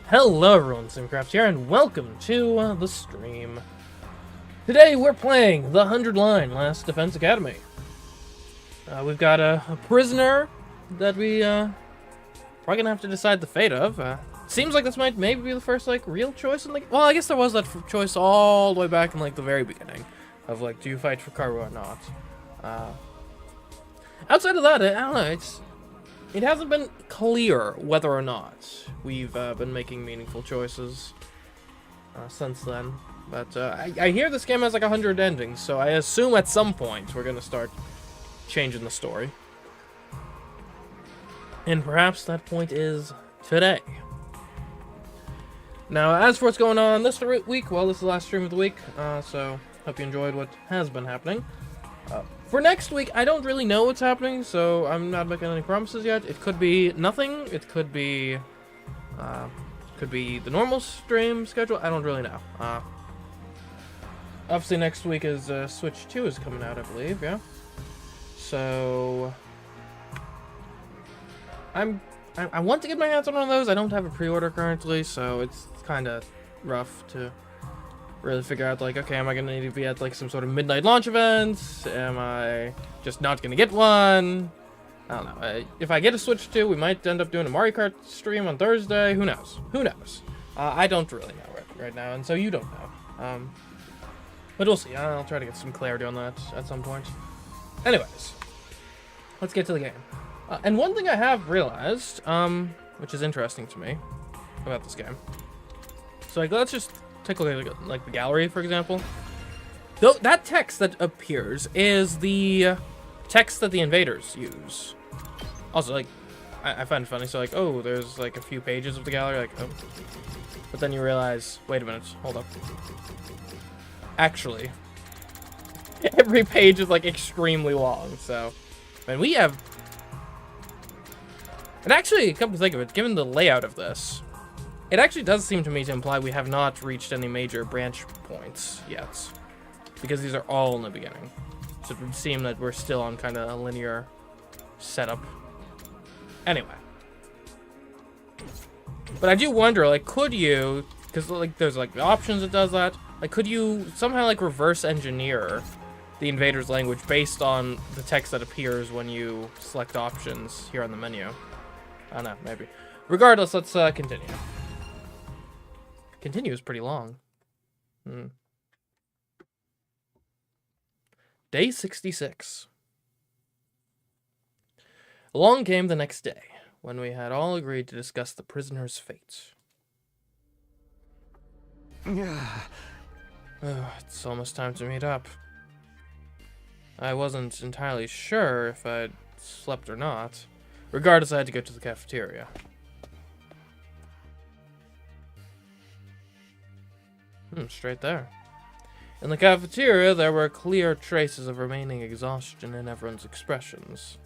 Hello everyone, CMeeCraft here, and welcome to the stream. Today we're playing the 100-line Last Defense Academy. We've got a prisoner that we probably gonna have to decide the fate of. Seems like this might maybe be the first real choice in well, I guess there was that choice all the way back in the very beginning of do you fight for Karu or not. Outside of that, I don't know. It hasn't been clear whether or not we've been making meaningful choices since then. But I hear this game has 100 endings, so I assume at some point we're going to start changing the story. And perhaps that point is today. Now, as for what's going on this week, well, this is the last stream of the week, so hope you enjoyed what has been happening. For next week, I don't really know what's happening, so I'm not making any promises yet. It could be nothing. It could be the normal stream schedule. I don't really know. Obviously, next week is Switch 2 is coming out, I believe. Yeah. So I want to get my hands on one of those. I don't have a pre-order currently, so it's kind of rough to really figure out okay, am I gonna need to be at some sort of midnight launch event? Am I just not gonna get one? I don't know. If I get a Switch 2, we might end up doing a Mario Kart stream on Thursday. Who knows? Who knows? I don't really know right now, and so you don't know. But we'll see. I'll try to get some clarity on that at some point. Anyways, let's get to the game. And one thing I have realized, which is interesting to me about this game. So let's just take a look at the gallery, for example. Though that text that appears is the text that the invaders use. Also, I find it funny. So oh, there's a few pages of the gallery. Oh, but then you realize, wait a minute, hold up. Actually, every page is extremely long. So, and we have. And actually, come to think of it, given the layout of this, it actually does seem to me to imply we have not reached any major branch points yet, because these are all in the beginning. So it would seem that we're still on kind of a linear setup. Anyway. But I do wonder, could you, because there's options that does that, could you somehow reverse engineer the invader's language based on the text that appears when you select options here on the menu? I don't know, maybe. Regardless, let's continue. Continue is pretty long. Day 66. Along came the next day, when we had all agreed to discuss the prisoner's fate. It's almost time to meet up. I wasn't entirely sure if I'd slept or not. Regardless, I had to go to the cafeteria. Straight there. In the cafeteria, there were clear traces of remaining exhaustion in everyone's expressions.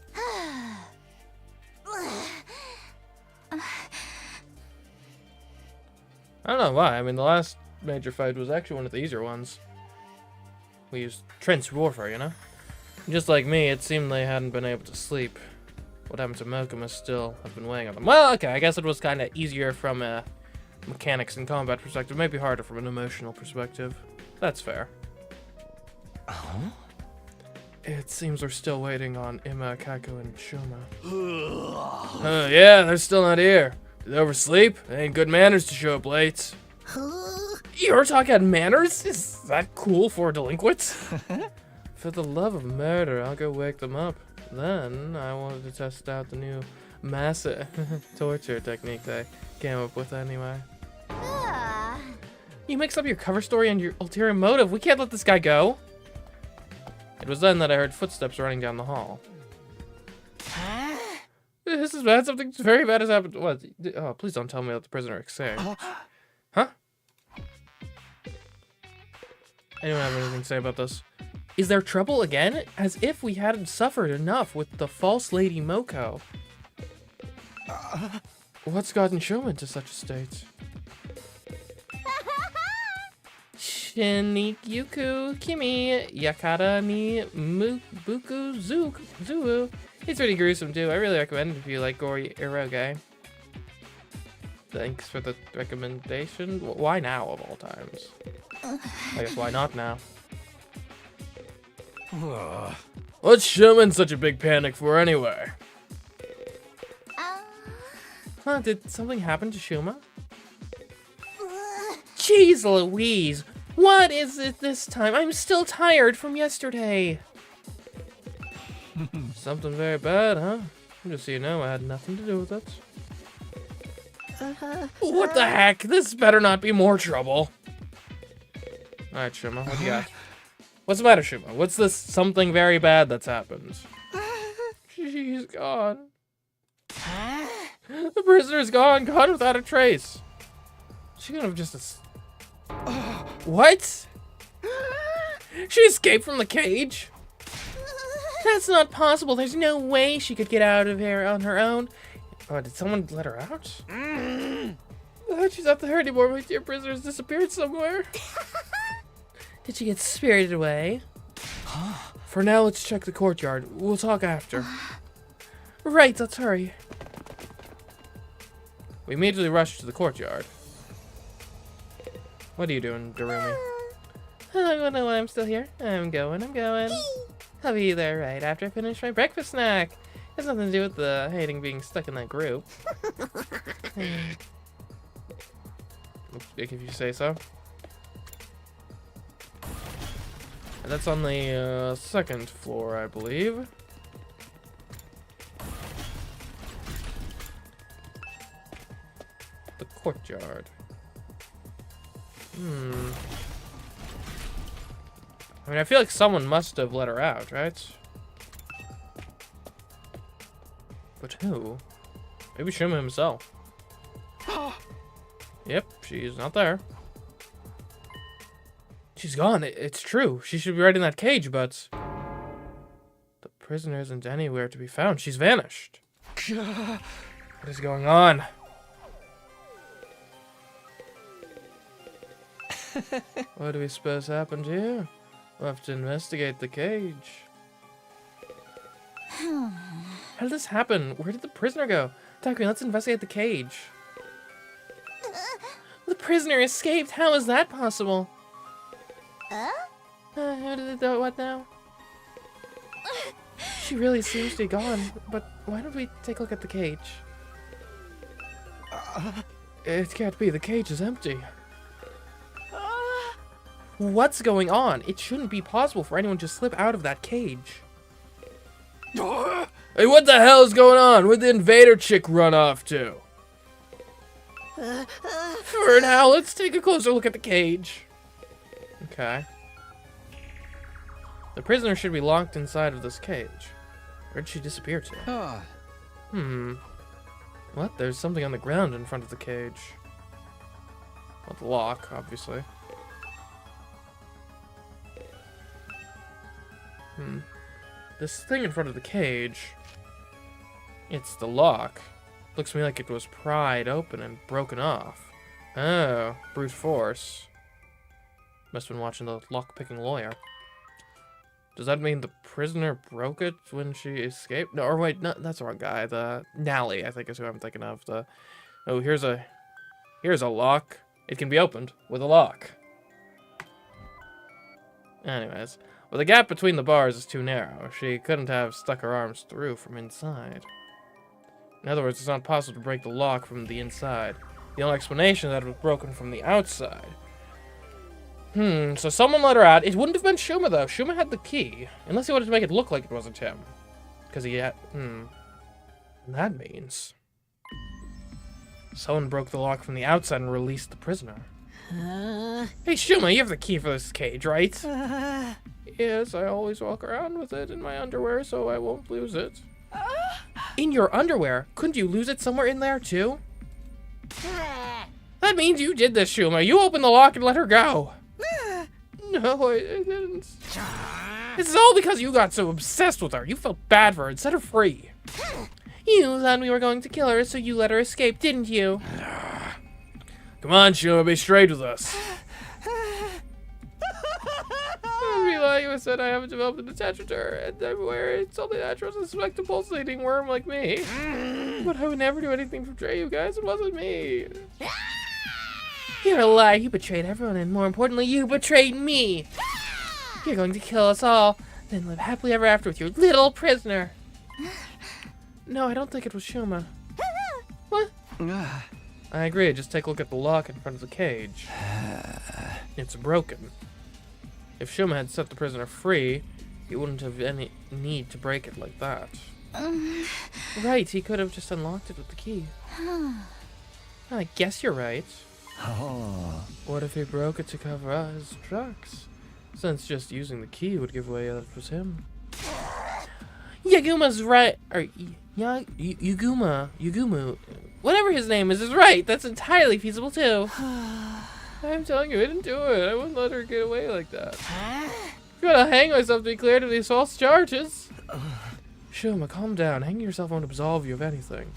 I don't know why. I mean, the last major fight was actually one of the easier ones. We used trench warfare, you know? Just like me, it seemed they hadn't been able to sleep. What happened to Malcolm must still have been weighing on them. Well, okay, I guess it was kind of easier from a mechanics and combat perspective, maybe harder from an emotional perspective. That's fair. It seems we're still waiting on Emma, Kako, and Shoma. Yeah, they're still not here. Did they oversleep? It ain't good manners to show up late. You're talking manners? Is that cool for a delinquent? For the love of murder, I'll go wake them up. Then I wanted to test out the new mass torture technique they came up with anyway. You mix up your cover story and your ulterior motive. We can't let this guy go. It was then that I heard footsteps running down the hall. This is bad. Something very bad has happened. What? Oh, please don't tell me that the prisoner is sick. Huh? Anyone have anything to say about this? Is there trouble again? As if we hadn't suffered enough with the false lady Moko. What's gotten Shoma to such a state? Shinikyuku Kimi Yakata ni Buku Zuu. It's pretty gruesome too. I really recommend it if you like gory eroge. Thanks for the recommendation. Why now of all times? I guess why not now? What's Shuma in such a big panic for anyway? Huh, did something happen to Shuma? Jeez Louise, what is it this time? I'm still tired from yesterday. Something very bad, huh? Just so you know, I had nothing to do with it. What the heck? This better not be more trouble. Alright, Shuma, what do you got? What's the matter, Shuma? What's this something very bad that's happened? She's gone. The prisoner's gone without a trace. She could have just... What? She escaped from the cage? That's not possible. There's no way she could get out of here on her own. Oh, did someone let her out? Oh, she's not there anymore. My dear prisoner's disappeared somewhere. Did she get spirited away? For now, let's check the courtyard. We'll talk after. Right, let's hurry. We immediately rushed to the courtyard. What are you doing, Darumi? Oh, no, I'm still here. I'm going. I'll be there right after I finish my breakfast snack. Has nothing to do with the hating being stuck in that group. If you say so. And that's on the second floor, I believe. The courtyard. I mean, I feel like someone must have let her out, right? But who? Maybe Shuma himself. Yep, she's not there. She's gone. It's true. She should be right in that cage, but... The prisoner isn't anywhere to be found. She's vanished. What is going on? What do we suppose happened here? We'll have to investigate the cage. How did this happen? Where did the prisoner go? Takumi, let's investigate the cage. The prisoner escaped. How is that possible? What now? She really seems to be gone, but why don't we take a look at the cage? It can't be. The cage is empty. What's going on? It shouldn't be possible for anyone to slip out of that cage. Hey, what the hell is going on? Where'd the invader chick run off to? For now, let's take a closer look at the cage. Okay. The prisoner should be locked inside of this cage. Where'd she disappear to? What? There's something on the ground in front of the cage. Well, the lock, obviously. This thing in front of the cage... It's the lock. Looks to me like it was pried open and broken off. Oh, brute force. Must have been watching the lock-picking lawyer. Does that mean the prisoner broke it when she escaped? No, or wait, no, that's the wrong guy. The Nally, I think is who I'm thinking of. Oh, here's a lock. It can be opened with a lock. Anyways, well, the gap between the bars is too narrow. She couldn't have stuck her arms through from inside. In other words, it's not possible to break the lock from the inside. The only explanation is that it was broken from the outside. So someone let her out. It wouldn't have been Shuma, though. Shuma had the key. Unless he wanted to make it look like it wasn't him. Because he had... That means... Someone broke the lock from the outside and released the prisoner. Hey, Shuma, you have the key for this cage, right? Yes, I always walk around with it in my underwear, so I won't lose it. In your underwear? Couldn't you lose it somewhere in there, too? That means you did this, Shuma. You opened the lock and let her go. No, I didn't. This is all because you got so obsessed with her. You felt bad for her and set her free. You thought we were going to kill her, so you let her escape, didn't you? Come on, Shuma, be straight with us. I realize I said I haven't developed an attachment to her, and I'm aware it's only natural to suspect a pulsating worm like me. But I would never do anything to betray you guys. It wasn't me. You're a liar. You betrayed everyone, and more importantly, you betrayed me. You're going to kill us all, then live happily ever after with your little prisoner. No, I don't think it was Shuma. What? I agree. Just take a look at the lock in front of the cage. It's broken. If Shuma had set the prisoner free, he wouldn't have any need to break it like that. Right, he could have just unlocked it with the key. I guess you're right. What if he broke it to cover up his tracks? Since just using the key would give away that it was him. Yaguma's right. Or Yugumu. Whatever his name is right. That's entirely feasible too. I'm telling you, I didn't do it. I wouldn't let her get away like that. I'm gonna hang myself to be cleared of these false charges. Shuma, calm down. Hanging yourself won't absolve you of anything.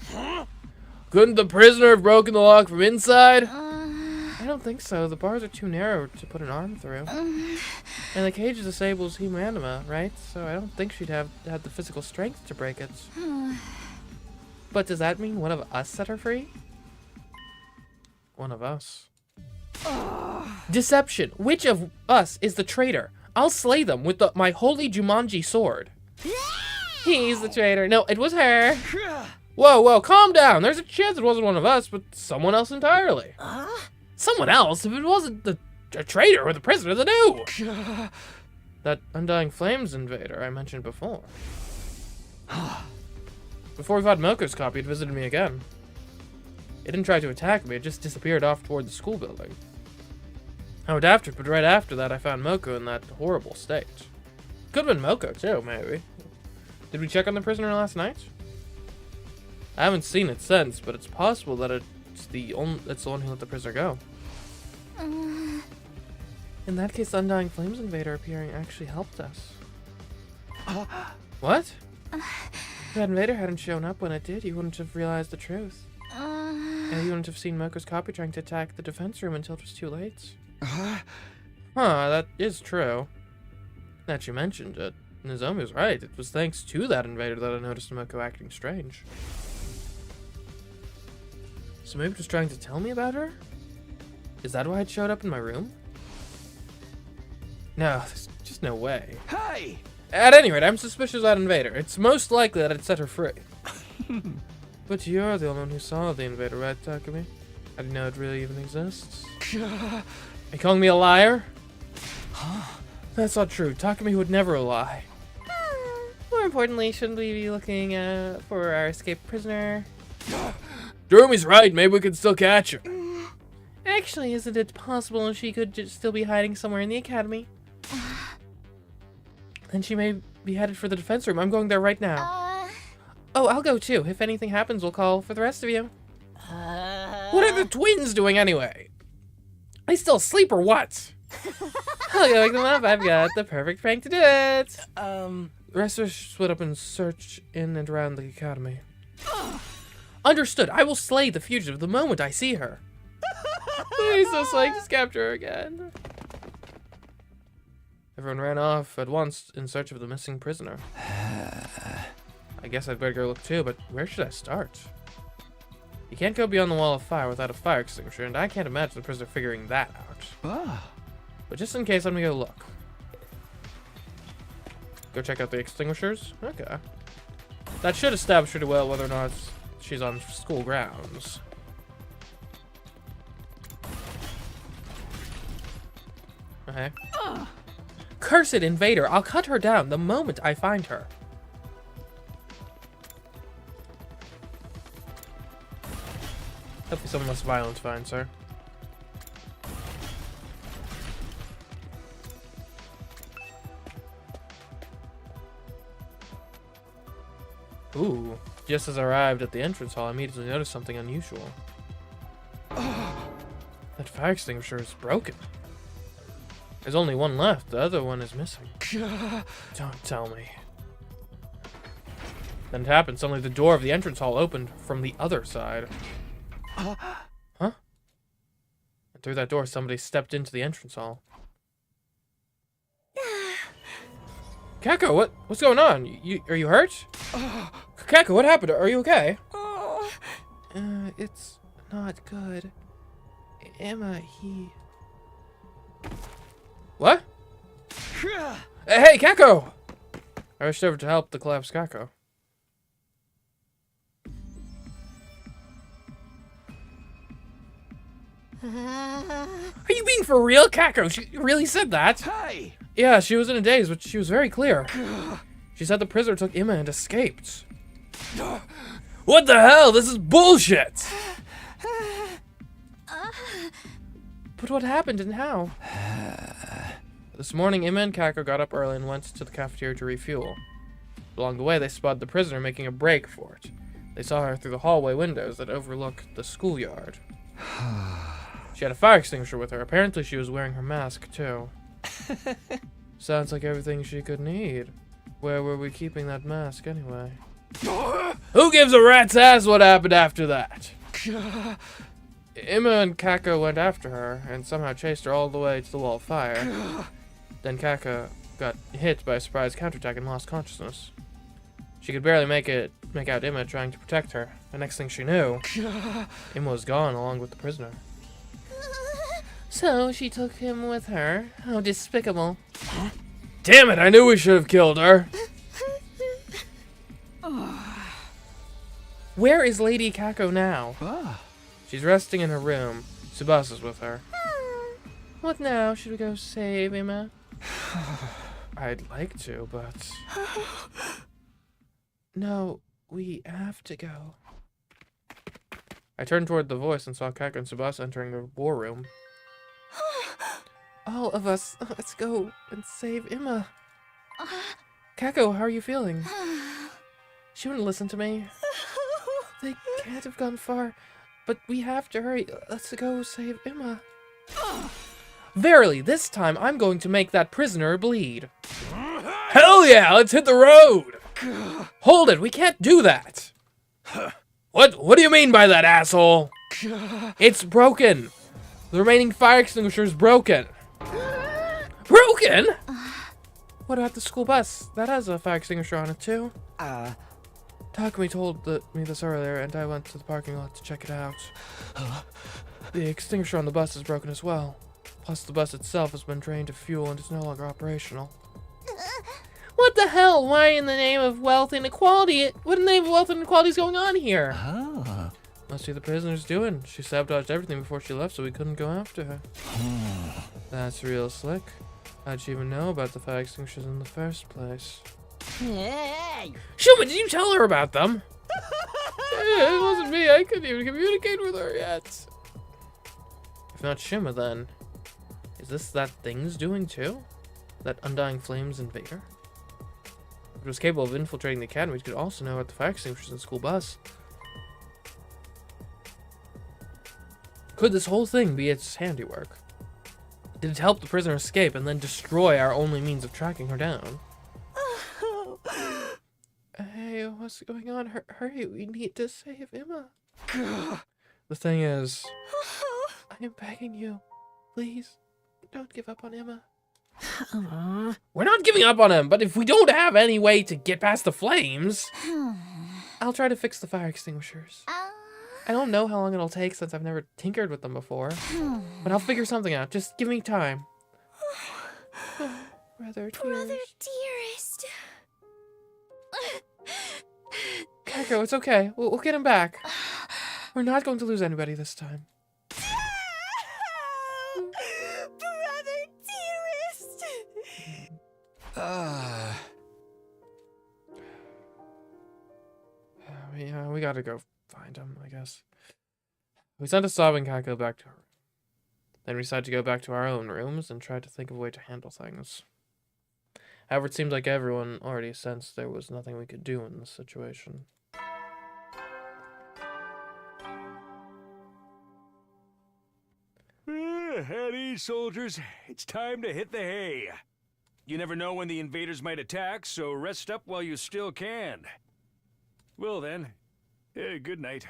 Couldn't the prisoner have broken the lock from inside? I don't think so. The bars are too narrow to put an arm through. And the cage disables humanima, right? So I don't think she'd have had the physical strength to break it. But does that mean one of us set her free? One of us. Deception. Which of us is the traitor? I'll slay them with my holy Jumanji sword. He's the traitor. No, it was her. Whoa, calm down. There's a chance it wasn't one of us, but someone else entirely. Someone else? If it wasn't the traitor or the prisoner, then who? That Undying Flames invader I mentioned before. Before we fought Moko's copy, it visited me again. It didn't try to attack me, it just disappeared off toward the school building. I went after it, but right after that I found Moko in that horrible state. Could've been Moko too, maybe. Did we check on the prisoner last night? I haven't seen it since, but it's possible that it's the one who let the prisoner go. In that case, the Undying Flames invader appearing actually helped us. What? If that invader hadn't shown up when it did, you wouldn't have realized the truth. And you wouldn't have seen Moko's copy trying to attack the defense room until it was too late. That is true. That you mentioned it. Nozomi was right. It was thanks to that invader that I noticed Moko acting strange. So maybe it was trying to tell me about her? Is that why it showed up in my room? No, there's just no way. Hey! At any rate, I'm suspicious of that invader. It's most likely that it set her free. But you're the only one who saw the invader, right, Takumi? How do you know it really even exists? Are you calling me a liar? That's not true. Takumi would never lie. More importantly, shouldn't we be looking for our escaped prisoner? Jerome's right. Maybe we can still catch her. Actually, isn't it possible she could just still be hiding somewhere in the academy? Then she may be headed for the defense room. I'm going there right now. Oh, I'll go too. If anything happens, we'll call for the rest of you. What are the twins doing anyway? Are they still asleep or what? I'll go wake them up. I've got the perfect prank to do it. The rest of us split up and search in and around the academy. Understood. I will slay the fugitive the moment I see her. Please, so slay, just capture her again. Everyone ran off at once in search of the missing prisoner. I guess I'd better go look too, but where should I start? You can't go beyond the wall of fire without a fire extinguisher, and I can't imagine the prisoner figuring that out. But just in case, let me go look. Go check out the extinguishers? Okay. That should establish pretty well whether or not she's on school grounds. Okay. Cursed invader! I'll cut her down the moment I find her. Hopefully someone less violent finds her. Ooh. Just as I arrived at the entrance hall, I immediately noticed something unusual. That fire extinguisher is broken. There's only one left. The other one is missing. Don't tell me. Then it happened. Suddenly the door of the entrance hall opened from the other side. Huh? And through that door, somebody stepped into the entrance hall. Kako, what's going on? Are you hurt? Kako, what happened? Are you okay? It's not good. Emma, he... What? Hey, Kako! I rushed over to help the collapsed Kako. Are you being for real, Kako? She really said that? Hey! Yeah, she was in a daze, but she was very clear. She said the prisoner took Emma and escaped. What the hell? This is bullshit! But what happened and how? This morning, Emma and Kako got up early and went to the cafeteria to refuel. Along the way, they spotted the prisoner making a break for it. They saw her through the hallway windows that overlook the schoolyard. She had a fire extinguisher with her. Apparently, she was wearing her mask, too. Sounds like everything she could need. Where were we keeping that mask, anyway? Who gives a rat's ass what happened after that? Emma and Kako went after her and somehow chased her all the way to the wall of fire. Then Kako got hit by a surprise counterattack and lost consciousness. She could barely make out Emma trying to protect her. The next thing she knew, Emma was gone along with the prisoner. So she took him with her. How despicable. Damn it, I knew we should have killed her. Where is Lady Kako now? She's resting in her room. Subasa's with her. What now? Should we go save Emma? I'd like to, but... No, we have to go. I turned toward the voice and saw Kako and Subasa entering the war room. All of us, let's go and save Emma. Kako, how are you feeling? She wouldn't listen to me. They can't have gone far, but we have to hurry. Let's go save Emma. Verily, this time I'm going to make that prisoner bleed. Hell yeah, let's hit the road. Hold it, we can't do that. What do you mean by that, asshole? It's broken. The remaining fire extinguisher is broken. Broken? What about the school bus? That has a fire extinguisher on it too. Takumi told me this earlier, and I went to the parking lot to check it out. The extinguisher on the bus is broken as well. Plus, the bus itself has been drained of fuel and is no longer operational. What the hell? Why in the name of wealth inequality? What in the name of wealth inequality is going on here? Must be the prisoner's doing. She sabotaged everything before she left, so we couldn't go after her. That's real slick. How'd she even know about the fire extinguishers in the first place? Hey! Shuma, did you tell her about them? It wasn't me. I couldn't even communicate with her yet. If not Shima, then is this that thing's doing too? That Undying Flames invader? If it was capable of infiltrating the academy, it could also know about the fire extinguishers in the school bus. Could this whole thing be its handiwork? Did it help the prisoner escape and then destroy our only means of tracking her down? Hey, what's going on? Hurry, we need to save Emma. The thing is, I am begging you, please, don't give up on Emma. We're not giving up on him, but if we don't have any way to get past the flames, I'll try to fix the fire extinguishers. I don't know how long it'll take since I've never tinkered with them before, but I'll figure something out. Just give me time. Brother dearest. Kako, it's okay. We'll get him back. We're not going to lose anybody this time. Brother dearest. We gotta go find him, I guess. We sent a sobbing Kako back to her room. Then we decided to go back to our own rooms and try to think of a way to handle things. However, it seemed like everyone already sensed there was nothing we could do in this situation. At ease, soldiers. It's time to hit the hay. You never know when the invaders might attack, so rest up while you still can. Well then, good night.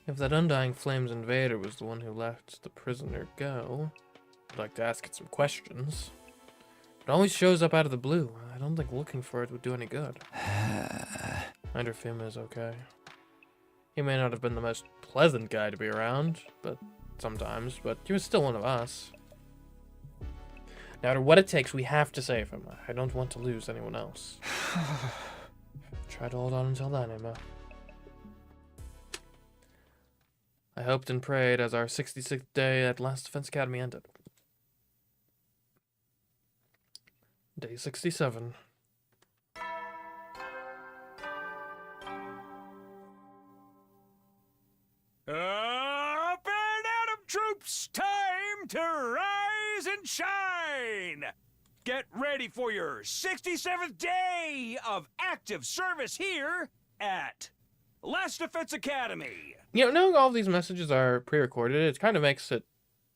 If that Undying Flames invader was the one who let the prisoner go, I'd like to ask it some questions. It always shows up out of the blue. I don't think looking for it would do any good. I wonder if Fuma is okay. He may not have been the most pleasant guy to be around, but sometimes, but he was still one of us. No matter what it takes, we have to save him. I don't want to lose anyone else. Try to hold on until then, Emma. I hoped and prayed as our 66th day at Last Defense Academy ended. Day 67. Up and at 'em, troops! Time to rise and shine! Get ready for your 67th day of active service here at Last Defense Academy. You know, knowing all these messages are pre-recorded, it kind of makes it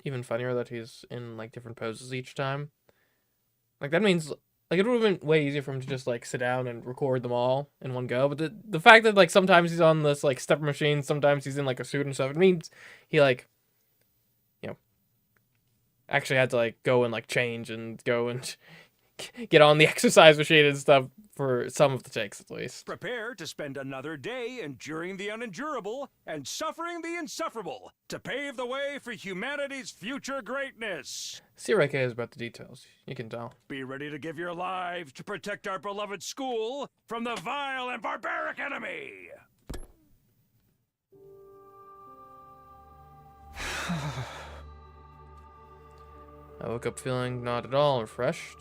even funnier that he's in, like, different poses each time. Like, that means, like, it would have been way easier for him to just, like, sit down and record them all in one go. But the fact that, like, sometimes he's on this, like, stepper machine, sometimes he's in, like, a suit and stuff, it means he, like, you know, actually had to, like, go and, like, change and go and get on the exercise machine and stuff for some of the takes, at least. Prepare to spend another day enduring the unendurable and suffering the insufferable to pave the way for humanity's future greatness. Sirike cares about the details, you can tell. Be ready to give your lives to protect our beloved school from the vile and barbaric enemy. I woke up feeling not at all refreshed.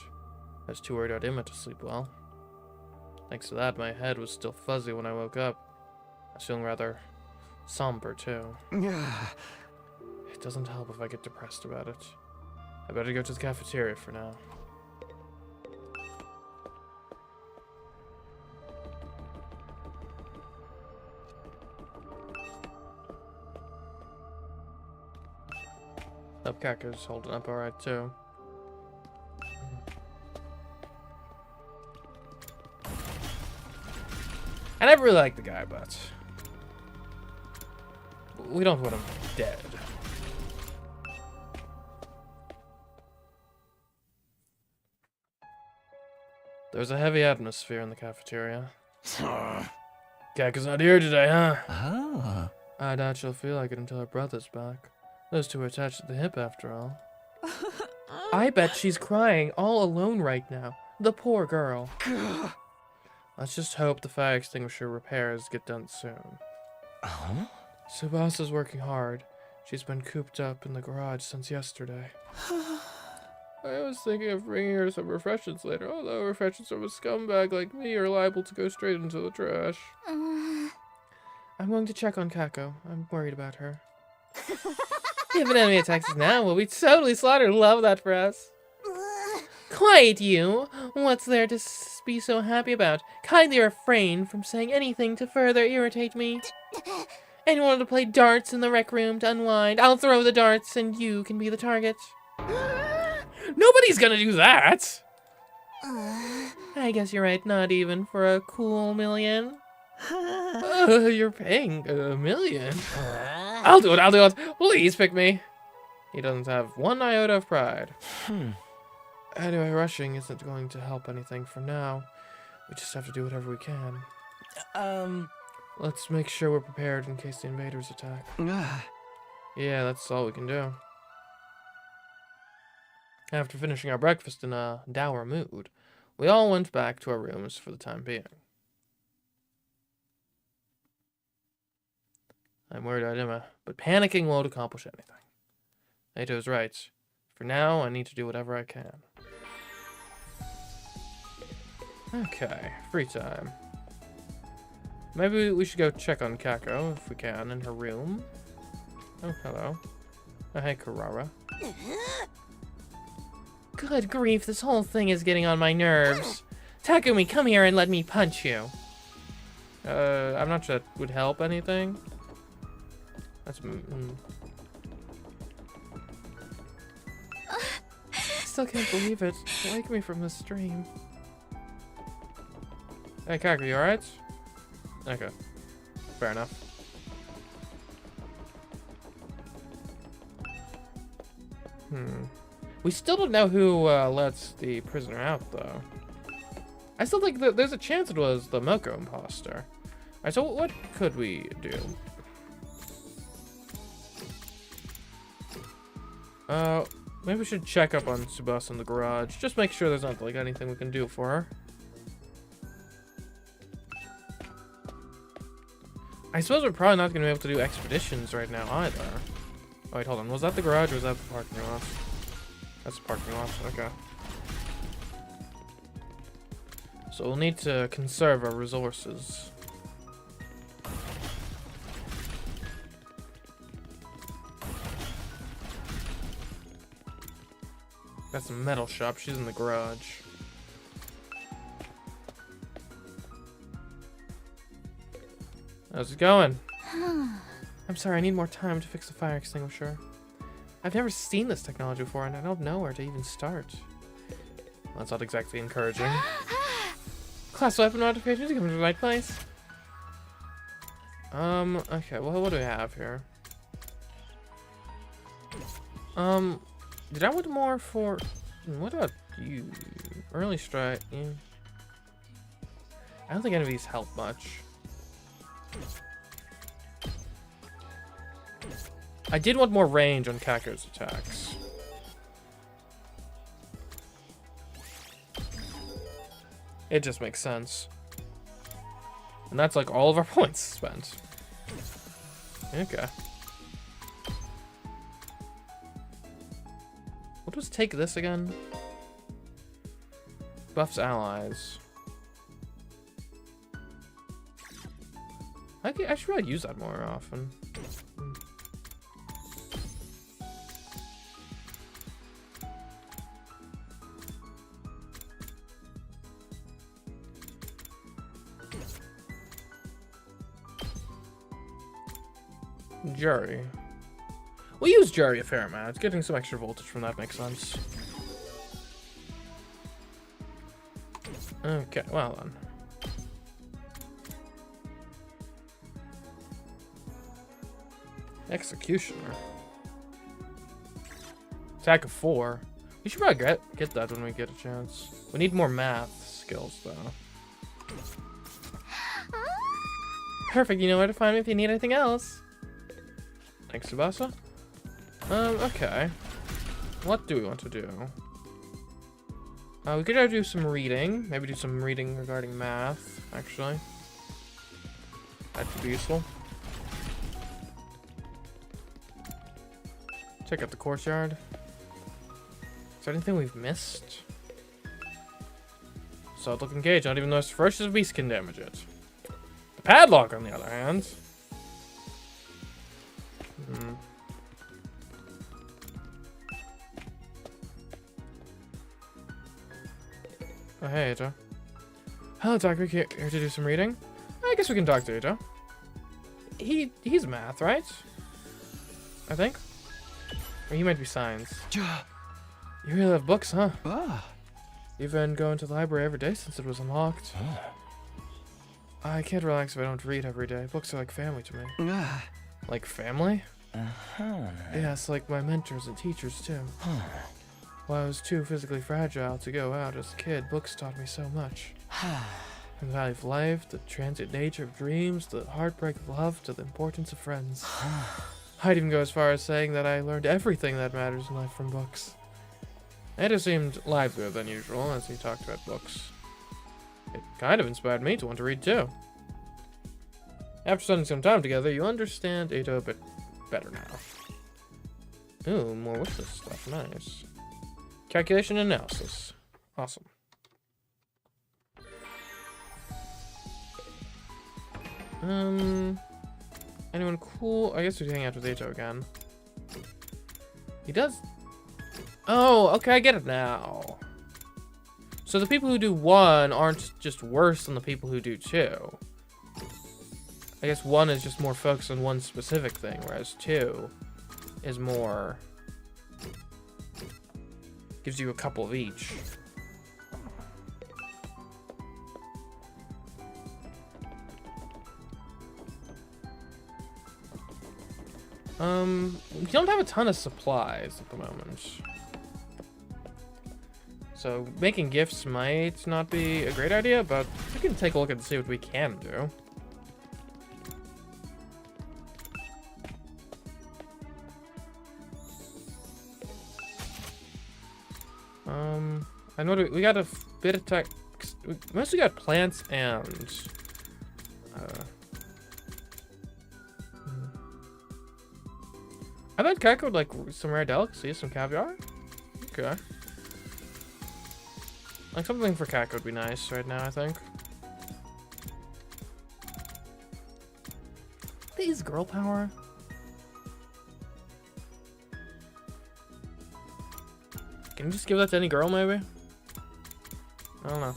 I was too worried about Emma to sleep well. Thanks to that, my head was still fuzzy when I woke up. I was feeling rather somber, too. It doesn't help if I get depressed about it. I better go to the cafeteria for now. Hope Kako's holding up alright, too. I never really liked the guy, but we don't want him dead. There's a heavy atmosphere in the cafeteria. Kako's not here today, huh? Ah. I doubt she'll feel like it until her brother's back. Those two are attached at the hip, after all. I bet she's crying all alone right now. The poor girl. Let's just hope the fire extinguisher repairs get done soon. Huh? Subasa's working hard. She's been cooped up in the garage since yesterday. I was thinking of bringing her some refreshments later, although refreshments from a scumbag like me are liable to go straight into the trash. I'm going to check on Kako. I'm worried about her. If an enemy attacks us now, we'll be totally slaughtered. Love that for us. Quiet, you! What's there to be so happy about? Kindly refrain from saying anything to further irritate me. Anyone want to play darts in the rec room to unwind? I'll throw the darts and you can be the target. Nobody's gonna do that. I guess you're right, not even for a cool million. You're paying $1 million. I'll do it. Please pick me. He doesn't have one iota of pride. Anyway, rushing isn't going to help anything for now. We just have to do whatever we can. Let's make sure we're prepared in case the invaders attack. Yeah, that's all we can do. After finishing our breakfast in a dour mood, we all went back to our rooms for the time being. I'm worried about Emma, but panicking won't accomplish anything. Nato's right. For now, I need to do whatever I can. Okay, free time. Maybe we should go check on Kako, if we can, in her room. Oh, hello. Oh, hey, Karara. Good grief, this whole thing is getting on my nerves. Takumi, come here and let me punch you. I'm not sure that would help anything. That's... I still can't believe it. Wake me from this dream. Hey, Kako, you alright? Okay. Fair enough. We still don't know who lets the prisoner out, though. I still think that there's a chance it was the Moko imposter. Alright, so what could we do? Maybe we should check up on Tsubasa in the garage. Just make sure there's not, like, anything we can do for her. I suppose we're probably not going to be able to do expeditions right now either. Oh, wait, hold on. Was that the garage or was that the parking lot? That's the parking lot. Okay. So we'll need to conserve our resources. That's a metal shop. She's in the garage. How's it going? I'm sorry, I need more time to fix the fire extinguisher. I've never seen this technology before, and I don't know where to even start. Well, that's not exactly encouraging. Class weapon modifications, you come to the right place. Okay, well, what do we have here? Did I want more for... What about you? Early strike, yeah. I don't think any of these help much. I did want more range on Kako's attacks. It just makes sense. And that's like all of our points spent. Okay. What was take this again? Buffs allies. I should really use that more often. Jury. We'll use Jury a fair amount. Getting some extra voltage from that makes sense. Okay, well then. Executioner. Attack of 4. We should probably get that when we get a chance. We need more math skills, though. Perfect, you know where to find me if you need anything else. Thanks, Tsubasa. Okay. What do we want to do? We could do some reading. Maybe do some reading regarding math, actually. That could be useful. Check out the courtyard. Is there anything we've missed? Solid looking gauge. Not even the most ferocious beast can damage it. The padlock, on the other hand. Oh, hey, Ito. Hello, Doctor. Here to do some reading? I guess we can talk to Ito. He's math, right? I think. Or he might be science. You really love books, huh? You've been going to the library every day since it was unlocked. I can't relax if I don't read every day. Books are like family to me. Like family? Yes, like my mentors and teachers, too. While I was too physically fragile to go out as a kid, books taught me so much. From the value of life, the transient nature of dreams, the heartbreak of love, to the importance of friends. I'd even go as far as saying that I learned everything that matters in life from books. Ada seemed livelier than usual as he talked about books. It kind of inspired me to want to read too. After spending some time together, you understand Ada a bit better now. Ooh, more wishlist stuff. Nice. Calculation analysis. Awesome. Anyone cool? I guess we hang out with Ito again. He does. Oh, okay, I get it now. So the people who do 1 aren't just worse than the people who do 2. I guess 1 is just more focused on one specific thing, whereas 2 is more... gives you a couple of each. We don't have a ton of supplies at the moment. So making gifts might not be a great idea, but we can take a look and see what we can do. I know we got a bit of tech. We mostly got plants and I bet Kek would like some rare delicacies, some caviar. Okay. Like something for Kek would be nice right now, I think. Please, girl power. Can you just give that to any girl, maybe? I don't know.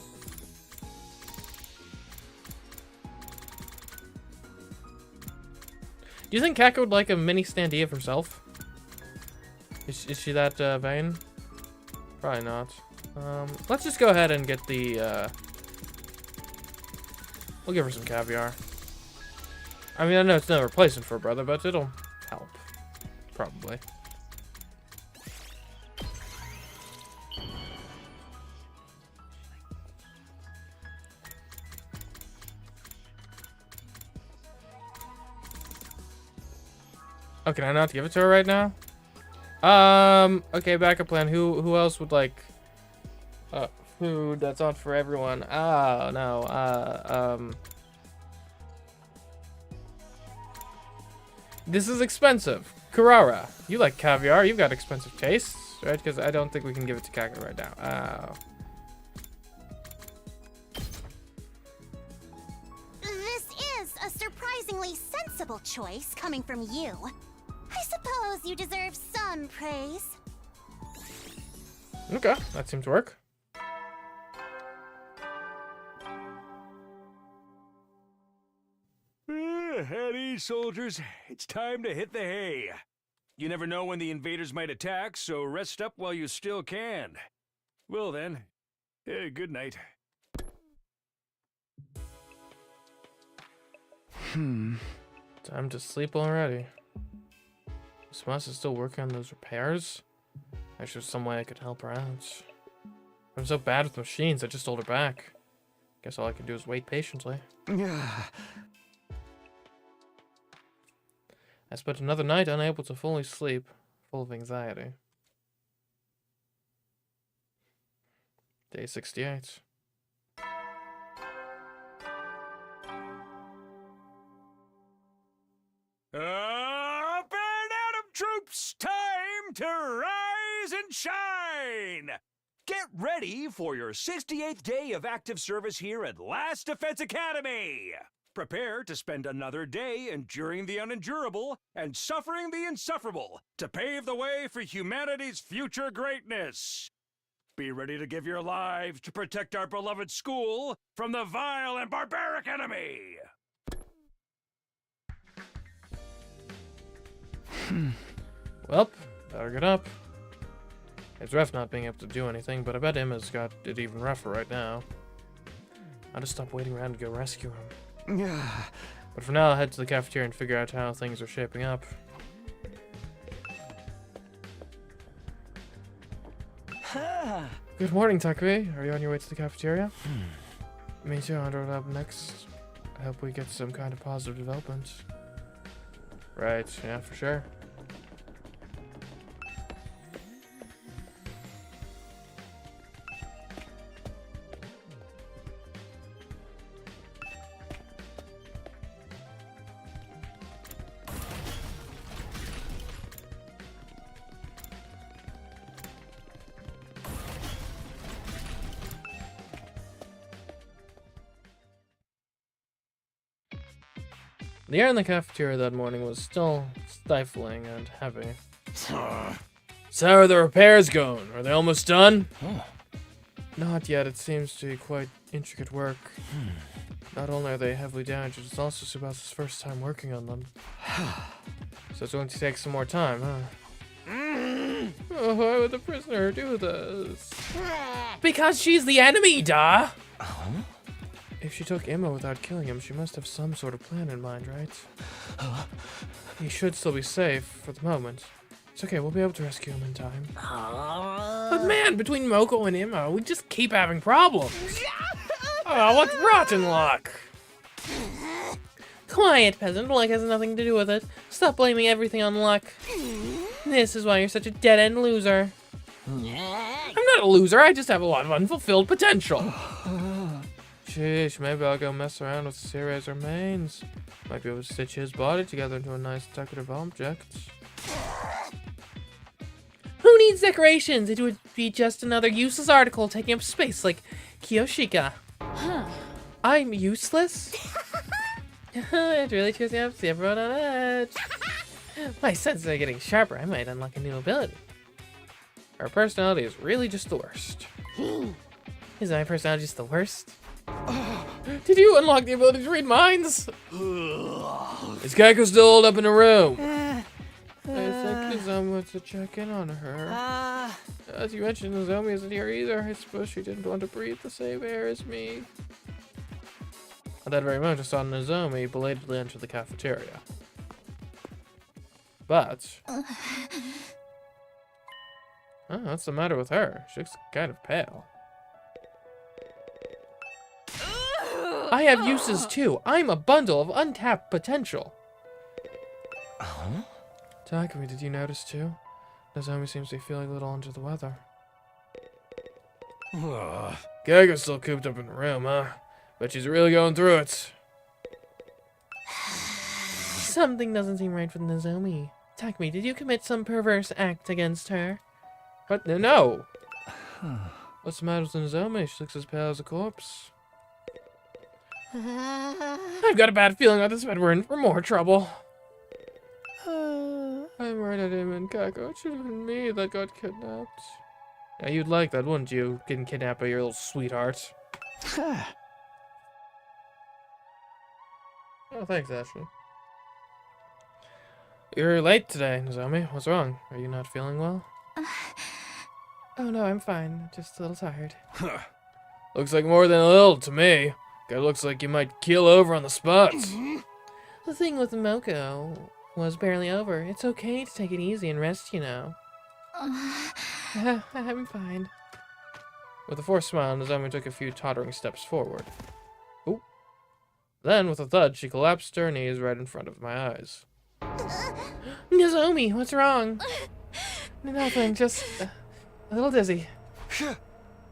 Do you think Kek would like a mini standee of herself? Is she that vain? Probably not. Let's just go ahead and get the, we'll give her some caviar. I mean, I know it's no replacement for her brother, but it'll help. Probably. Oh, can I not give it to her right now? Okay, backup plan. Who else would like food that's not for everyone? Oh, no. This is expensive. Carrara, you like caviar. You've got expensive tastes, right? Because I don't think we can give it to Kaka right now. Oh. This is a surprisingly sensible choice coming from you. I suppose you deserve some praise. Okay, that seems to work. At ease, soldiers. It's time to hit the hay. You never know when the invaders might attack, so rest up while you still can. Well then, good night. Time to sleep already. Smas is still working on those repairs. There's just some way I could help her out. I'm so bad with machines, I just hold her back. Guess all I can do is wait patiently. I spent another night unable to fully sleep, full of anxiety. Day 68. Up and Atom troops, time to rise and shine! Get ready for your 68th day of active service here at Last Defense Academy! Prepare to spend another day enduring the unendurable and suffering the insufferable to pave the way for humanity's future greatness. Be ready to give your lives to protect our beloved school from the vile and barbaric enemy! Well, better get up. It's rough not being able to do anything, but I bet Emma's got it even rougher right now. I'll just stop waiting around to go rescue him. But for now, I'll head to the cafeteria and figure out how things are shaping up. Good morning, Takui. Are you on your way to the cafeteria? Me too. I wonder what up next. I hope we get some kind of positive development. Right, yeah, for sure. The air in the cafeteria that morning was still stifling and heavy. So how are the repairs going? Are they almost done? Not yet. It seems to be quite intricate work. Not only are they heavily damaged, it's also Tsubasa's first time working on them. So it's going to take some more time, huh? Oh, why would the prisoner do this? Because she's the enemy, da! If she took Emma without killing him, she must have some sort of plan in mind, right? He should still be safe for the moment. It's okay, we'll be able to rescue him in time. But man, between Moko and Immo, we just keep having problems. Oh, what rotten luck! Quiet, peasant. Luck has nothing to do with it. Stop blaming everything on luck. This is why you're such a dead-end loser. I'm not a loser, I just have a lot of unfulfilled potential. Sheesh, maybe I'll go mess around with Cere's remains. Might be able to stitch his body together into a nice decorative object. Who needs decorations? It would be just another useless article taking up space like Kiyoshika. I'm useless? It really cheers me up to see everyone on edge. My senses are getting sharper. I might unlock a new ability. Our personality is really just the worst. Is my personality just the worst? Did you unlock the ability to read minds? Is Keiko still holed up in a room? I think Nozomi wants to check in on her. As you mentioned, Nozomi isn't here either. I suppose she didn't want to breathe the same air as me. At that very moment, I saw Nozomi belatedly enter the cafeteria. But... oh, what's the matter with her? She looks kind of pale. I have uses too. I'm a bundle of untapped potential. Takumi, did you notice too? Nozomi seems to be feeling a little under the weather. Keiko's still cooped up in the room, huh? But she's really going through it. Something doesn't seem right with Nozomi. Takumi, did you commit some perverse act against her? What? No. What's the matter with Nozomi? She looks as pale as a corpse. I've got a bad feeling on this bed we're in for more trouble. I'm right at him and Kako. It should have been me that got kidnapped. Yeah, you'd like that, wouldn't you? Getting kidnapped by your little sweetheart. Oh, thanks, Ashley. You're late today, Nozomi. What's wrong? Are you not feeling well? Oh no, I'm fine. Just a little tired. Looks like more than a little to me. Guy looks like you might keel over on the spot. The thing with Moko was barely over. It's okay to take it easy and rest, you know. I'm fine. With a forced smile, Nozomi took a few tottering steps forward. Ooh. Then, with a thud, she collapsed to her knees right in front of my eyes. Nozomi, what's wrong? Nothing, just a little dizzy.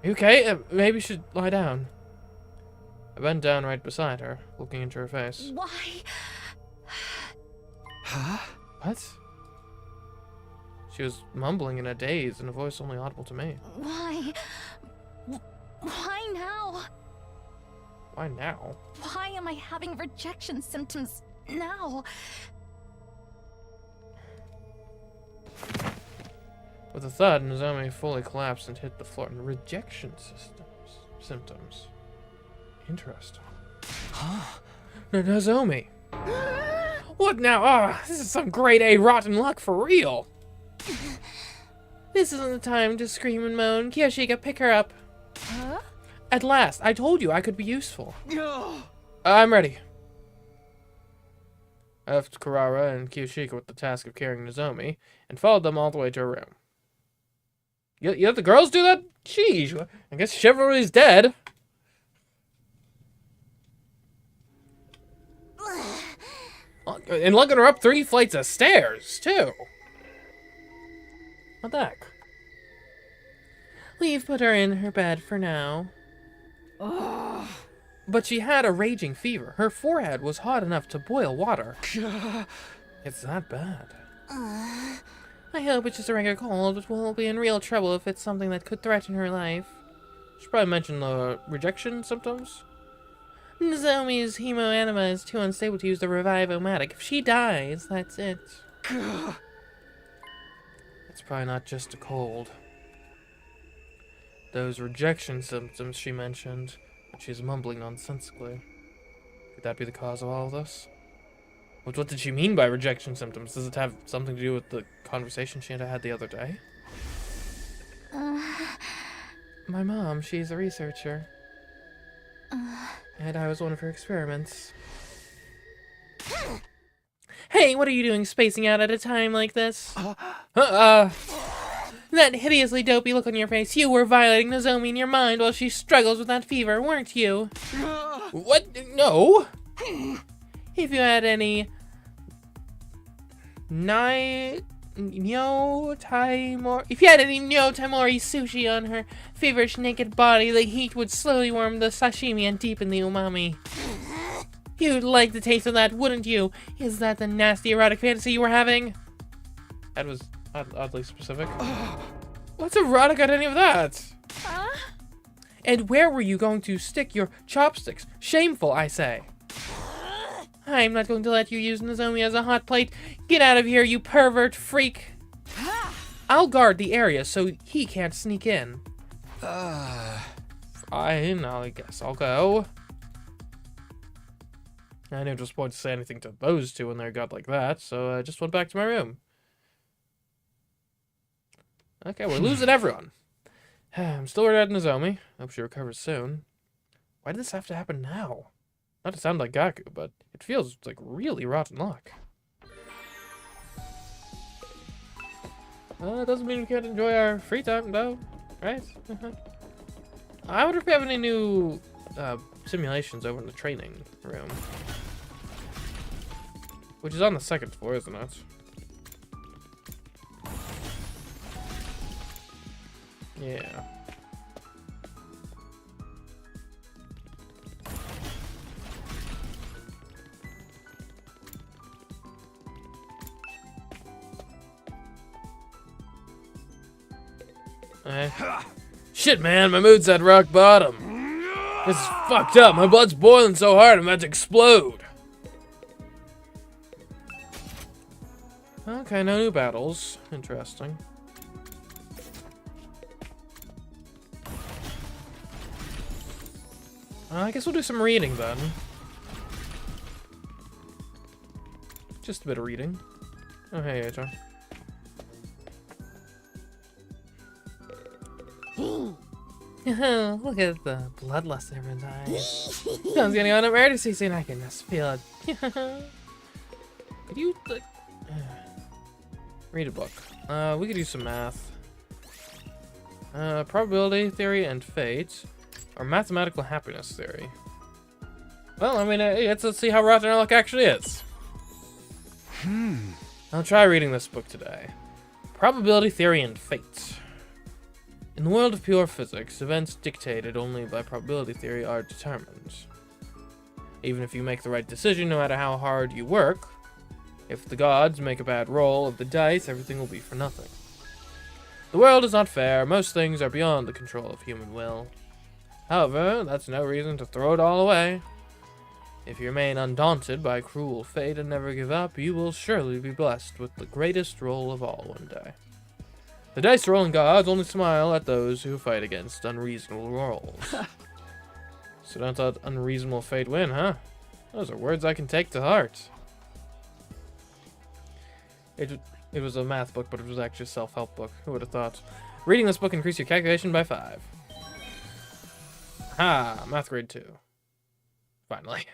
You okay? Maybe you should lie down. I bent down right beside her, looking into her face. Why? What? She was mumbling in a daze in a voice only audible to me. Why? Why now? Why now? Why am I having rejection symptoms now? With a thud, Nozomi fully collapsed and hit the floor. Rejection symptoms. Interesting. No, Nozomi. What now? Ah, this is some grade A rotten luck for real. This isn't the time to scream and moan. Kiyoshika, pick her up. Huh? At last, I told you I could be useful. I'm ready. I left Kurara and Kiyoshika with the task of carrying Nozomi, and followed them all the way to her room. You let the girls do that? Sheesh, I guess chivalry's dead. And lugging her up 3 flights of stairs, too. What the heck? We've put her in her bed for now. But she had a raging fever. Her forehead was hot enough to boil water. It's that bad. I hope it's just a regular cold, but we'll be in real trouble if it's something that could threaten her life. Should probably mention the rejection symptoms. Nozomi's hemoanima is too unstable to use the revive-o-matic. If she dies, that's it. It's probably not just a cold. Those rejection symptoms she mentioned, but she's mumbling nonsensically. Could that be the cause of all of this? What did she mean by rejection symptoms? Does it have something to do with the conversation she had the other day? My mom, she's a researcher. And I was one of her experiments. Hey, what are you doing spacing out at a time like this? That hideously dopey look on your face. You were violating Nozomi in your mind while she struggles with that fever, weren't you? What? No. If you had any if you had any Nyotaimori sushi on her feverish naked body, the heat would slowly warm the sashimi and deepen the umami. You'd like the taste of that, wouldn't you? Is that the nasty erotic fantasy you were having? That was oddly specific. What's erotic at any of that? And where were you going to stick your chopsticks? Shameful, I say. I'm not going to let you use Nozomi as a hot plate. Get out of here, you pervert freak. I'll guard the area so he can't sneak in. Fine, I guess I'll go. I didn't just want to say anything to those two when they got like that, so I just went back to my room. Okay, we're losing everyone. I'm still worried about Nozomi. Hope she recovers soon. Why did this have to happen now? Not to sound like Gaku, but it feels like really rotten luck. It doesn't mean we can't enjoy our free time, though, right? I wonder if we have any new simulations over in the training room. Which is on the second floor, isn't it? Yeah. Shit, man, my mood's at rock bottom. This is fucked up. My blood's boiling so hard I'm about to explode. Okay, no new battles. Interesting. I guess we'll do some reading then. Just a bit of reading. Oh, hey, HR. Look at the bloodlust in everyone's eyes. Someone's getting on a murder scene. I can just feel it. Could you like read a book? We could use some math. Probability theory and fate, or mathematical happiness theory. Well, I mean, let's see how rotten our luck actually is. I'll try reading this book today. Probability theory and fate. In the world of pure physics, events dictated only by probability theory are determined. Even if you make the right decision, no matter how hard you work, if the gods make a bad roll of the dice, everything will be for nothing. The world is not fair. Most things are beyond the control of human will. However, that's no reason to throw it all away. If you remain undaunted by cruel fate and never give up, you will surely be blessed with the greatest roll of all one day. The dice rolling gods only smile at those who fight against unreasonable rolls. So don't let unreasonable fate win, huh? Those are words I can take to heart. It was a math book, but it was actually a self-help book. Who would have thought? Reading this book increased your calculation by 5. Ah, math grade 2. Finally.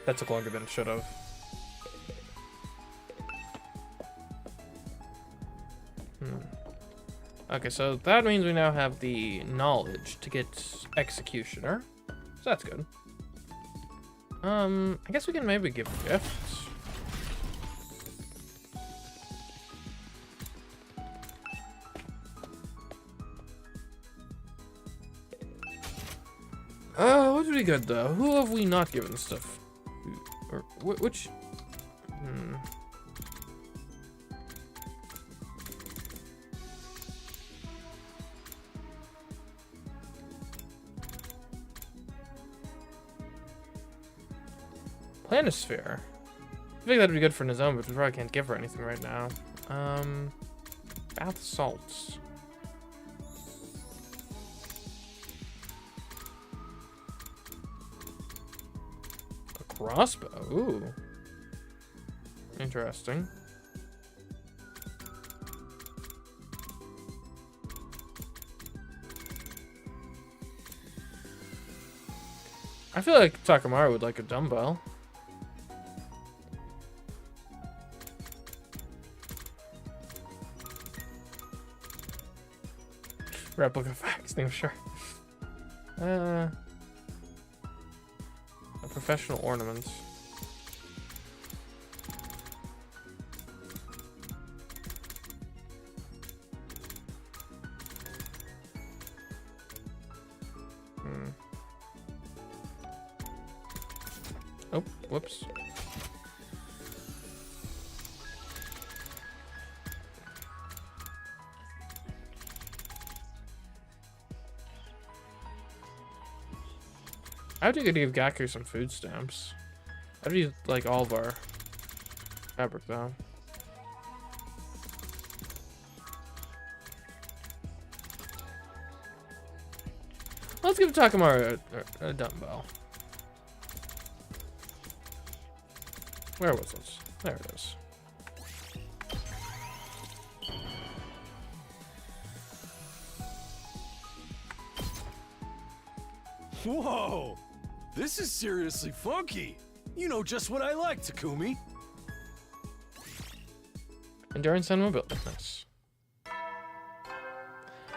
That took longer than it should have. Okay, so that means we now have the knowledge to get Executioner. So that's good. I guess we can maybe give gifts. What would be good though? Who have we not given stuff? Or which? Planisphere. I think that'd be good for Nozomi, but we probably can't give her anything right now. Bath salts. A crossbow. Ooh. Interesting. I feel like Takamaru would like a dumbbell. Replica fax name, sure. A professional ornament. Oh, whoops. I would give Gaku some food stamps. I'd use like all of our fabric though. Let's give Takamaru a dumbbell. Where was this? There it is. Whoa! This is seriously funky. You know just what I like, Takumi. Endurance and mobility. Nice. I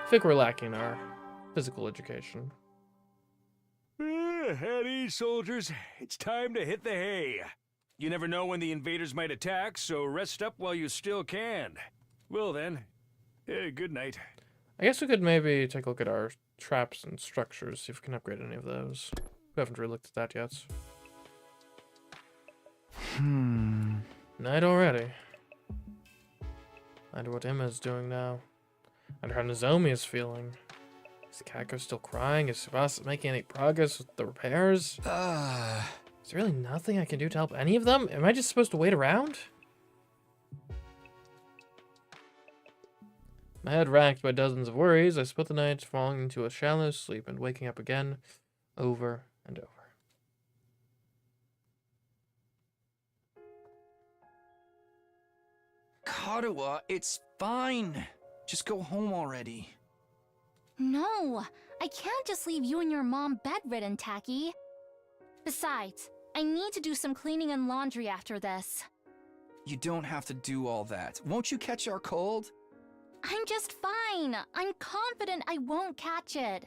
think we're lacking our physical education. At ease, soldiers. It's time to hit the hay. You never know when the invaders might attack, so rest up while you still can. Well then, good night. I guess we could maybe take a look at our traps and structures, see if we can upgrade any of those. We haven't really looked at that yet. Night already. I wonder what Emma's doing now. I wonder how Nozomi is feeling. Is Kako still crying? Is Tsubasa making any progress with the repairs? Is there really nothing I can do to help any of them? Am I just supposed to wait around? My head racked by dozens of worries, I spent the night falling into a shallow sleep and waking up again, over and over. Karuwa, it's fine. Just go home already. No, I can't just leave you and your mom bedridden, Taki. Besides, I need to do some cleaning and laundry after this. You don't have to do all that. Won't you catch our cold? I'm just fine. I'm confident I won't catch it.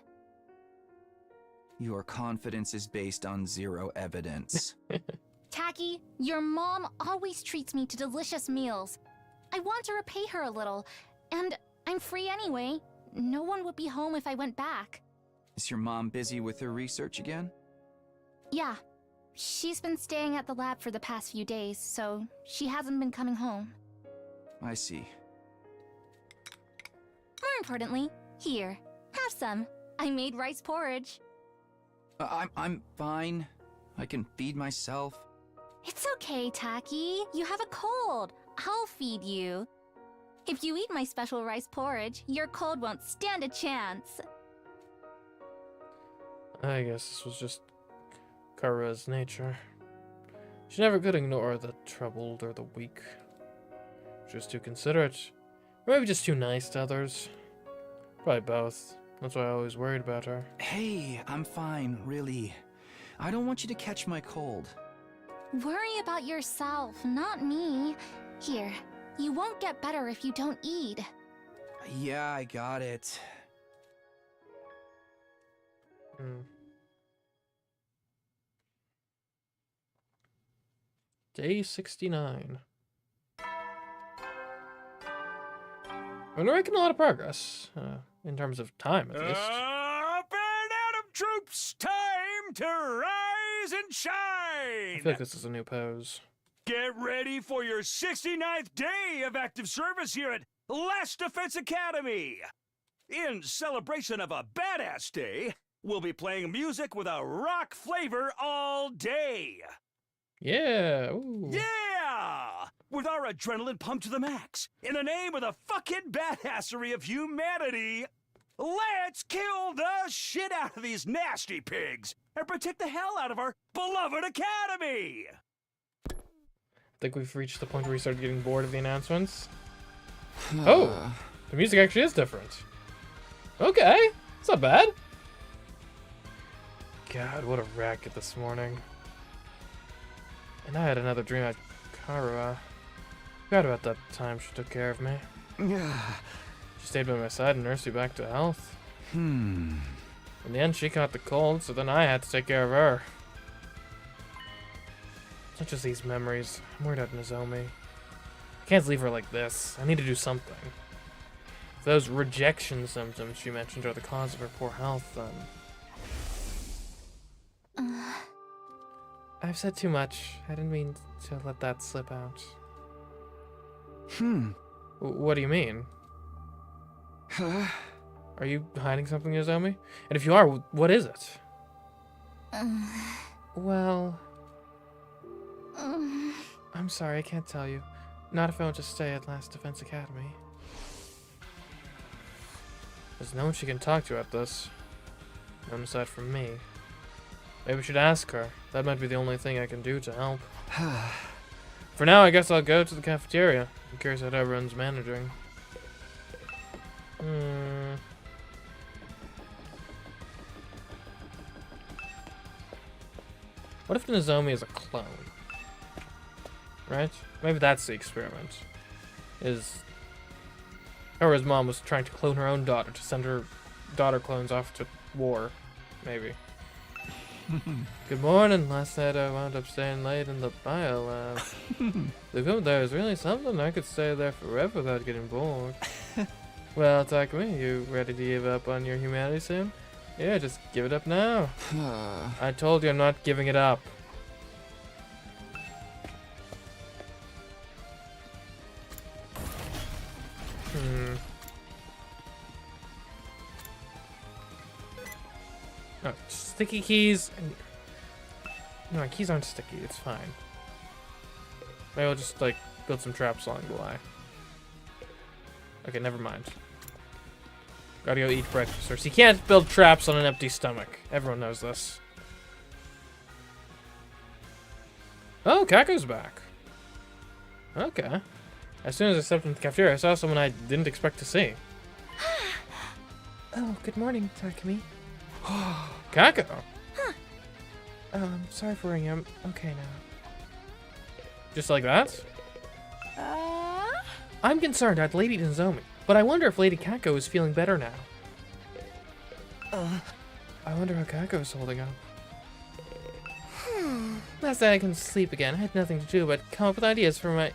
Your confidence is based on zero evidence. Taki, your mom always treats me to delicious meals. I want to repay her a little, and I'm free anyway. No one would be home if I went back. Is your mom busy with her research again? Yeah, she's been staying at the lab for the past few days, so she hasn't been coming home. I see. More importantly, here, have some. I made rice porridge. I'm fine. I can feed myself. It's okay, Taki. You have a cold. I'll feed you. If you eat my special rice porridge, your cold won't stand a chance. I guess this was just Kara's nature. She never could ignore the troubled or the weak. She was too considerate, or maybe just too nice to others. Probably both. That's why I always worried about her. Hey, I'm fine, really. I don't want you to catch my cold. Worry about yourself, not me. Here, you won't get better if you don't eat. Yeah, I got it. Day 69. We're making a lot of progress, in terms of time, at least. Up and Adam troops, time to rise and I shine! feel like this is a new pose. Get ready for your 69th day of active service here at Last Defense Academy! In celebration of a badass day, we'll be playing music with a rock flavor all day! Yeah! Ooh. Yeah! With our adrenaline pumped to the max, in the name of the fucking badassery of humanity, let's kill the shit out of these nasty pigs and protect the hell out of our beloved academy! I think we've reached the point where we started getting bored of the announcements. Oh! The music actually is different. Okay! It's not bad. God, what a racket this morning. And I had another dream at Karua. Forgot about that time she took care of me. She stayed by my side and nursed me back to health. In the end, she caught the cold, so then I had to take care of her. It's not just these memories. I'm worried about Nozomi. I can't leave her like this. I need to do something. If those rejection symptoms she mentioned are the cause of her poor health, then... I've said too much. I didn't mean to let that slip out. What do you mean? Are you hiding something, Nozomi? And if you are, what is it? Well... I'm sorry, I can't tell you. Not if I want to stay at Last Defense Academy. There's no one she can talk to at this. None aside from me. Maybe we should ask her. That might be the only thing I can do to help. For now, I guess I'll go to the cafeteria. I'm curious how everyone's managing. What if Nozomi is a clone? Right? Maybe that's the experiment. Or his mom was trying to clone her own daughter to send her daughter clones off to war. Maybe. Good morning. Last night I wound up staying late in the bio lab. The equipment there is really something. I could stay there forever without getting bored. Well, Takumi, you ready to give up on your humanity soon? Yeah, just give it up now. I told you I'm not giving it up. Oh, sticky keys. No, keys aren't sticky. It's fine. Maybe I'll just, like, build some traps along the way. Okay, never mind. Gotta go eat breakfast first. You can't build traps on an empty stomach. Everyone knows this. Oh, Kaku's back. Okay. As soon as I stepped into the cafeteria, I saw someone I didn't expect to see. Oh, good morning, Takumi. Kaku! Huh. I'm sorry for worrying you. I'm okay now. Just like that? I'm concerned at Lady Nozomi, but I wonder if Lady Kaku is feeling better now. I wonder how Kaku is holding up. Last night I couldn't sleep again. I had nothing to do but come up with ideas for my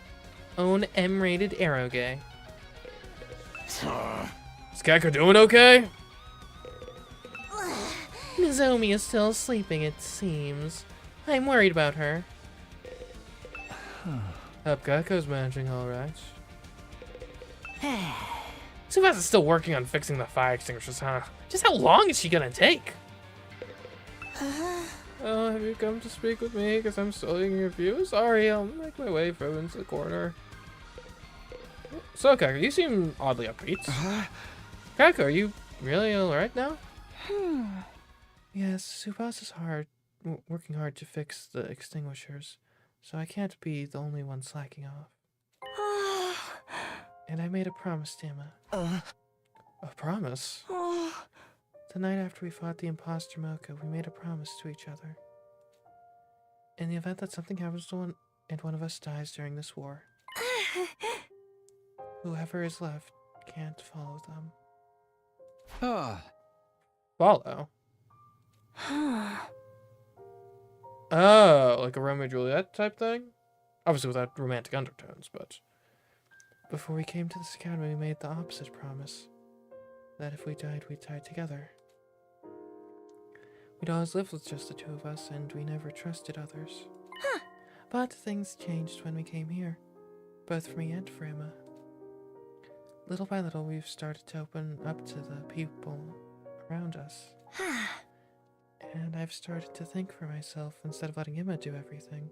own M-rated eroge. Is Kaku doing okay? Nozomi is still sleeping, it seems. I'm worried about her. Hope Kaku's managing alright. Tsubasa is still working on fixing the fire extinguishers, huh? Just how long is she gonna take? Oh, have you come to speak with me? Because I'm studying your view? Sorry, I'll make my way further into the corner. So, Kaku, you seem oddly upbeat. Kaku, are you really alright now? Yes, Tsubasa's working hard to fix the extinguishers, so I can't be the only one slacking off. And I made a promise to Emma. A promise? The night after we fought the imposter Mocha, we made a promise to each other. In the event that something happens to one of us dies during this war, whoever is left can't follow them. Follow? Oh, like a Romeo and Juliet type thing? Obviously without romantic undertones, but... Before we came to this academy, we made the opposite promise. That if we died, we'd die together. We'd always lived with just the two of us, and we never trusted others. But things changed when we came here. Both for me and for Emma. Little by little, we've started to open up to the people around us. And I've started to think for myself instead of letting Emma do everything.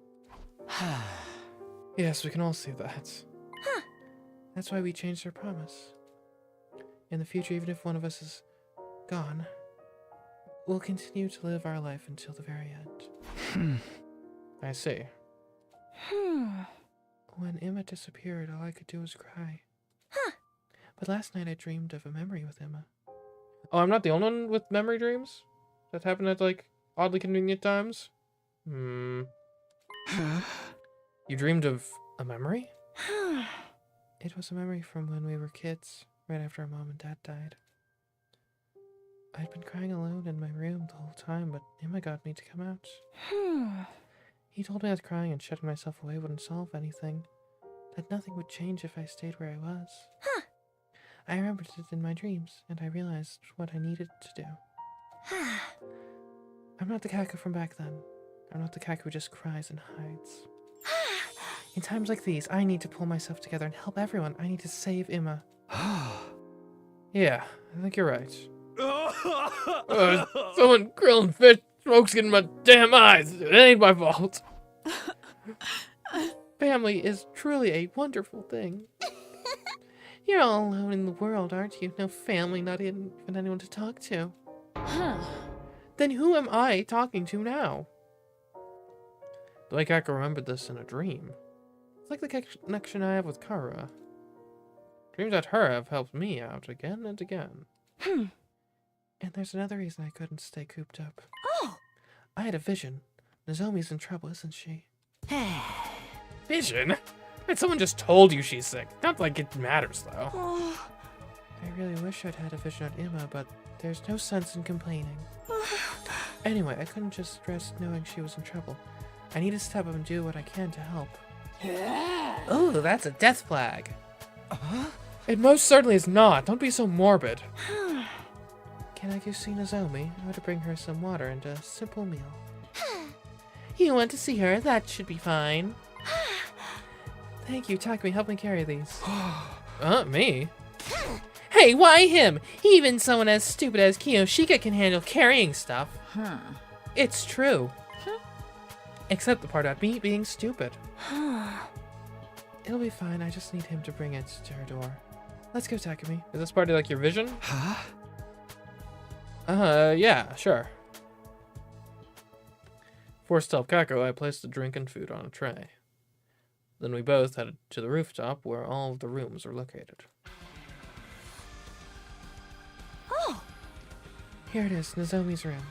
Yes, we can all see that. That's why we changed our promise. In the future, even if one of us is gone, we'll continue to live our life until the very end. I see. When Emma disappeared, all I could do was cry. But last night I dreamed of a memory with Emma. Oh, I'm not the only one with memory dreams? That happen at, like, oddly convenient times? You dreamed of a memory? It was a memory from when we were kids, right after our mom and dad died. I'd been crying alone in my room the whole time, but Emma got me to come out. He told me that crying and shutting myself away wouldn't solve anything. That nothing would change if I stayed where I was. Huh. I remembered it in my dreams, and I realized what I needed to do. I'm not the Kaku from back then. I'm not the Kaku who just cries and hides. In times like these, I need to pull myself together and help everyone. I need to save Emma. Yeah, I think you're right. Someone grilling fish, smoke's getting my damn eyes. It ain't my fault. Family is truly a wonderful thing. You're all alone in the world, aren't you? No family, not even anyone to talk to. Then who am I talking to now? The way Kaku remembered this in a dream. It's like the connection I have with Kara. Dreams at her have helped me out again and again. And there's another reason I couldn't stay cooped up. Oh! I had a vision. Nozomi's in trouble, isn't she? Vision? And someone just told you she's sick. Not like it matters, though. I really wish I'd had a vision on Emma, but there's no sense in complaining. Anyway, I couldn't just rest knowing she was in trouble. I need to step up and do what I can to help. Oh, that's a death flag. It most certainly is not. Don't be so morbid. Can I go see Nozomi? I want to bring her some water and a simple meal. You want to see her? That should be fine. Thank you, Takumi. Help me carry these. Me? Hey, why him? Even someone as stupid as Kiyoshika can handle carrying stuff. It's true. Except the part about me being stupid. It'll be fine. I just need him to bring it to her door. Let's go, Takumi. Is this party like your vision? Huh? Yeah, sure. Forced to help Kaku, I placed the drink and food on a tray. Then we both headed to the rooftop where all of the rooms are located. Oh! Here it is, Nozomi's room.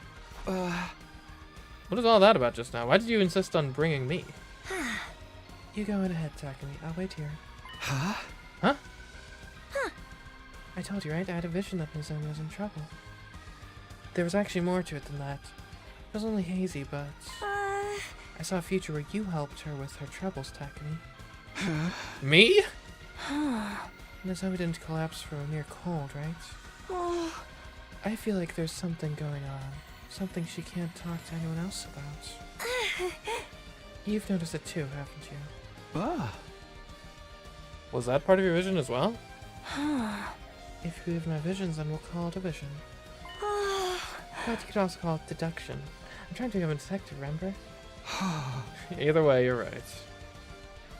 What is all that about just now? Why did you insist on bringing me? You go on ahead, Takumi. I'll wait here. Huh? Huh? I told you, right? I had a vision that Nozomi was in trouble. There was actually more to it than that. It was only hazy, but I saw a future where you helped her with her troubles, Takumi. Me? Nozomi didn't collapse from a mere cold, right? I feel like there's something going on. Something she can't talk to anyone else about. You've noticed it too, haven't you? Was that part of your vision as well? If you have my visions, then we'll call it a vision. But you could also call it deduction. I'm trying to become a detective, remember? Either way, you're right.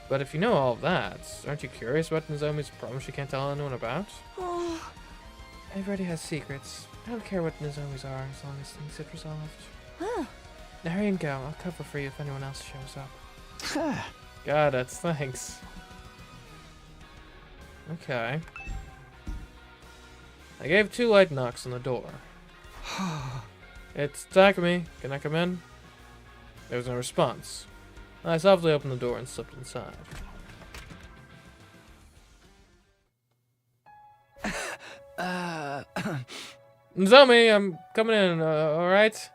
But if you know all of that, aren't you curious about Nozomi's problem she can't tell anyone about? Everybody has secrets. I don't care what Nozomi's are as long as things get resolved. Now hurry and go. I'll cover for you if anyone else shows up. Got it, thanks. Okay. I gave 2 light knocks on the door. It's Takumi. Can I come in? There was no response. I softly opened the door and slipped inside. Nozomi, I'm coming in, alright?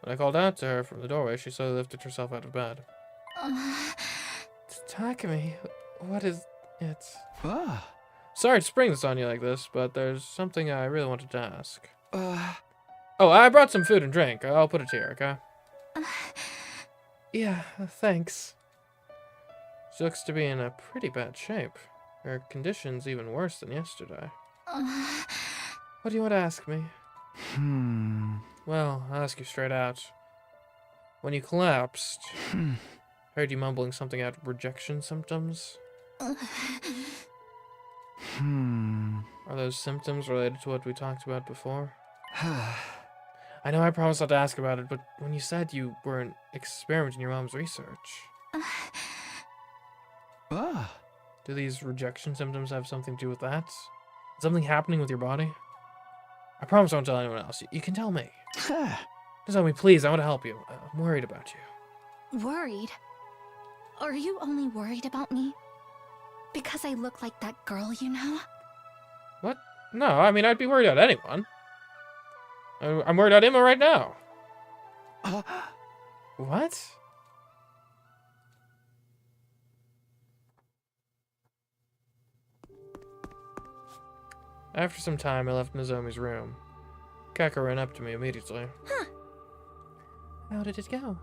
When I called out to her from the doorway, she slowly lifted herself out of bed. Takumi, what is it? Sorry to spring this on you like this, but there's something I really wanted to ask. Oh, I brought some food and drink. I'll put it here, okay? Yeah, thanks. She looks to be in a pretty bad shape. Her condition's even worse than yesterday. What do you want to ask me? Well, I'll ask you straight out. When you collapsed, heard you mumbling something about rejection symptoms. Are those symptoms related to what we talked about before? I know I promised not to ask about it, but when you said you were an experiment in your mom's research... Do these rejection symptoms have something to do with that? Is something happening with your body? I promise I won't tell anyone else. You can tell me. Just tell me, please. I want to help you. I'm worried about you. Worried? Are you only worried about me? Because I look like that girl, you know? What? No, I mean, I'd be worried about anyone. I'm worried about Emma right now. What? After some time, I left Nozomi's room. Kako ran up to me immediately. Huh. How did it go?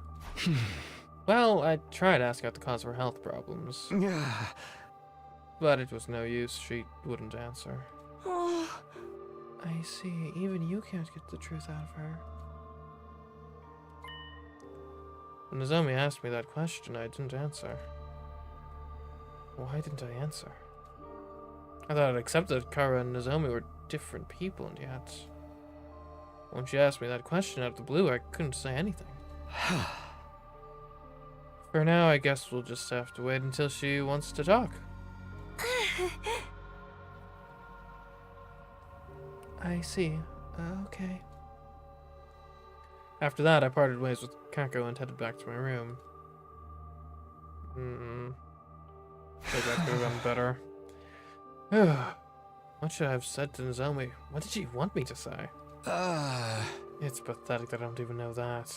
Well, I tried to ask out the cause of her health problems. But it was no use. She wouldn't answer. Oh. I see. Even you can't get the truth out of her. When Nozomi asked me that question, I didn't answer. Why didn't I answer? I thought I'd accepted that Kara and Nozomi were different people, and yet... When she asked me that question out of the blue, I couldn't say anything. For now, I guess we'll just have to wait until she wants to talk. I see. Okay. After that, I parted ways with Kako and headed back to my room. Maybe that could have been better. What should I have said to Nozomi? What did she want me to say? It's pathetic that I don't even know that.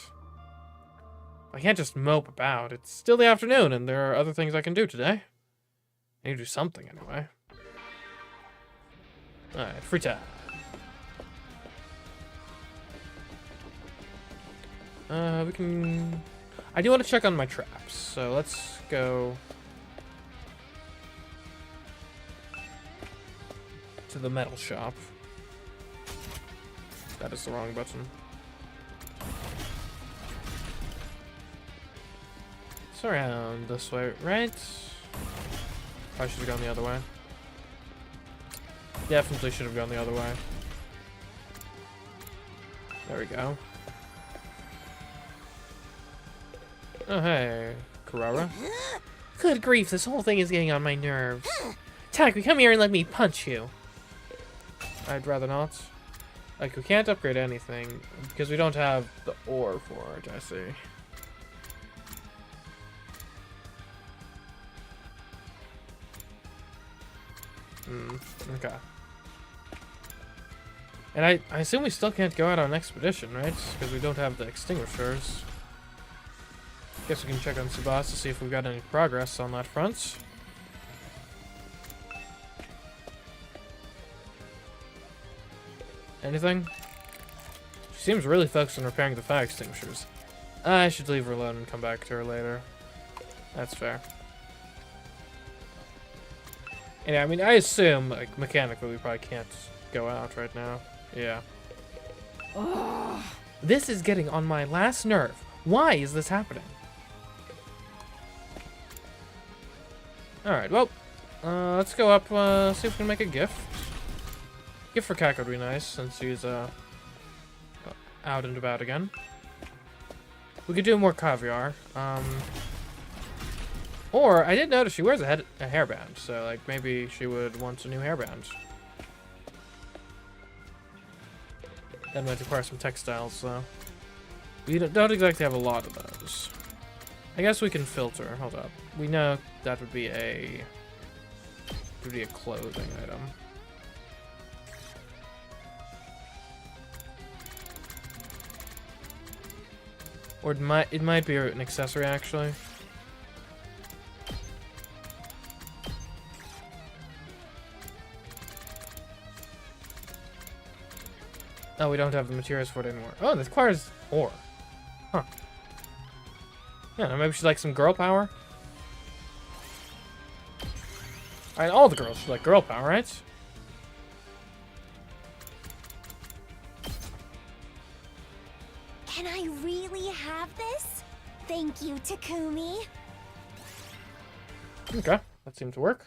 I can't just mope about. It's still the afternoon, and there are other things I can do today. I need to do something anyway. Alright, free time. We can... I do want to check on my traps, so let's go... to the metal shop. That is the wrong button. It's around this way, right? Probably should have gone the other way. Definitely should have gone the other way. There we go. Oh, hey, Karara. Good grief, this whole thing is getting on my nerves. Taku, come here and let me punch you. I'd rather not. Like, we can't upgrade anything because we don't have the ore for it, I see. Okay. And I assume we still can't go out on an expedition, right? Because we don't have the extinguishers. Guess we can check on Tsubasa to see if we've got any progress on that front. Anything? She seems really focused on repairing the fire extinguishers. I should leave her alone and come back to her later. That's fair. Yeah, I mean, I assume, like, mechanically we probably can't go out right now. Yeah. This is getting on my last nerve. Why is this happening? Alright, well, let's go up, see if we can make a gift. Gift for Kako would be nice, since he's, out and about again. We could do more caviar. Or, I did notice she wears a hairband, so, like, maybe she would want a new hairband. That might require some textiles, so... We don't exactly have a lot of those. I guess we can filter. Hold up. We know that would be a clothing item. Or it might be an accessory, actually. Oh, we don't have the materials for it anymore. Oh, this requires ore. Huh. Yeah, maybe she'd like some girl power. Alright, all the girls should like girl power, right? Can I really have this? Thank you, Takumi. Okay, that seemed to work.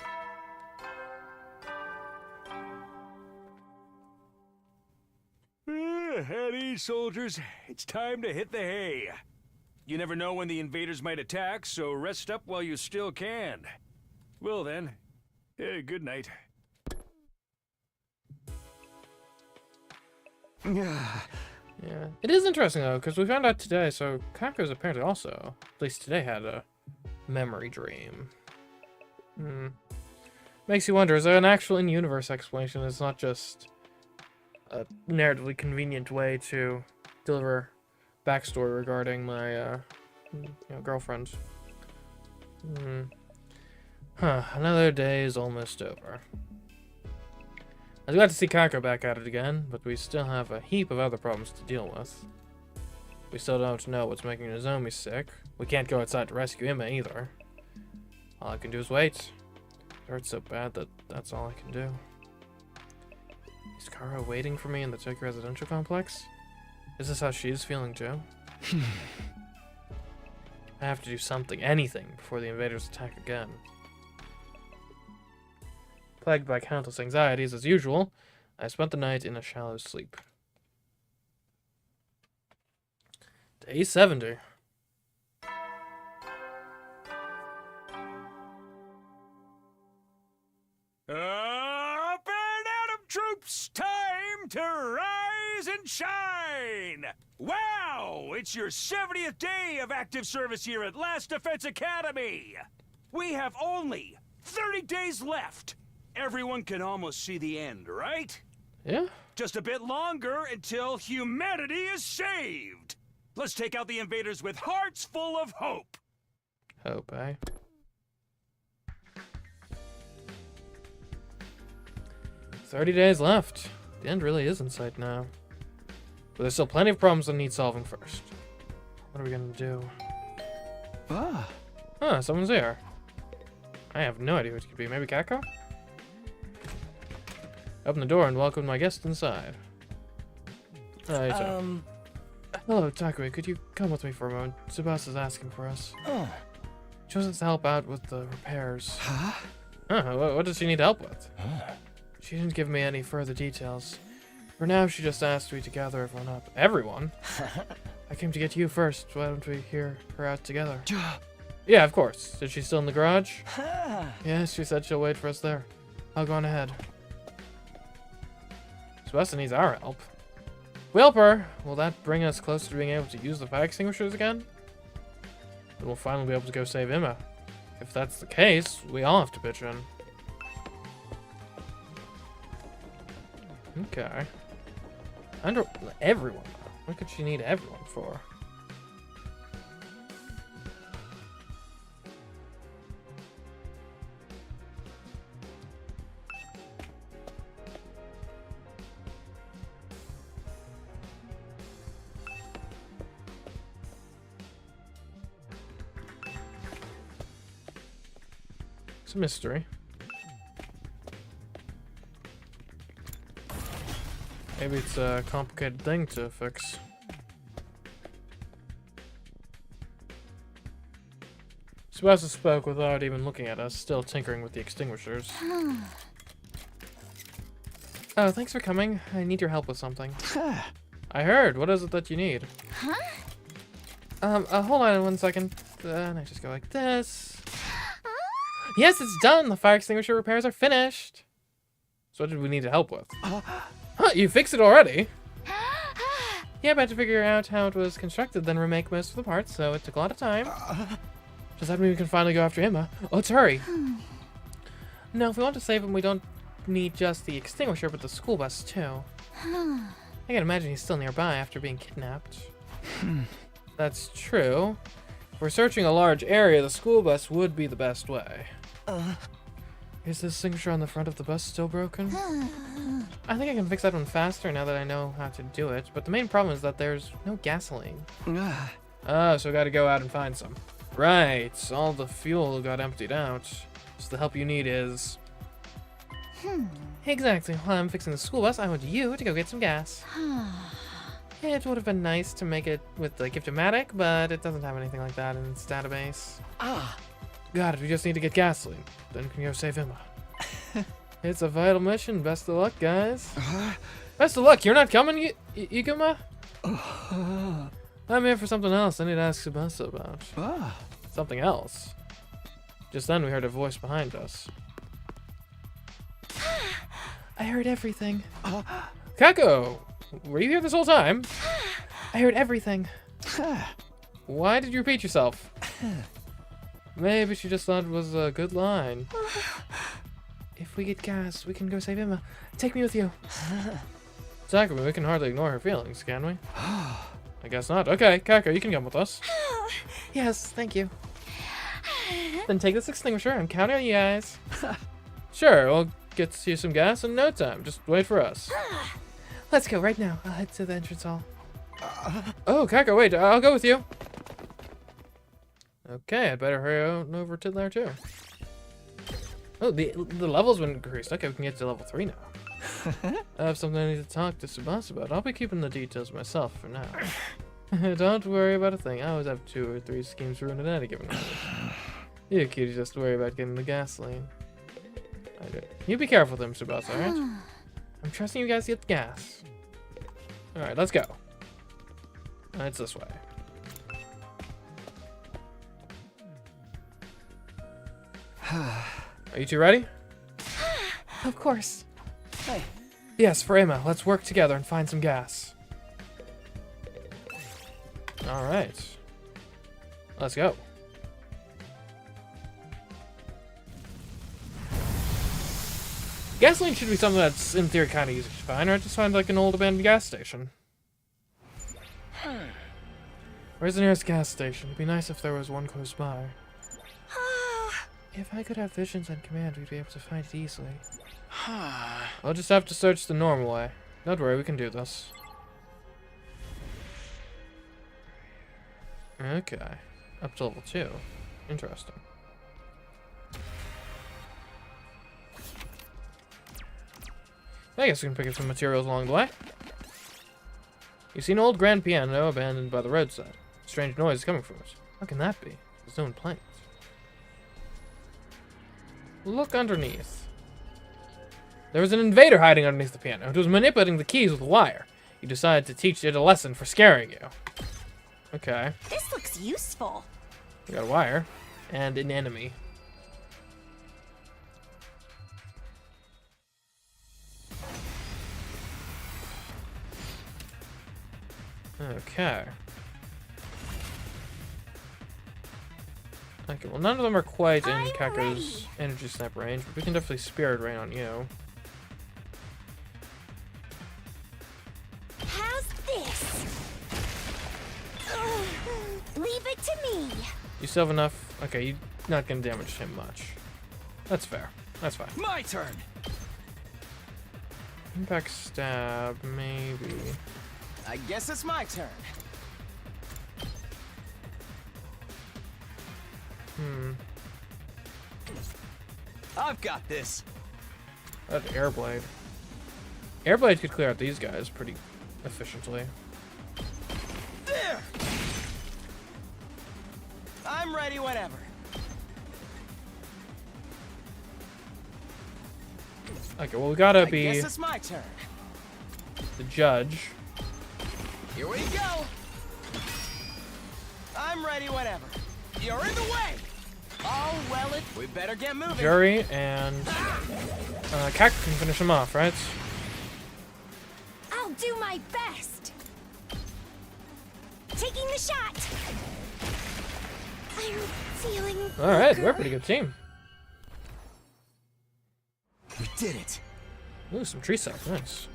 At ease, soldiers. It's time to hit the hay. You never know when the invaders might attack, so rest up while you still can. Well then, good night. Yeah, it is interesting though, because we found out today, so Kako's apparently also, at least today, had a memory dream. Makes you wonder, is there an actual in-universe explanation? It's not just a narratively convenient way to deliver backstory regarding my girlfriend. Another day is almost over. I was glad to see Kako back at it again, but we still have a heap of other problems to deal with. We still don't know what's making Nozomi sick. We can't go outside to rescue Emma either. All I can do is wait. It hurts so bad that that's all I can do. Is Kara waiting for me in the Tokyo residential complex? Is this how she's feeling too? I have to do something, anything, before the invaders attack again. Plagued by countless anxieties as usual, I spent the night in a shallow sleep. Day 70. Up and Adam troops, time to rise and shine! Wow, it's your 70th day of active service here at Last Defense Academy! We have only 30 days left. Everyone can almost see the end, right? Yeah? Just a bit longer until humanity is saved! Let's take out the invaders with hearts full of hope! Hope, eh? "30 days left. The end really is in sight now. But there's still plenty of problems that need solving first. What are we gonna do?" Ah. Huh, someone's here. I have no idea who it could be. Maybe Kako? Open the door and welcome my guest inside. Hello, Takumi. Could you come with me for a moment? Tsubasa is asking for us. Oh. She wants us to help out with the repairs. Huh? What does she need help with? Oh. She didn't give me any further details. For now, she just asked me to gather everyone up. Everyone? I came to get you first. Why don't we hear her out together? Yeah, of course. Is she still in the garage? Yes, she said she'll wait for us there. I'll go on ahead. Tsubasa needs our help. If we help her, will that bring us closer to being able to use the fire extinguishers again? Then we'll finally be able to go save Emma. If that's the case, we all have to pitch in. Okay. Under everyone. What could she need everyone for? It's a mystery. Maybe it's a complicated thing to fix. Tsubasa spoke without even looking at us, still tinkering with the extinguishers. Oh, thanks for coming. I need your help with something. I heard. What is it that you need? Hold on 1 second. And I just go like this. Yes, it's done. The fire extinguisher repairs are finished. So what did we need to help with? Huh, you fixed it already? Yeah, but I had to figure out how it was constructed, then remake most of the parts, so it took a lot of time. Does that mean we can finally go after Emma? Oh, let's hurry. No, if we want to save him, we don't need just the extinguisher, but the school bus, too. I can imagine he's still nearby after being kidnapped. That's true. If we're searching a large area, the school bus would be the best way. Is the extinguisher on the front of the bus still broken? I think I can fix that one faster now that I know how to do it, but the main problem is that there's no gasoline. Oh, so we gotta go out and find some. Right, all the fuel got emptied out. So the help you need is... Exactly, while I'm fixing the school bus, I want you to go get some gas. It would have been nice to make it with the Gift-O-Matic, but it doesn't have anything like that in its database. Got it, we just need to get gasoline. Then we can go save Emma. It's a vital mission. Best of luck, guys. Best of luck. You're not coming, Iguma? I'm here for something else I need to ask Tsubasa about. Something else? Just then we heard a voice behind us. I heard everything. Kako! Were you here this whole time? I heard everything. Why did you repeat yourself? Maybe she just thought it was a good line. If we get gas, we can go save Emma. Take me with you. Exactly, we can hardly ignore her feelings, can we? I guess not. Okay, Kako, you can come with us. Yes, thank you. Then take this extinguisher. I'm counting on you guys. Sure, we'll get you some gas in no time. Just wait for us. Let's go right now. I'll head to the entrance hall. Oh, Kako, wait. I'll go with you. Okay, I'd better hurry on over to there too. Oh, the level's been increased. Okay, we can get to level 3 now. I have something I need to talk to Tsubasa about. I'll be keeping the details myself for now. Don't worry about a thing. I always have 2 or 3 schemes running at any given moment. You cutie just worry about getting the gasoline. You be careful with them, Tsubasa, alright? I'm trusting you guys to get the gas. Alright, let's go. It's this way. Are you two ready? Of course. Hey. Yes, for Emma. Let's work together and find some gas. Alright. Let's go. Gasoline should be something that's, in theory, kind of easy to find, or just find like an old abandoned gas station. Where's the nearest gas station? It'd be nice if there was one close by. If I could have visions on command, we'd be able to find it easily. I'll just have to search the normal way. Don't worry, we can do this. Okay. Up to level 2. Interesting. I guess we can pick up some materials along the way. You see an old grand piano abandoned by the roadside. Strange noise is coming from it. How can that be? There's no one playing it. Look underneath. There was an invader hiding underneath the piano. It was manipulating the keys with a wire. You decided to teach it a lesson for scaring you. Okay. This looks useful. We got a wire. And an enemy. Okay. Okay, well none of them are quite in Kako's energy snap range, but we can definitely spirit rain on you. How's this? Leave it to me. You still have enough? Okay, you're not gonna damage him much. That's fair. That's fine. My turn. Impact stab, maybe. I guess it's my turn. I've got this. That Airblade. Airblade could clear out these guys pretty efficiently. There. I'm ready whenever. Okay, well we gotta I be guess it's my turn. the judge. Here we go. I'm ready whenever. You're in the way. Oh, well, we better get moving. Jury and Kako can finish him off, right? I'll do my best. Taking the shot. I'm feeling. All right, we're a pretty good team. We did it. Ooh, some tree sap, nice.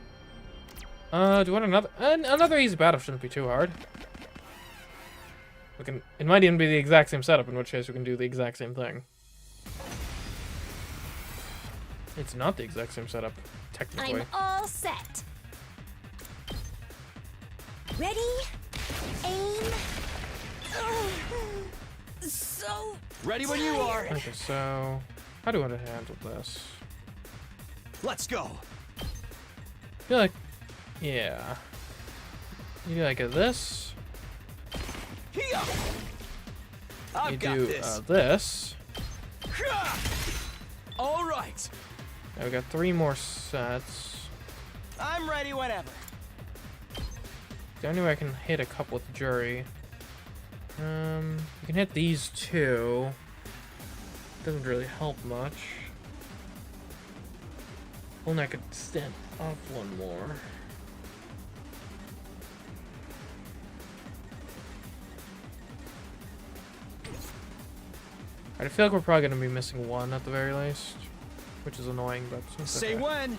Do you want another easy battle? Shouldn't be too hard. We can. It might even be the exact same setup, in which case we can do the exact same thing. It's not the exact same setup, technically. I'm all set. Ready? Aim. So. Ready when you are. Okay, so how do I want to handle this? Let's go. I feel like, yeah. You do like this. Here. I've You got do this. this. All right. Now we got 3 more sets. I'm ready whenever. The only way I can hit a couple with jury. You can hit these 2. Doesn't really help much. Only I could stand up 1 more. I feel like we're probably gonna be missing 1 at the very least, which is annoying, but it's Say okay. when.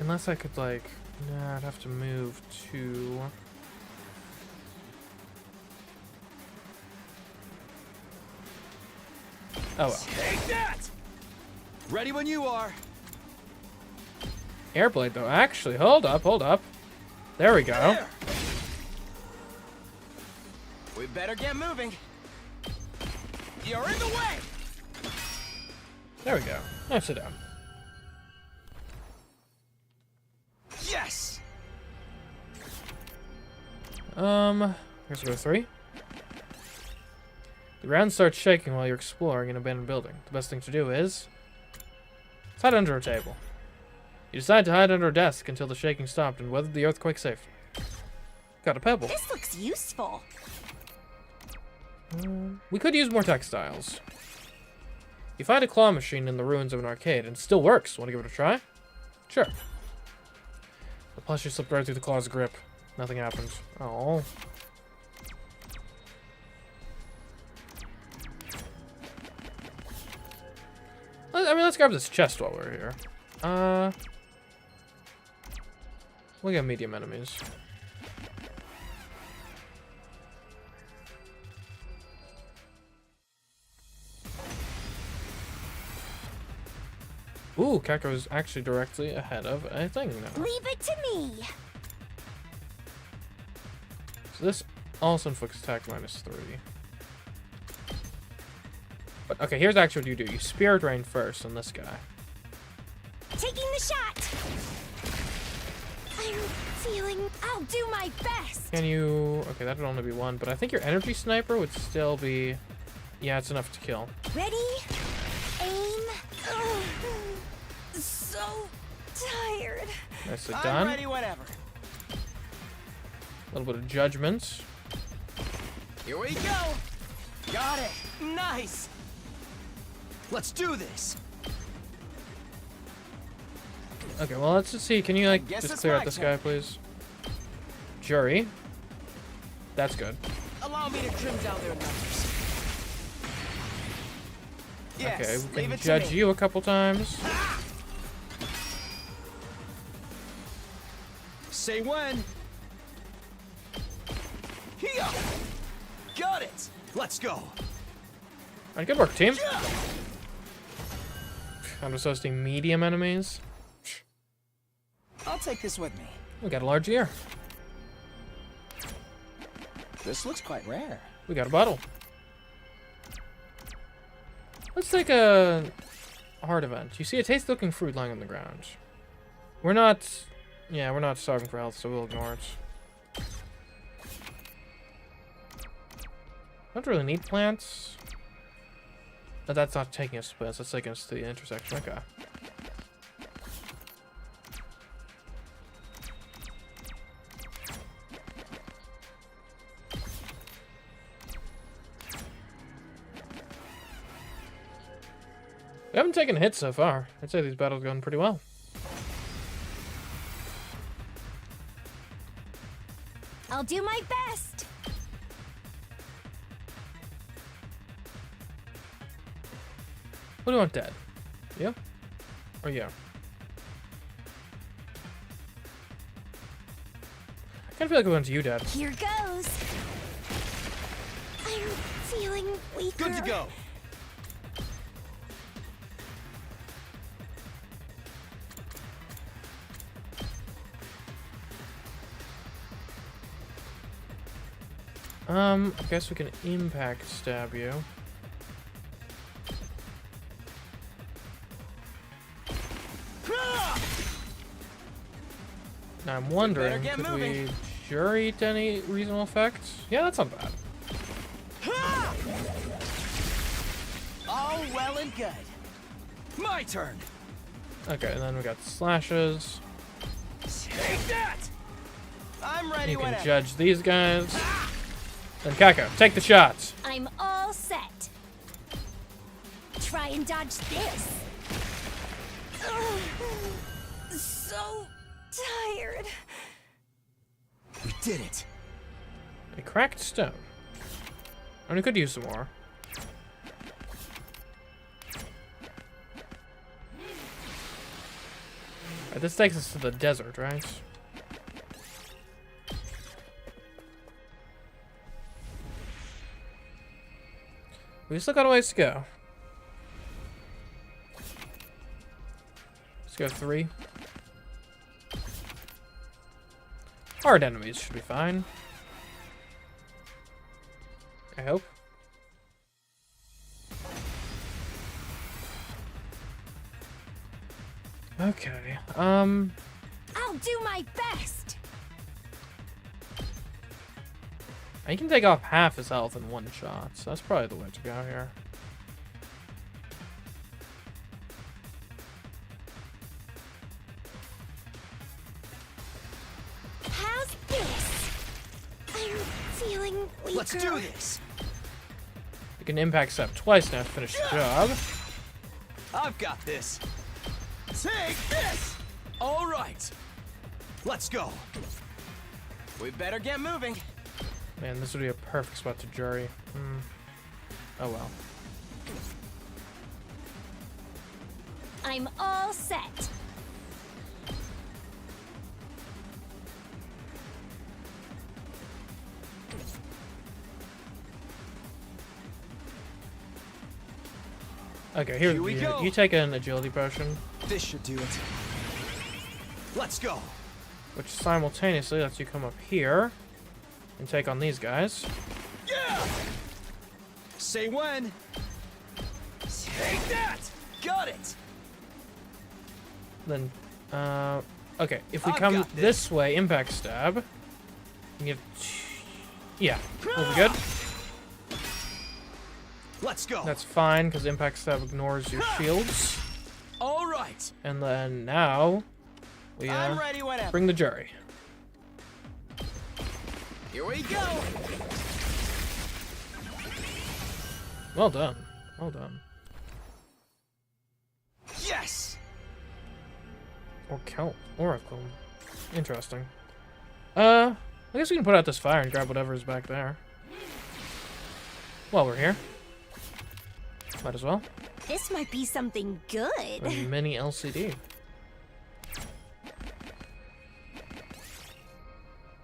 Unless I could, like... Nah, I'd have to move to... Oh well. Take that! Ready when you are. Airblade, though. Actually, hold up, hold up. There we go. There. We better get moving. You're in the way. There we go. Now sit down. Yes. I guess we'll go 3. The ground starts shaking while you're exploring an abandoned building. The best thing to do is... hide under a table. You decide to hide under a desk until the shaking stopped and weathered the earthquake safely. Got a pebble. This looks useful. We could use more textiles. You find a claw machine in the ruins of an arcade and it still works. Want to give it a try? Sure. The plushie slipped right through the claw's grip. Nothing happened. Oh. I mean, let's grab this chest while we're here. We got medium enemies. Ooh, Kako's actually directly ahead of a thing now. Leave it to me. So this also inflicts attack -3. But okay, here's actually what you do. You Spirit Rain first on this guy. Taking the shot. I'm feeling I'll do my best. Can you... Okay, that would only be 1, but I think your Energy Sniper would still be... Yeah, it's enough to kill. Ready? Aim. So tired. Nicely I'm done. ready whenever. A little bit of Judgment. Here we go. Got it. Nice. Let's do this. Okay, well, let's just see. Can you, like, guess just it's clear out my this turn. guy, please? Jury. That's good. Allow me to trim down their numbers. Yes, Okay, we leave can it to judge me. you a couple times. Say when. Here. Got it. Let's go. Alright, good work, team. I'm just hosting medium enemies. I'll take this with me. We got a large ear. This looks quite rare. We got a bottle. Let's take a hard event. You see a tasty-looking fruit lying on the ground. We're not... Yeah, we're not starving for health, so we'll ignore it. Don't really need plants. But that's not taking us to plants, that's taking us to the intersection. Okay. We haven't taken a hit so far. I'd say these battles are going pretty well. I'll do my best. What do you want dead? You? Or you? I kind of feel like we went to you, Dad. Here goes. I'm feeling weaker. Good to go. I guess we can impact stab you. Now I'm wondering, get could moving. we jury to any reasonable effect? Yeah, that's not bad. All well and good. My turn. Okay, and then we got slashes. Take that. I'm ready You can whenever. judge these guys. Then Kako, take the shots. I'm all set. Try and dodge this. So tired. We did it. A cracked stone. I mean, we could use some more. Alright, this takes us to the desert, right? We still got a ways to go. Let's go 3. Hard enemies should be fine. I hope. Okay, I'll do my best. I can take off half his health in one shot, so that's probably the way to go here. How's this? I'm feeling weaker. Let's do this. You can impact step twice now to finish the job. I've got this. Take this! All right. Let's go. We better get moving. Man, this would be a perfect spot to jury. Oh well. I'm all set. Okay, here we go. you take an agility potion, This should do it. Let's go. which simultaneously lets you come up here and take on these guys. Yeah! Say when. Take that! Got it! Then, okay, if we I've come got this way, impact stab. You get, yeah, we'll be good. Let's go. That's fine because impact stab ignores your shields. All right. And then now we I'm ready whenever. bring the jury. Here we go. Well done. Well done. Yes. Oracle. Interesting. I guess we can put out this fire and grab whatever is back there. While we're here. Might as well. This might be something good. A mini LCD.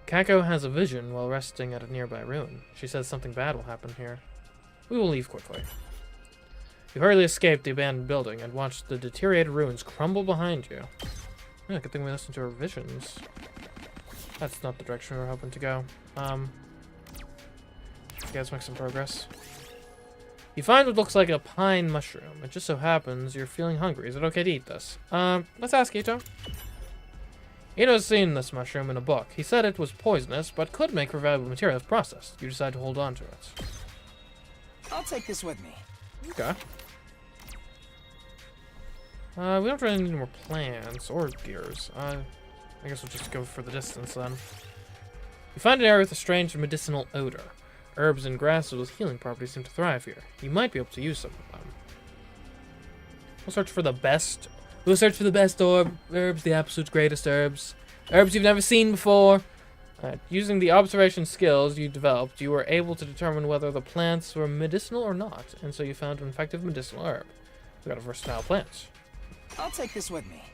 Kako has a vision while resting at a nearby ruin. She says something bad will happen here. We will leave quickly. You hurriedly escape the abandoned building and watch the deteriorated ruins crumble behind you. Yeah, good thing we listened to our visions. That's not the direction we were hoping to go. Okay, let's make some progress. You find what looks like a pine mushroom. It just so happens you're feeling hungry. Is it okay to eat this? Let's ask Ito. Ito's seen this mushroom in a book. He said it was poisonous, but could make for valuable material if processed. You decide to hold on to it. I'll take this with me. Okay. We don't really need any more plants or gears. I guess we'll just go for the distance then. You find an area with a strange medicinal odor. Herbs and grasses with healing properties seem to thrive here. You might be able to use some of them. We'll search for the best. We'll search for the best herbs, the absolute greatest herbs. Herbs you've never seen before. Using the observation skills you developed, you were able to determine whether the plants were medicinal or not, and so you found an effective medicinal herb. We got a versatile plant. I'll take this with me.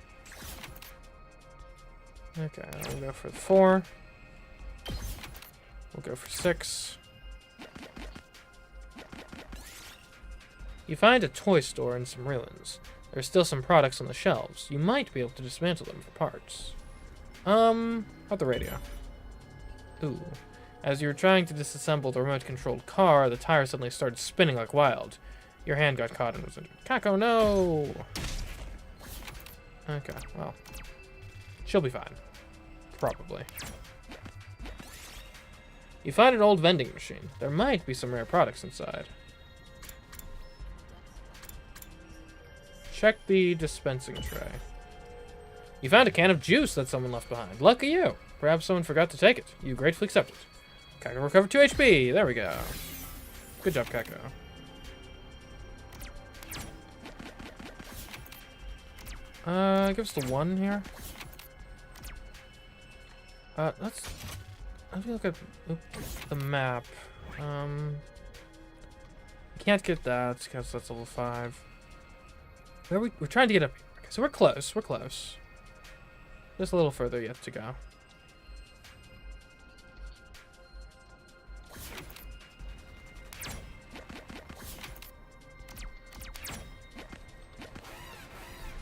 Okay, we'll go for 4. We'll go for 6. You find a toy store in some ruins. There's still some products on the shelves. You might be able to dismantle them for parts. How'd the radio? Ooh. As you were trying to disassemble the remote-controlled car, the tire suddenly started spinning like wild. Your hand got caught and was injured. Kako, no! Okay, well. She'll be fine. Probably. You find an old vending machine. There might be some rare products inside. Check the dispensing tray. You found a can of juice that someone left behind. Lucky you. Perhaps someone forgot to take it. You gratefully accept it. Kako recovered 2 HP. There we go. Good job, Kako. Give us the 1 here. Let's look at the map. Can't get that because that's level 5. We're trying to get up here. Okay, so we're close. We're close. Just a little further yet to go.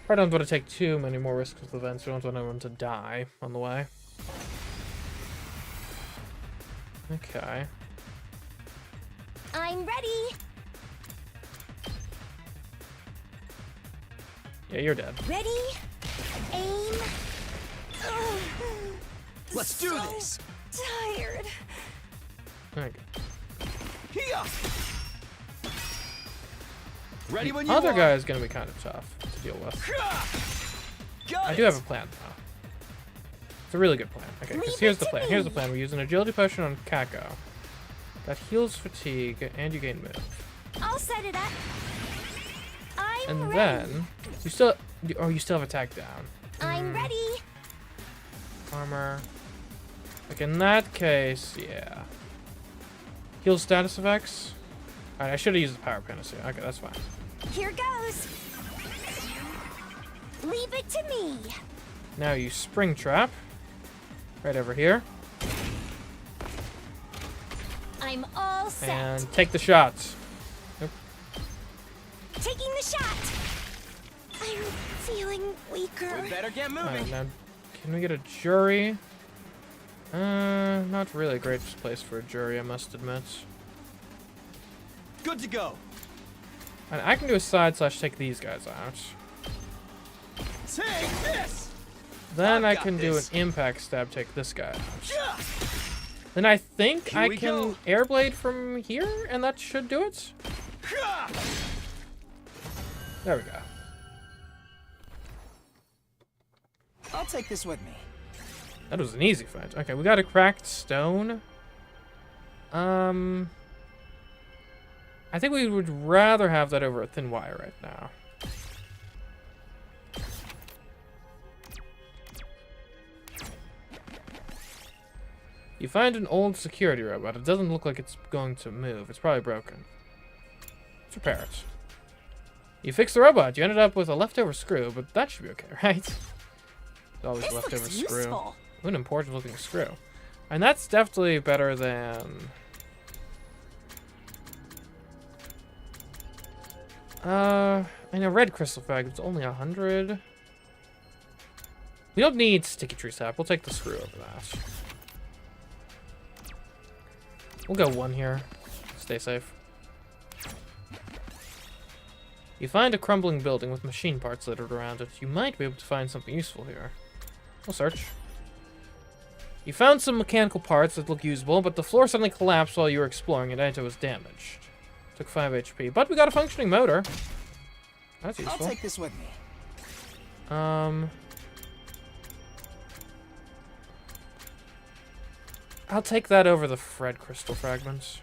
I don't want to take too many more risks with events. We don't want anyone to die on the way. Okay. I'm ready. Yeah, you're dead. Ready? Aim. Let's do this. Tired. Okay. Here. Ready when you Other are. guy is going to be kind of tough to deal with. Got I it. do have a plan, though. It's a really good plan. Okay, because Leave here's it the to plan. me. Here's the plan. We use an agility potion on Kako. That heals fatigue, and you gain move. I'll set it up. I'm And ready. then, you still have attack down. I'm ready. Armor. Like in that case, yeah. Heal status effects. Alright, I should have used the power panacea. Okay, that's fine. Here goes. Leave it to me. Now you spring trap. Right over here. I'm all set. And take the shots. Taking the shot. I'm feeling weaker. We better get moving. Alright, now can we get a jury? Not really a great place for a jury, I must admit. Good to go. And I can do a side slash take these guys out. Take this. Then I've I got can do an this. impact stab, take this guy out. Yeah. Then I think Here I we can go. airblade from here, and that should do it. Yeah. There we go. I'll take this with me. That was an easy fight. Okay, we got a cracked stone. I think we would rather have that over a thin wire right now. You find an old security robot. It doesn't look like it's going to move. It's probably broken. Let's repair it. You fix the robot. You ended up with a leftover screw, but that should be okay, right? There's always This a leftover looks screw. useful. Ooh, an important looking screw. And that's definitely better than... I know red crystal fragments, only 100. We don't need sticky tree sap. We'll take the screw over that. We'll go one here. Stay safe. You find a crumbling building with machine parts littered around it. You might be able to find something useful here. We'll search. You found some mechanical parts that look usable, but the floor suddenly collapsed while you were exploring it and it was damaged. Took 5 HP, but we got a functioning motor. That's I'll useful. take this with me. I'll take that over the red crystal fragments.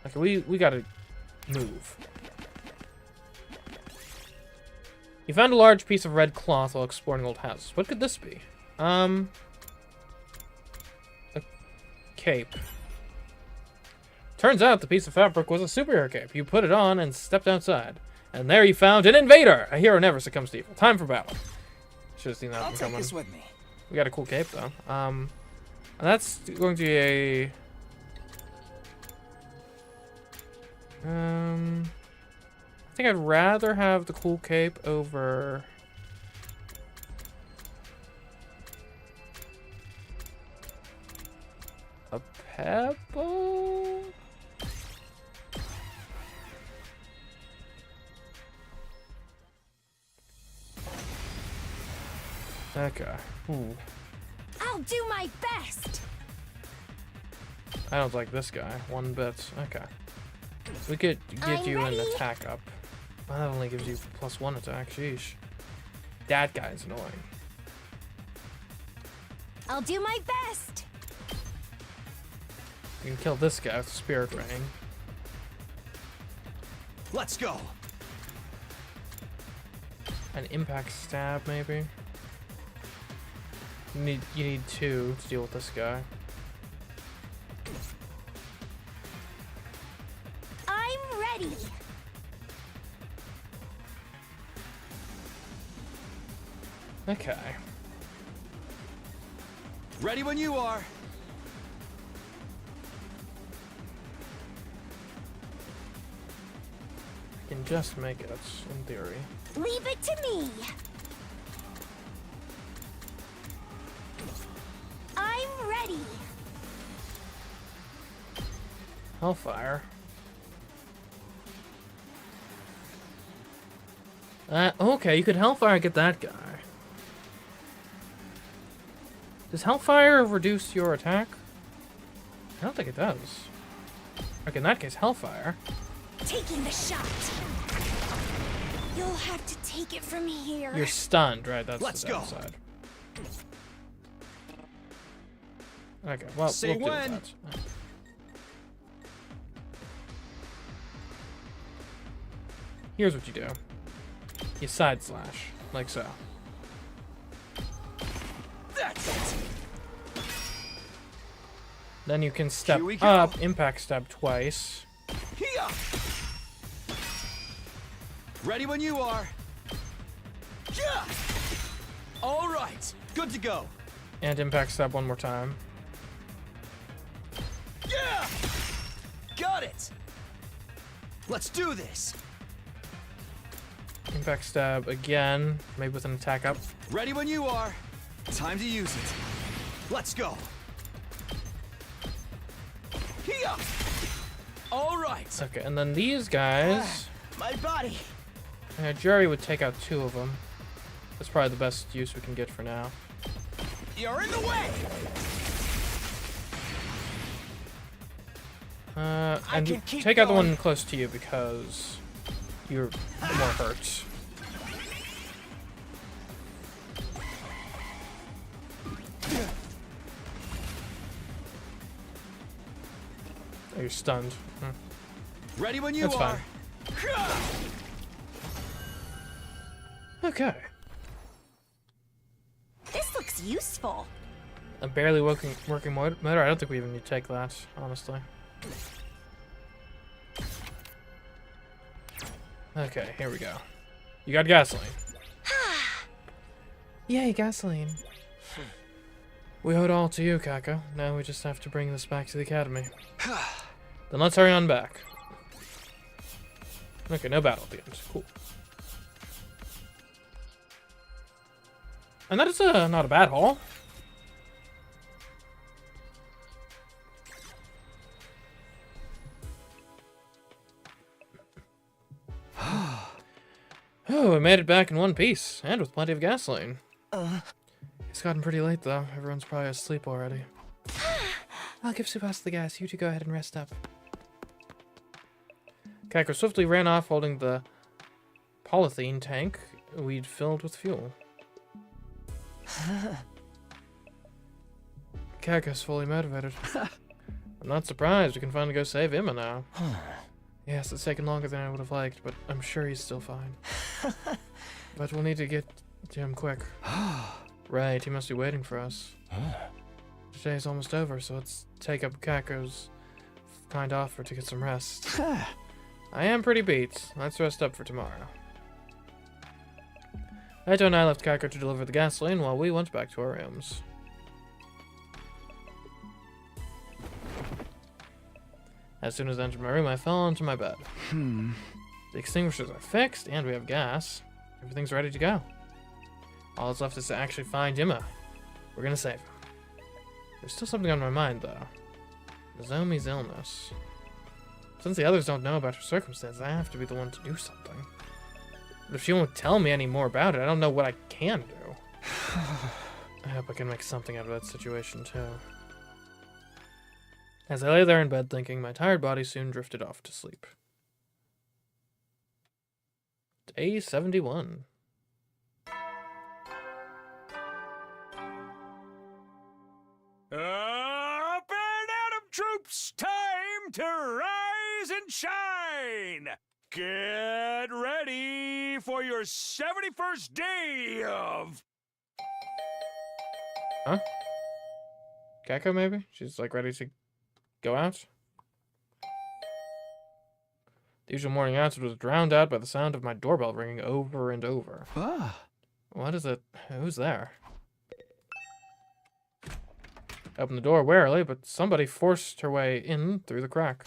Okay, we gotta move. You found a large piece of red cloth while exploring old houses. What could this be? A cape. Turns out the piece of fabric was a superhero cape. You put it on and stepped outside. And there you found an invader! A hero never succumbs to evil. Time for battle. Should have seen that I'll one take coming. this with me. We got a cool cape, though. And that's going to be a... I think I'd rather have the cool cape over... a pebble? Okay. Ooh. I'll do my best. I don't like this guy one bit. Okay. We could get I'm you ready. an attack up. Well, that only gives you +1 attack. Sheesh. That guy's annoying. I'll do my best. You can kill this guy with Spirit Ring. Let's go. An impact stab, maybe. You need 2 to deal with this guy. I'm ready. Okay. Ready when you are. I can just make it, in theory. Leave it to me. I'm ready. Hellfire. Okay, you could Hellfire get that guy. Does Hellfire reduce your attack? I don't think it does. Okay, in that case, Hellfire. Taking the shot. You'll have to take it from here. You're stunned, right? That's Let's the go. downside. Okay, well, Say we'll deal when. with that. Here's what you do. You side slash, like so. That's it. Then you can step Here we go. up, impact step twice. Here. Ready when you are. Yeah. All right. Good to go. And impact step one more time. Yeah. Got it. Let's do this. Impact stab again, maybe with an attack up. Ready when you are. Time to use it. Let's go. Here. All right. Okay, and then these guys, My body. Jerry would take out 2 of them. That's probably the best use we can get for now. You're in the way. And can keep take out the going. one close to you because you're more hurt. Oh, you're stunned. Ready when you That's are. fine. Okay. This looks useful. A barely working motor? I don't think we even need to take that, honestly. Okay, here we go. You got gasoline. Yay, gasoline. We owe it all to you, Kako. Now we just have to bring this back to the academy. Then let's hurry on back. Okay, no battle at the end. Cool. And that is not a bad haul. Oh, we made it back in one piece, and with plenty of gasoline. It's gotten pretty late, though. Everyone's probably asleep already. I'll give Subas the gas. You two go ahead and rest up. Kako swiftly ran off holding the polythene tank we'd filled with fuel. Kako's fully motivated. I'm not surprised. We can finally go save Emma now. Yes, it's taken longer than I would have liked, but I'm sure he's still fine. But we'll need to get to him quick. Right, he must be waiting for us. Today's almost over, so let's take up Kako's kind offer to get some rest. I am pretty beat. Let's rest up for tomorrow. Naito and I left Kako to deliver the gasoline while we went back to our rooms. As soon as I entered my room, I fell onto my bed. The extinguishers are fixed, and we have gas. Everything's ready to go. All that's left is to actually find Emma. We're gonna save him. There's still something on my mind, though. Nozomi's illness. Since the others don't know about her circumstances, I have to be the one to do something. But if she won't tell me any more about it, I don't know what I can do. I hope I can make something out of that situation, too. As I lay there in bed thinking, my tired body soon drifted off to sleep. Day 71. Up and Atom troops, time to rise and shine. Get ready for your 71st day of... Huh? Kako, maybe? She's like ready to go out? The usual morning outside was drowned out by the sound of my doorbell ringing over and over. What is it? Who's there? Open the door warily, but somebody forced her way in through the crack.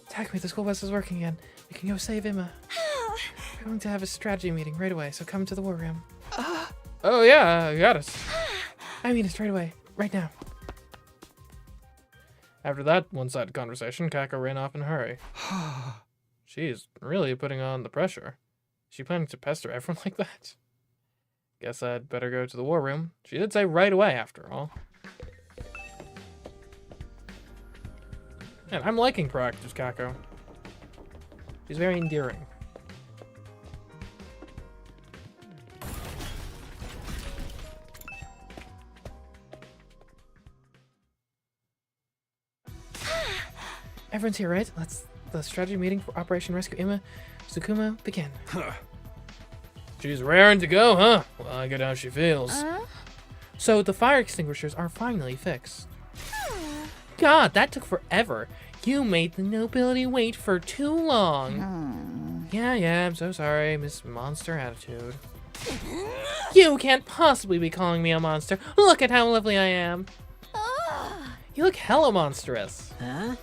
Takumi, the school bus is working again. We can go save Emma. We're going to have a strategy meeting right away, so come to the war room. Oh yeah, you got us. I mean it right away, right now. After that one-sided conversation, Kako ran off in a hurry. She's really putting on the pressure. Is she planning to pester everyone like that? Guess I'd better go to the war room. She did say right away, after all. And I'm liking proactive Kako. She's very endearing. Everyone's here, right? Let's the strategy meeting for Operation Rescue Emma Tsukuma begin. She's raring to go, huh? Well, I get how she feels. So the fire extinguishers are finally fixed. God, that took forever. You made the nobility wait for too long. Yeah, I'm so sorry, Miss Monster Attitude. You can't possibly be calling me a monster. Look at how lovely I am. You look hella monstrous. Huh?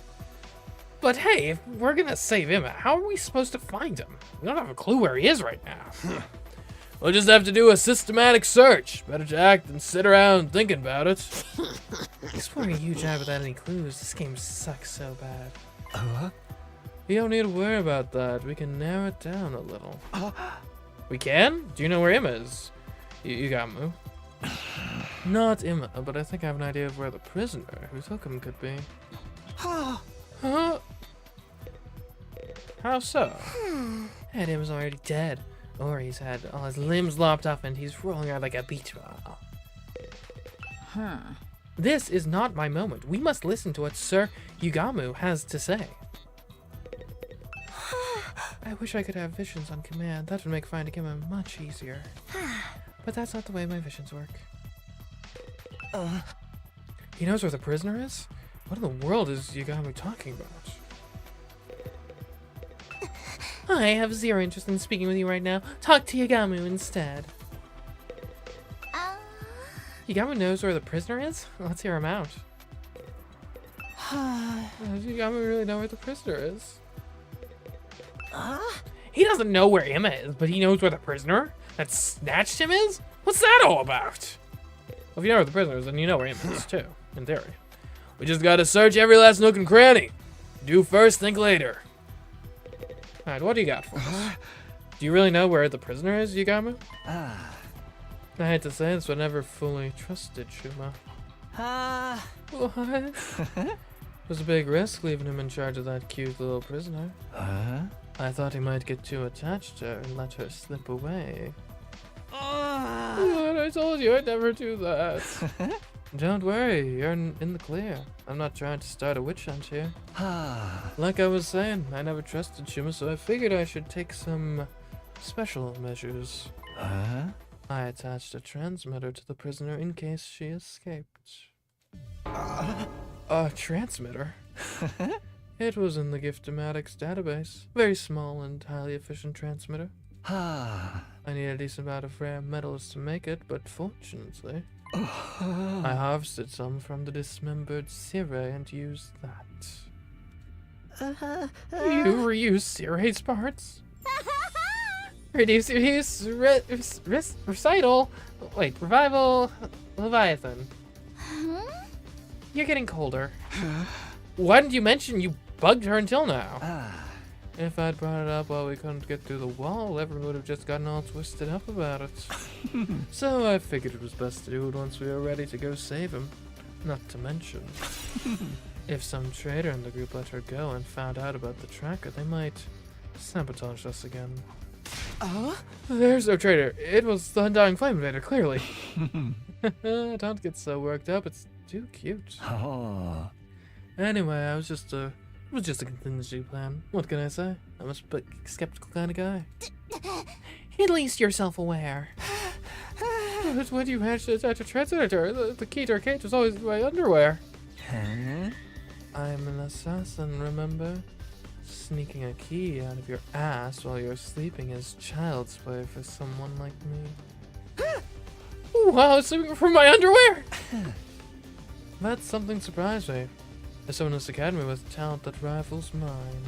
But hey, if we're gonna save Emma, how are we supposed to find him? We don't have a clue where he is right now. We'll just have to do a systematic search. Better to act than sit around thinking about it. Exploring a huge eye without any clues. This game sucks so bad. You don't need to worry about that. We can narrow it down a little. We can? Do you know where Emma is? You got Moo. Not Emma, but I think I have an idea of where the prisoner who took him could be. Huh? How so? And Emma's already dead. Or he's had all his limbs lopped off and he's rolling around like a beach ball. This is not my moment. We must listen to what Sir Yugamu has to say. I wish I could have visions on command. That would make finding Emma much easier. But that's not the way my visions work. He knows where the prisoner is? What in the world is Yugamu talking about? I have zero interest in speaking with you right now. Talk to Yugamu instead. Yugamu knows where the prisoner is? Let's hear him out. Does Yugamu really know where the prisoner is? He doesn't know where Emma is, but he knows where the prisoner that snatched him is? What's that all about? Well, if you know where the prisoner is, then you know where Emma is too, in theory. We just gotta search every last nook and cranny. Do first, think later. Alright, what do you got for us? Do you really know where the prisoner is, Yugamu? I hate to say this, but I never fully trusted Shuma. What? It was a big risk leaving him in charge of that cute little prisoner. I thought he might get too attached to her and let her slip away. But I told you I'd never do that. Don't worry, you're in the clear. I'm not trying to start a witch hunt here. Like I was saying, I never trusted Shima, so I figured I should take some special measures. I attached a transmitter to the prisoner in case she escaped. A transmitter? It was in the Giftomatics database. Very small and highly efficient transmitter. I need a decent amount of rare metals to make it, but fortunately, I harvested some from the dismembered Sirei and used that. You reuse Sirei's parts? Reduce, recital. Wait, revival, Leviathan. You're getting colder. Why didn't you mention you bugged her until now? If I'd brought it up while we couldn't get through the wall, everyone would have just gotten all twisted up about it. So I figured it was best to do it once we were ready to go save him. Not to mention, if some traitor in the group let her go and found out about the tracker, they might sabotage us again. There's no traitor. It was the Undying Flame Invader, clearly. Don't get so worked up. It's too cute. Anyway, it was just a contingency plan. What can I say? I'm a skeptical kind of guy. At least you're self-aware. But when you managed to attach a transmitter, the key to our cage was always in my underwear. I'm an assassin, remember? Sneaking a key out of your ass while you're sleeping is child's play for someone like me. Ooh, wow, I was sleeping from my underwear! That's something surprised me. There's someone in this academy with talent that rivals mine.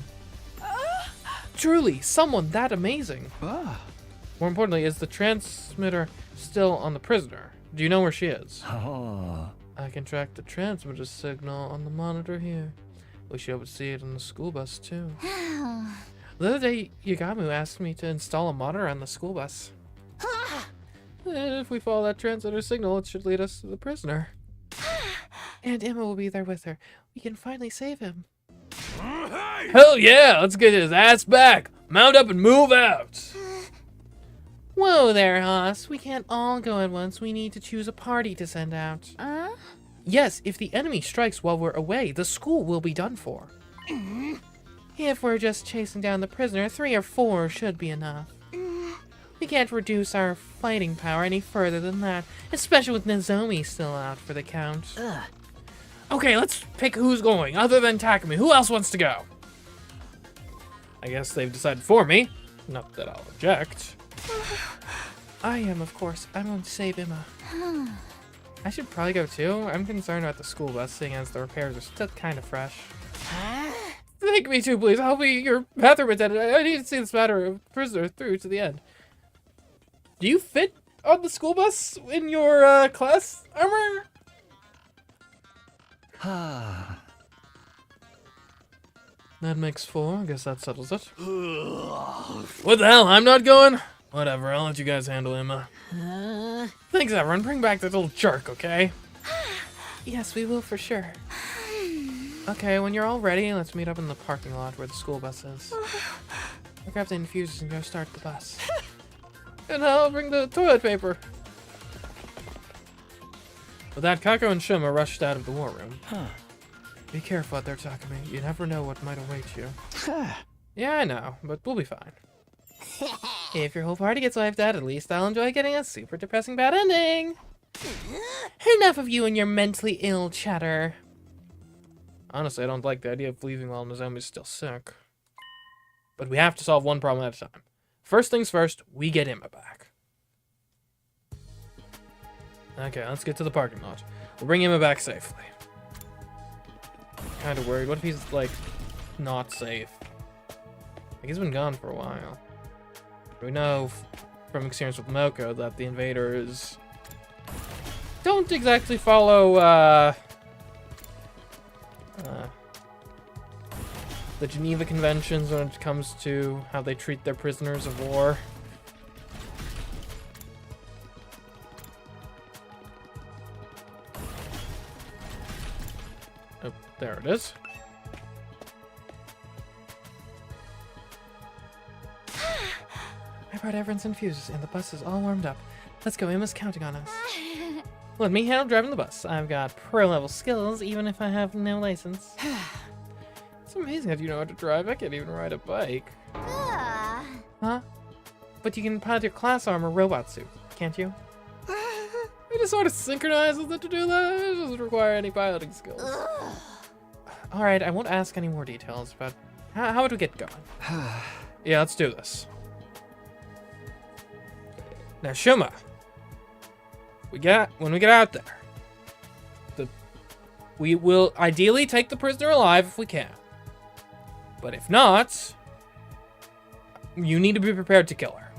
Truly, someone that amazing. More importantly, is the transmitter still on the prisoner? Do you know where she is? I can track the transmitter signal on the monitor here. We should be able to see it on the school bus too. The other day, Yagamu asked me to install a monitor on the school bus. And if we follow that transmitter signal, it should lead us to the prisoner. And Emma will be there with her. We can finally save him. Hell yeah! Let's get his ass back! Mount up and move out! Whoa there, Haas. We can't all go at once. We need to choose a party to send out. Yes, if the enemy strikes while we're away, the school will be done for. If we're just chasing down the prisoner, 3 or 4 should be enough. We can't reduce our fighting power any further than that, especially with Nozomi still out for the count. Okay, let's pick who's going, other than Takumi. Who else wants to go? I guess they've decided for me. Not that I'll object. I am, of course. I'm going to save Emma. I should probably go too. I'm concerned about the school bus, seeing as the repairs are still kind of fresh. Take me too, please. I'll be your bathroom attendant. I need to see this matter of prisoner through to the end. Do you fit on the school bus in your class armor? That makes 4. I guess that settles it. What the hell? I'm not going? Whatever, I'll let you guys handle Emma. Thanks, everyone. Bring back that little jerk, okay? Yes, we will for sure. Okay, when you're all ready, let's meet up in the parking lot where the school bus is. I'll grab the infusers and go start the bus. And I'll bring the toilet paper. With that, Kako and Shima rushed out of the war room. Be careful out there, Takumi. You never know what might await you. Yeah, I know, but we'll be fine. If your whole party gets wiped out, at least I'll enjoy getting a super depressing bad ending. Enough of you and your mentally ill chatter. Honestly, I don't like the idea of leaving while Nozomi's still sick. But we have to solve one problem at a time. First things first, we get Emma back. Okay, let's get to the parking lot. We'll bring Emma back safely. Kinda worried. What if he's, like, not safe? Like, he's been gone for a while. We know from experience with Moko that the invaders don't exactly follow the Geneva Conventions when it comes to how they treat their prisoners of war. Oh, there it is. I brought everyone's infuses, and the bus is all warmed up. Let's go, Emma's counting on us. Let me handle driving the bus. I've got pro-level skills, even if I have no license. It's amazing that you know how to drive. I can't even ride a bike. Huh? But you can pilot your class armor robot suit, can't you? I just sort of synchronize with it to do that. It doesn't require any piloting skills. Alright, I won't ask any more details, but how would we get going? Yeah, let's do this. Now, Shuma, when we get out there, we will ideally take the prisoner alive if we can. But if not, you need to be prepared to kill her.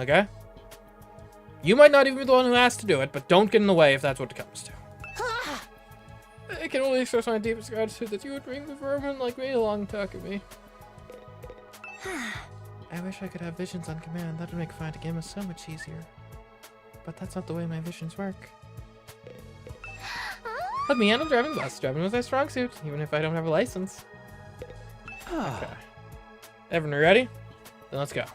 Okay? You might not even be the one who has to do it, but don't get in the way if that's what it comes to. I can only express my deepest gratitude that you would bring the vermin like me along Takumi. I wish I could have visions on command. That would make finding Emma so much easier. But that's not the way my visions work. Let me handle driving bus. Driving was my strong suit, even if I don't have a license. Okay. Everyone ready? Then let's go.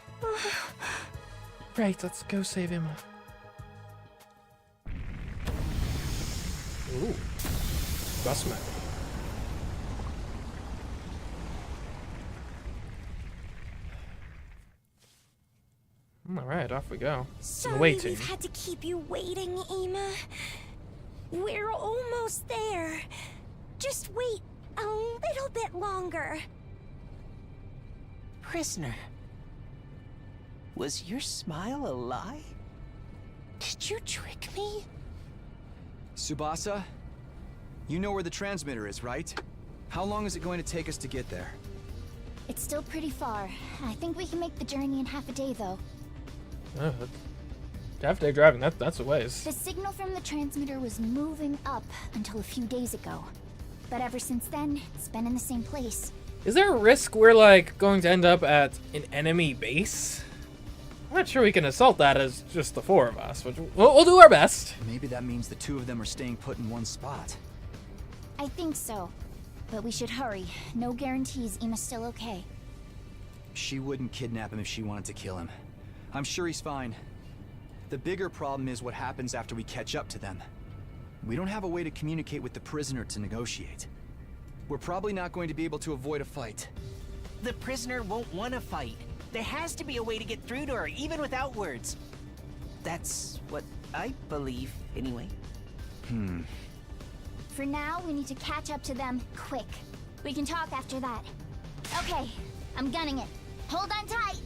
Right, let's go save Emma. Ooh. Busman. Alright, off we go. Sorry we've had to keep you waiting, Emma. We're almost there. Just wait a little bit longer. prisoner. Was your smile a lie? Did you trick me? Tsubasa, you know where the transmitter is, right? How long is it going to take us to get there? It's still pretty far. I think we can make the journey in half a day, though. Half day driving, that's a ways. The signal from the transmitter was moving up until a few days ago. But ever since then, it's been in the same place. Is there a risk we're, like, going to end up at an enemy base? I'm not sure we can assault that as just the 4 of us, but we'll do our best. Maybe that means the 2 of them are staying put in one spot. I think so. But we should hurry. No guarantees Ima's still okay. She wouldn't kidnap him if she wanted to kill him. I'm sure he's fine. The bigger problem is what happens after we catch up to them. We don't have a way to communicate with the prisoner to negotiate. We're probably not going to be able to avoid a fight. The prisoner won't want to fight. There has to be a way to get through to her, even without words. That's what I believe, anyway. For now, we need to catch up to them quick. We can talk after that. Okay, I'm gunning it. Hold on tight!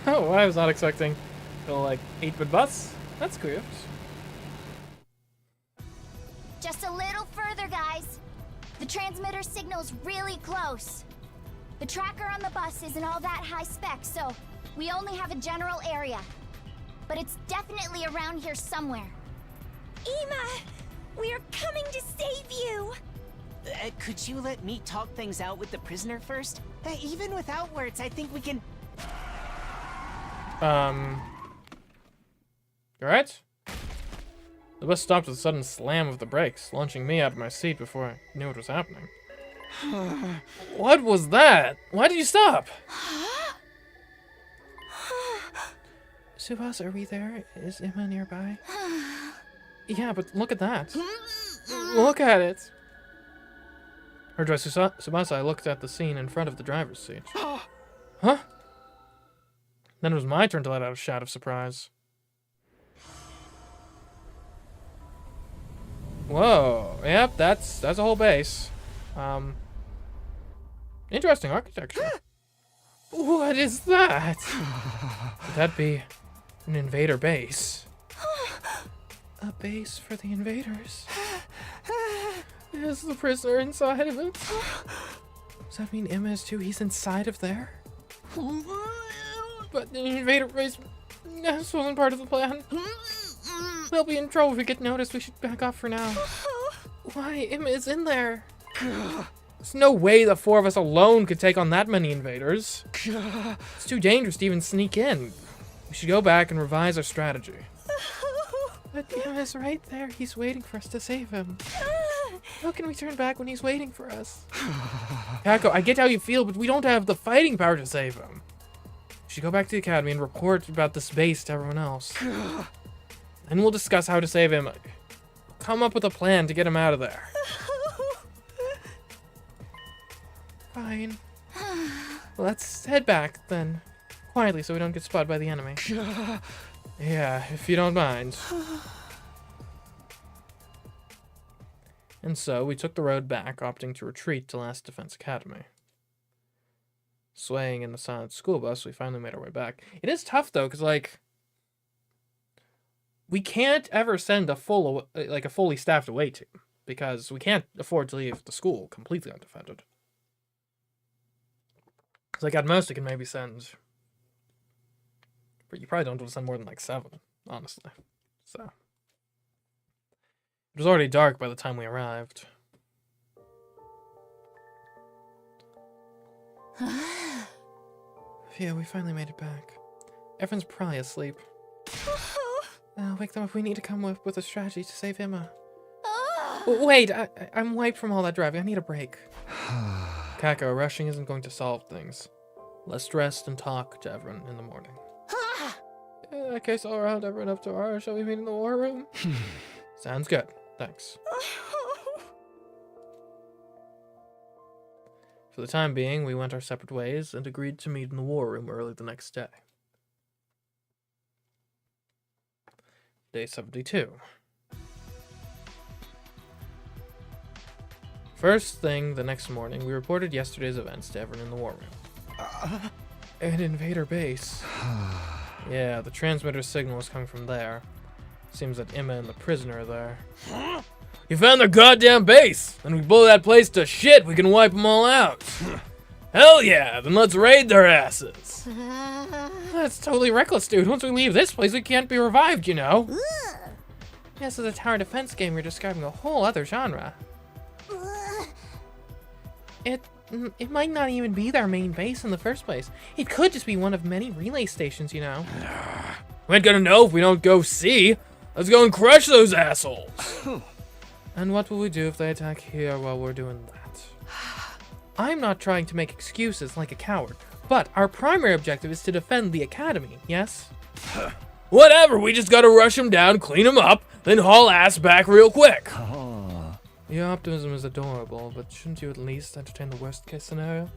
Oh, I was not expecting the, like, 8-bit bus. That's cute. Just a little further, guys. The transmitter signal's really close. The tracker on the bus isn't all that high spec, so we only have a general area. But it's definitely around here somewhere. Ima! We're coming to save you! Could you let me talk things out with the prisoner first? Even without words, I think we can... You alright? The bus stopped with a sudden slam of the brakes, launching me out of my seat before I knew what was happening. What was that? Why did you stop? Tsubasa, are we there? Is Ima nearby? Yeah, but look at that. Look at it. Heard by Tsubasa, I looked at the scene in front of the driver's seat. Huh? Then it was my turn to let out a shout of surprise. Whoa. Yep, that's a whole base. Interesting architecture. What is that? Could that be an invader base? A base for the invaders? Is the prisoner inside of it? Does that mean Ima is too? He's inside of there? But the invader base, this wasn't part of the plan. We'll be in trouble if we get noticed. We should back off for now. Why? Ima is in there. There's no way the 4 of us alone could take on that many invaders. It's too dangerous to even sneak in. We should go back and revise our strategy. But Ima's right there. He's waiting for us to save him. How can we turn back when he's waiting for us? Kako, I get how you feel, but we don't have the fighting power to save him. We should go back to the academy and report about this base to everyone else. Then we'll discuss how to save him. Come up with a plan to get him out of there. Fine. Let's head back, then. Quietly, so we don't get spotted by the enemy. Yeah, if you don't mind. And so, we took the road back, opting to retreat to Last Defense Academy. Swaying in the silent school bus, we finally made our way back. It is tough, though, because, like, we can't ever send a fully staffed away team, because we can't afford to leave the school completely undefended. It's like, at most, we can maybe send... But you probably don't want to send more than, like, 7, honestly. So... It was already dark by the time we arrived. Yeah, we finally made it back. Everyone's probably asleep. Wake them up. We need to come up with a strategy to save Ima. Wait, I'm wiped from all that driving. I need a break. Kako, rushing isn't going to solve things. Let's rest and talk to everyone in the morning. In that case, I'll round everyone up tomorrow. Shall we meet in the war room? Sounds good. Thanks. For the time being, we went our separate ways and agreed to meet in the war room early the next day. Day 72. first thing the next morning, we reported yesterday's events to everyone in the war room. An invader base. Yeah, the transmitter signal is coming from there. Seems that Emma and the prisoner are there. You found their goddamn base! Then we blow that place to shit, we can wipe them all out. Hell yeah, then let's raid their asses. That's totally reckless, dude. Once we leave this place, we can't be revived, you know? This is a tower defense game. You're describing a whole other genre. It might not even be their main base in the first place. It could just be one of many relay stations, you know? We ain't gonna know if we don't go see. Let's go and crush those assholes. And what will we do if they attack here while we're doing that? I'm not trying to make excuses like a coward, but our primary objective is to defend the academy, yes? Whatever, we just gotta rush them down, clean them up, then haul ass back real quick. Your optimism is adorable, but shouldn't you at least entertain the worst case scenario?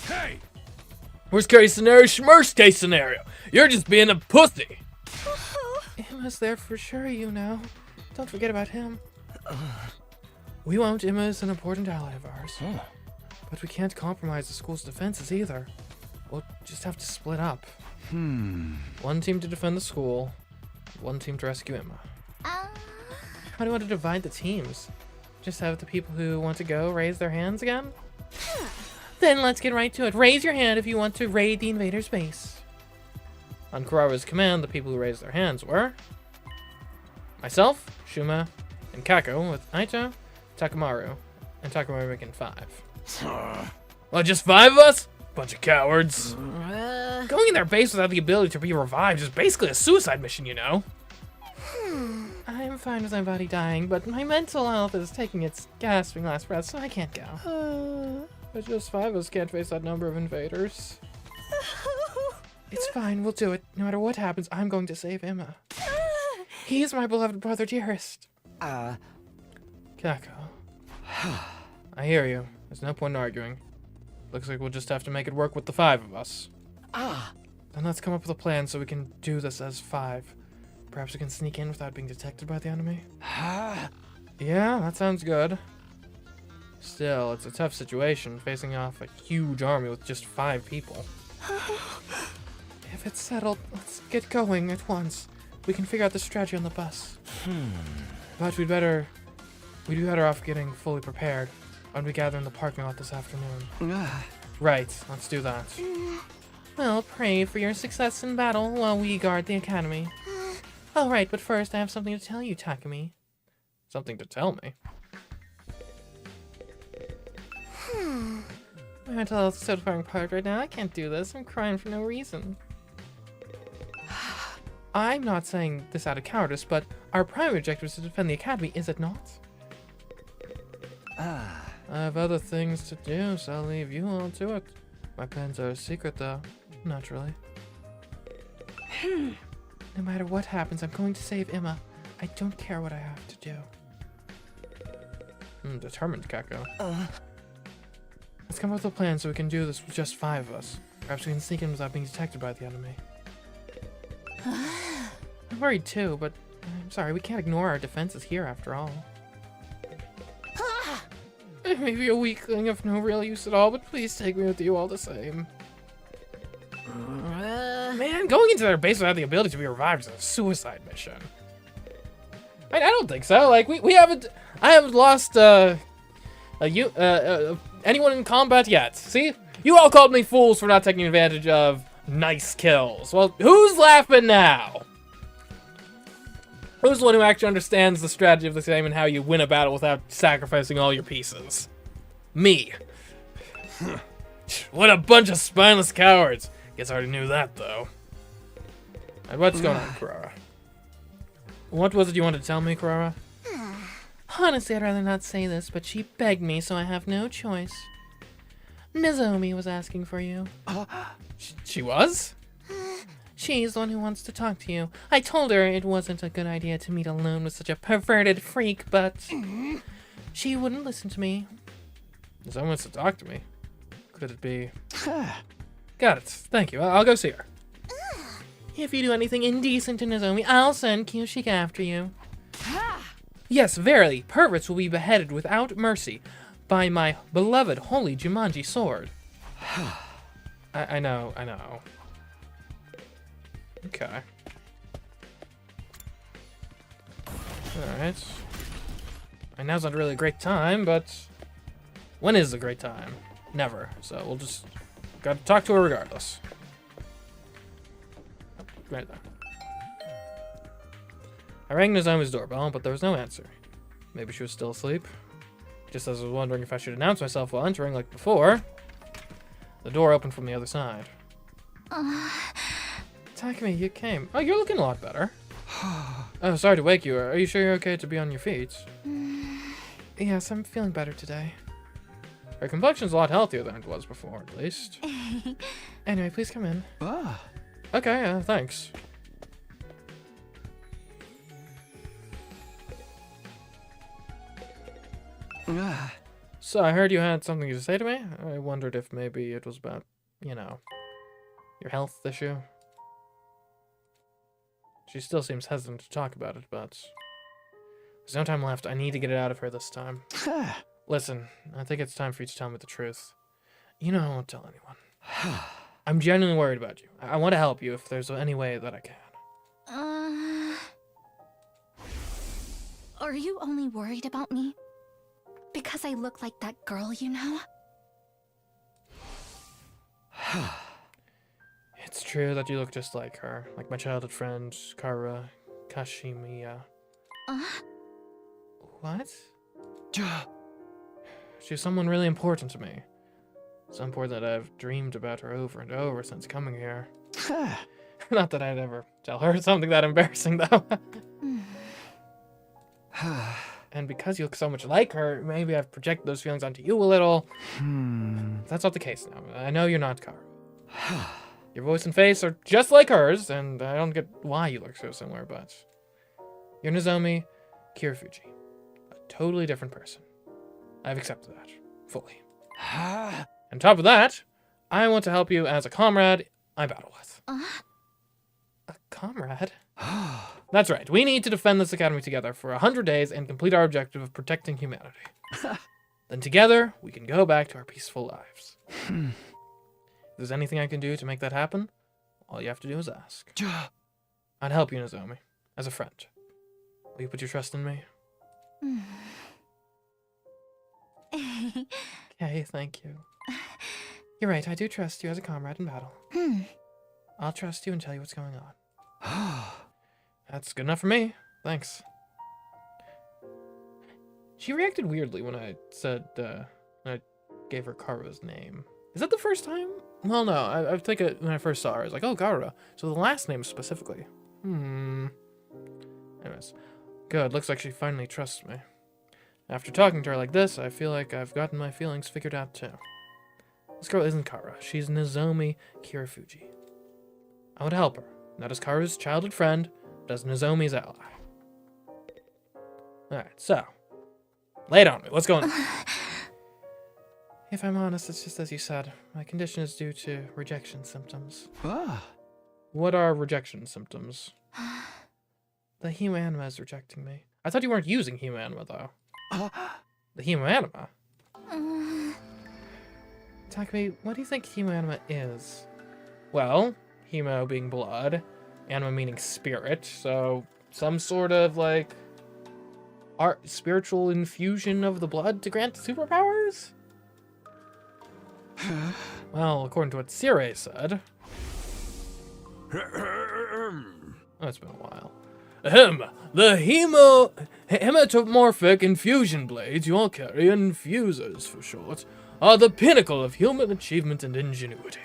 Hey! Worst case scenario, schmerst case scenario. You're just being a pussy. Emma's there for sure, you know. Don't forget about him. We won't. Emma is an important ally of ours. But we can't compromise the school's defenses either. We'll just have to split up. One team to defend the school, one team to rescue Emma. How do you want to divide the teams? Just have the people who want to go raise their hands again? Then let's get right to it. Raise your hand if you want to raid the invader's base. On Kurara's command, the people who raised their hands were myself, Shuma, and Kako, with Naito, Takamaru, and Takamaru making 5. Well, just 5 of us? Bunch of cowards. Going in their base without the ability to be revived is basically a suicide mission, you know? I'm fine with my body dying, but my mental health is taking its gasping last breath, so I can't go. But just 5 of us can't face that number of invaders. It's fine, we'll do it. No matter what happens, I'm going to save Emma. He's my beloved brother dearest. Kako. I hear you. There's no point in arguing. Looks like we'll just have to make it work with the 5 of us. Then let's come up with a plan so we can do this as 5. Perhaps we can sneak in without being detected by the enemy? Yeah, that sounds good. Still, it's a tough situation, facing off a huge army with just 5 people. If it's settled, let's get going at once. We can figure out the strategy on the bus. But we'd be better off getting fully prepared. Why don't we gather in the parking lot this afternoon? Right, let's do that. Well, pray for your success in battle while we guard the academy. All right, but first I have something to tell you, Takumi. Something to tell me? My mental health is so far apart right now. I can't do this. I'm crying for no reason. I'm not saying this out of cowardice, but our primary objective is to defend the academy, is it not? I have other things to do, so I'll leave you all to it. My plans are a secret, though, naturally. No matter what happens, I'm going to save Emma. I don't care what I have to do. Determined, Kako. Let's come up with a plan so we can do this with just 5 of us. Perhaps we can sneak in without being detected by the enemy. I'm worried too, but I'm sorry, we can't ignore our defenses here after all. I may be a weakling of no real use at all, but please take me with you all the same. Man, going into their base without the ability to be revived is a suicide mission. I don't think so. Like, I haven't lost anyone in combat yet. See? You all called me fools for not taking advantage of nice kills. Well, who's laughing now? Who's the one who actually understands the strategy of the game and how you win a battle without sacrificing all your pieces? Me. What a bunch of spineless cowards. Guess I already knew that, though. And what's going on, Kurara? What was it you wanted to tell me, Kurara? Honestly, I'd rather not say this, but she begged me, so I have no choice. Nozomi was asking for you. She was? She's the one who wants to talk to you. I told her it wasn't a good idea to meet alone with such a perverted freak, but she wouldn't listen to me. Someone wants to talk to me. Could it be? Got it. Thank you. I'll go see her. If you do anything indecent to Nozomi, I'll send Kyushika after you. Yes, verily, perverts will be beheaded without mercy. by my beloved holy Jumanji sword. I know. Okay. Alright. Right, now's not really a great time, but when is a great time? Never. So we'll just gotta talk to her regardless. Right there. I rang Nozomi's doorbell, but there was no answer. Maybe she was still asleep. Just as I was wondering if I should announce myself while entering like before, the door opened from the other side. Takumi, you came. Oh, you're looking a lot better. Oh, sorry to wake you. Are you sure you're okay to be on your feet? Yes, I'm feeling better today. Her complexion's a lot healthier than it was before, at least. Anyway, please come in. Okay, thanks. So I heard you had something to say to me. I wondered if maybe it was about, you know, your health issue. She still seems hesitant to talk about it, but there's no time left. I need to get it out of her this time. Listen, I think it's time for you to tell me the truth. You know I won't tell anyone. I'm genuinely worried about you. I want to help you if there's any way that I can. Are you only worried about me? Because I look like that girl, you know? It's true that you look just like her. Like my childhood friend, Kara Kashimiya. What? She's someone really important to me. So important that I've dreamed about her over and over since coming here. Not that I'd ever tell her something that embarrassing, though. And because you look so much like her, maybe I've projected those feelings onto you a little. That's not the case now. I know you're not Kara. Your voice and face are just like hers, and I don't get why you look so similar, but you're Nozomi Kirifuji. A totally different person. I've accepted that. Fully. On top of that, I want to help you as a comrade I battle with. A comrade? That's right. We need to defend this academy together for 100 days and complete our objective of protecting humanity. Then together, we can go back to our peaceful lives. If there's anything I can do to make that happen, all you have to do is ask. I'd help you, Nozomi, as a friend. Will you put your trust in me? Okay, thank you. You're right, I do trust you as a comrade in battle. I'll trust you and tell you what's going on. That's good enough for me. Thanks. She reacted weirdly when I said, I gave her Kara's name. Is that the first time? Well, no, I think when I first saw her, I was like, oh, Kara. So the last name specifically. Anyways. Good, looks like she finally trusts me. After talking to her like this, I feel like I've gotten my feelings figured out too. This girl isn't Kara. She's Nozomi Kirifuji. I would help her, not as Kara's childhood friend, but as Nozomi's ally. Alright, so. Lay it on me. What's going on? If I'm honest, it's just as you said. My condition is due to rejection symptoms. What are rejection symptoms? The Hemoanima is rejecting me. I thought you weren't using Hemoanima, though. The Hemoanima? Takumi, what do you think Hemoanima is? Well, Hemo being blood, anima meaning spirit, so some sort of, like, spiritual infusion of the blood to grant superpowers? Well, according to what Sire said... Oh, it's been a while. The hematomorphic infusion blades you'll carry, infusers for short, are the pinnacle of human achievement and ingenuity.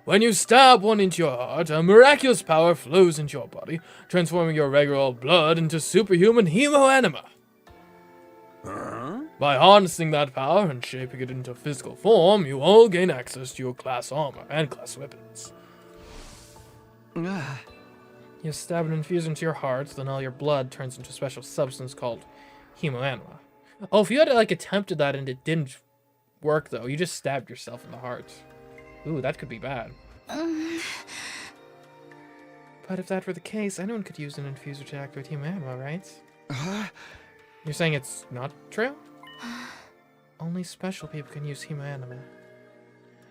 When you stab one into your heart, a miraculous power flows into your body, transforming your regular blood into superhuman hemoanima. By harnessing that power and shaping it into physical form, you all gain access to your class armor and class weapons. You stab an infusion into your heart, then all your blood turns into a special substance called hemoanima. Oh, if you had, like, attempted that and it didn't work, though, you just stabbed yourself in the heart. Ooh, that could be bad. But if that were the case, anyone could use an infuser to activate hemoanima, right? You're saying it's not true? only special people can use hemoanima.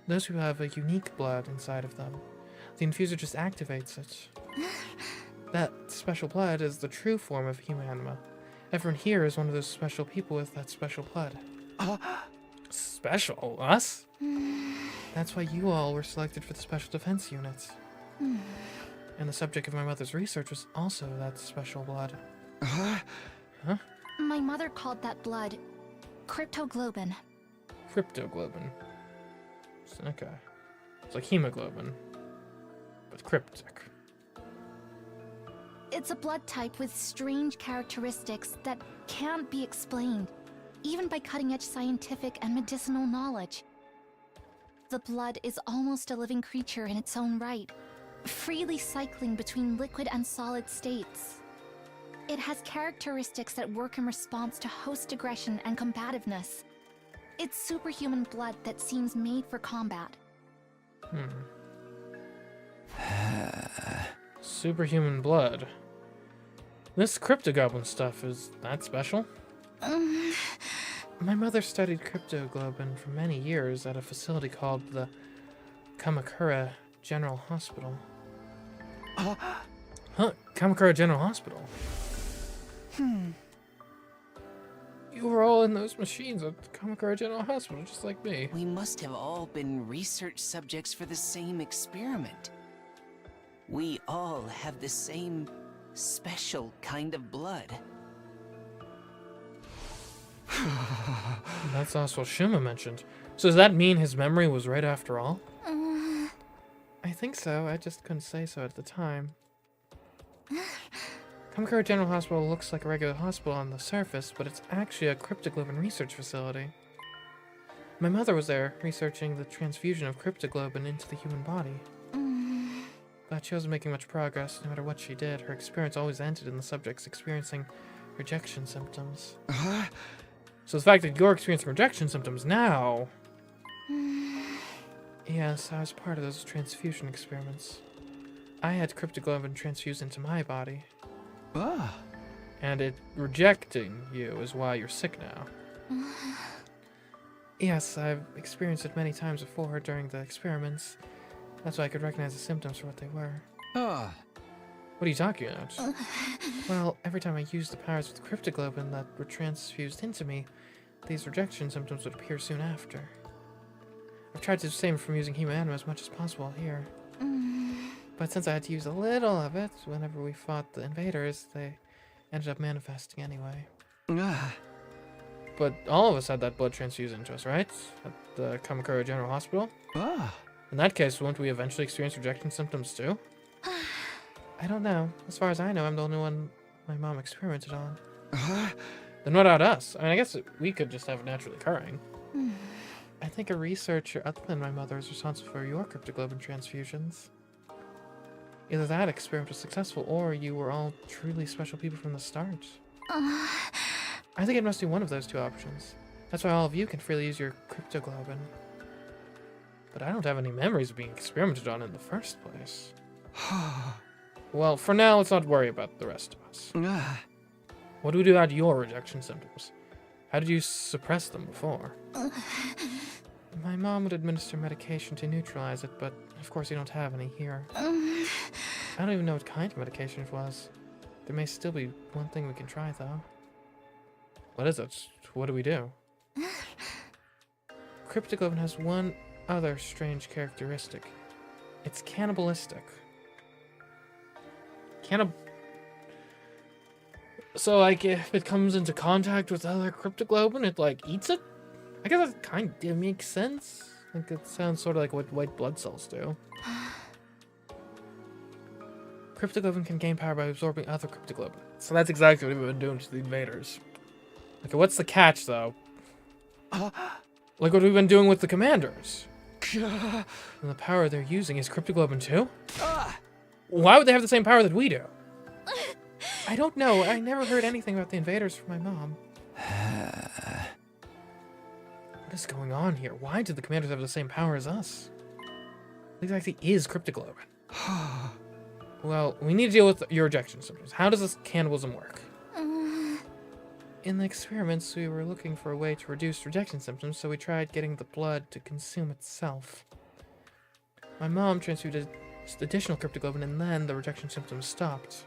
Those who have a unique blood inside of them. The infuser just activates it. That special blood is the true form of hemoanima. Everyone here is one of those special people with that special blood. Special? Us? That's why you all were selected for the Special Defense Unit. And the subject of my mother's research was also that special blood. My mother called that blood cryptoglobin. Cryptoglobin. Okay. It's like hemoglobin, but cryptic. It's a blood type with strange characteristics that can't be explained, even by cutting-edge scientific and medicinal knowledge. The blood is almost a living creature in its own right, freely cycling between liquid and solid states. It has characteristics that work in response to host aggression and combativeness. It's superhuman blood that seems made for combat. Superhuman blood. This cryptogoblin stuff, is that special? My mother studied cryptoglobin for many years at a facility called the Kamakura General Hospital. Huh, Kamakura General Hospital. You were all in those machines at Kamakura General Hospital, just like me. We must have all been research subjects for the same experiment. We all have the same special kind of blood. That's also what Shuma mentioned. So does that mean his memory was right after all? I think so, I just couldn't say so at the time. Kamakura General Hospital looks like a regular hospital on the surface, but it's actually a cryptoglobin research facility. My mother was there, researching the transfusion of cryptoglobin into the human body. But she wasn't making much progress. No matter what she did, her experience always ended in the subjects experiencing rejection symptoms. So the fact that you're experiencing rejection symptoms now... Yes, I was part of those transfusion experiments. I had cryptoglobin transfused into my body. And it rejecting you is why you're sick now. Yes, I've experienced it many times before during the experiments. That's why I could recognize the symptoms for what they were. What are you talking about? Well, every time I used the powers of the cryptoglobin that were transfused into me, these rejection symptoms would appear soon after. I've tried to abstain from using hemoanima as much as possible here. But since I had to use a little of it whenever we fought the invaders, they ended up manifesting anyway. But all of us had that blood transfused into us, right? At the Kamakura General Hospital? In that case, won't we eventually experience rejection symptoms too? I don't know. As far as I know, I'm the only one my mom experimented on. Then what about us? I mean, I guess we could just have it naturally occurring. I think a researcher other than my mother is responsible for your cryptoglobin transfusions. Either that experiment was successful, or you were all truly special people from the start. I think it must be one of those two options. That's why all of you can freely use your cryptoglobin. But I don't have any memories of being experimented on in the first place. Well, for now, let's not worry about the rest of us. What do we do about your rejection symptoms? How did you suppress them before? My mom would administer medication to neutralize it, but of course we don't have any here. I don't even know what kind of medication it was. There may still be one thing we can try, though. What is it? What do we do? Cryptoglobin has one other strange characteristic. It's cannibalistic. So, like, if it comes into contact with other cryptoglobin, it, like, eats it? I guess that kind of makes sense. Like, it sounds sort of like what white blood cells do. Cryptoglobin can gain power by absorbing other cryptoglobin. So that's exactly what we've been doing to the invaders. Okay, what's the catch, though? Like what we've been doing with the commanders. And the power they're using is cryptoglobin too? Why would they have the same power that we do? I don't know. I never heard anything about the invaders from my mom. What is going on here? Why did the commanders have the same power as us? What exactly is cryptoglobin? Well, we need to deal with your rejection symptoms. How does this cannibalism work? In the experiments, we were looking for a way to reduce rejection symptoms, so we tried getting the blood to consume itself. My mom transfuted additional cryptoglobin, and then the rejection symptoms stopped.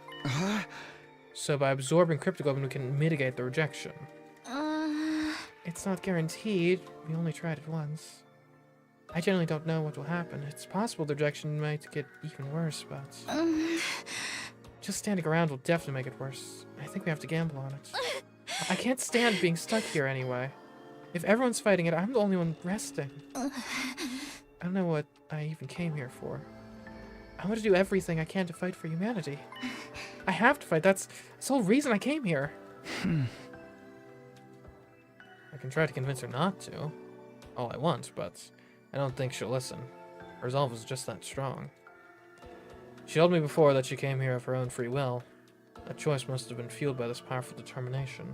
So by absorbing cryptoglobin, we can mitigate the rejection. It's not guaranteed. We only tried it once. I generally don't know what will happen. It's possible the rejection might get even worse, but... just standing around will definitely make it worse. I think we have to gamble on it. I can't stand being stuck here anyway. If everyone's fighting it, I'm the only one resting. I don't know what I even came here for. I want to do everything I can to fight for humanity. I have to fight. That's the whole reason I came here. I can try to convince her not to, all I want, but I don't think she'll listen. Her resolve is just that strong. She told me before that she came here of her own free will. That choice must have been fueled by this powerful determination.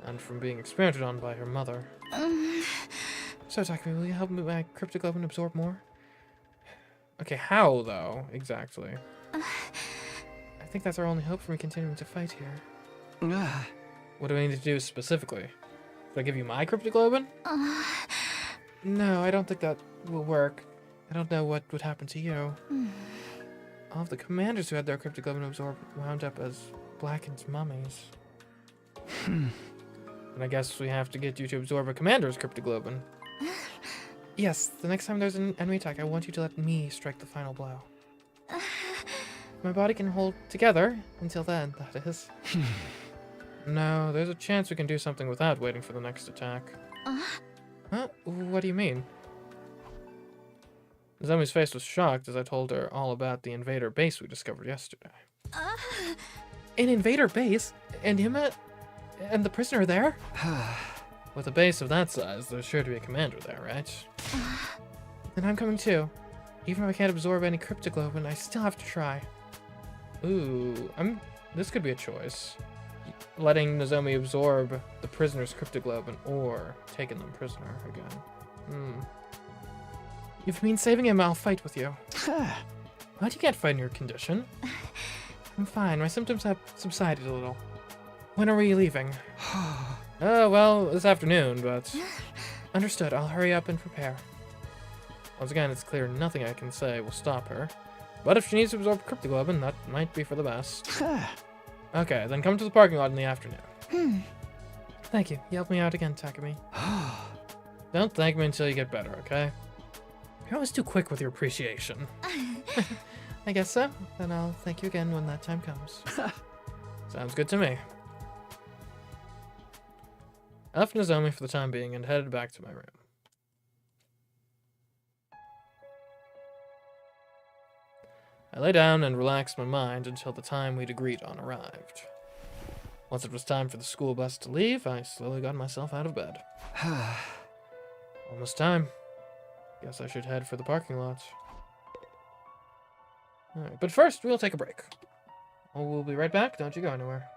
And from being experimented on by her mother. So, Takumi, will you help me my cryptoglobin absorb more? Okay, how, though, exactly? I think that's our only hope for me continuing to fight here. What do I need to do specifically? Should I give you my cryptoglobin? No, I don't think that will work. I don't know what would happen to you. All of the commanders who had their cryptoglobin absorbed wound up as blackened mummies. And I guess we have to get you to absorb a commander's cryptoglobin. Yes, the next time there's an enemy attack, I want you to let me strike the final blow. My body can hold together until then, that is. No, there's a chance we can do something without waiting for the next attack. Huh? What do you mean? Zombie's face was shocked as I told her all about the invader base we discovered yesterday. An invader base? And him and the prisoner there? With a base of that size, there's sure to be a commander there, right? Then I'm coming too. Even if I can't absorb any cryptoglobin, I still have to try. Ooh, this could be a choice. Letting Nozomi absorb the prisoner's cryptoglobin, or taking them prisoner again. If it means saving him, I'll fight with you. But you can't fight in your condition. I'm fine. My symptoms have subsided a little. When are we leaving? Well, this afternoon, but... Understood. I'll hurry up and prepare. Once again, it's clear nothing I can say will stop her. But if she needs to absorb cryptoglobin, that might be for the best. Okay, then come to the parking lot in the afternoon. Thank you. You helped me out again, Takumi. Don't thank me until you get better, okay? You're always too quick with your appreciation. I guess so. Then I'll thank you again when that time comes. Sounds good to me. I left Nozomi for the time being and headed back to my room. I lay down and relaxed my mind until the time we'd agreed on arrived. Once it was time for the school bus to leave, I slowly got myself out of bed. Almost time. Guess I should head for the parking lot. Alright, but first, we'll take a break. We'll be right back. Don't you go anywhere.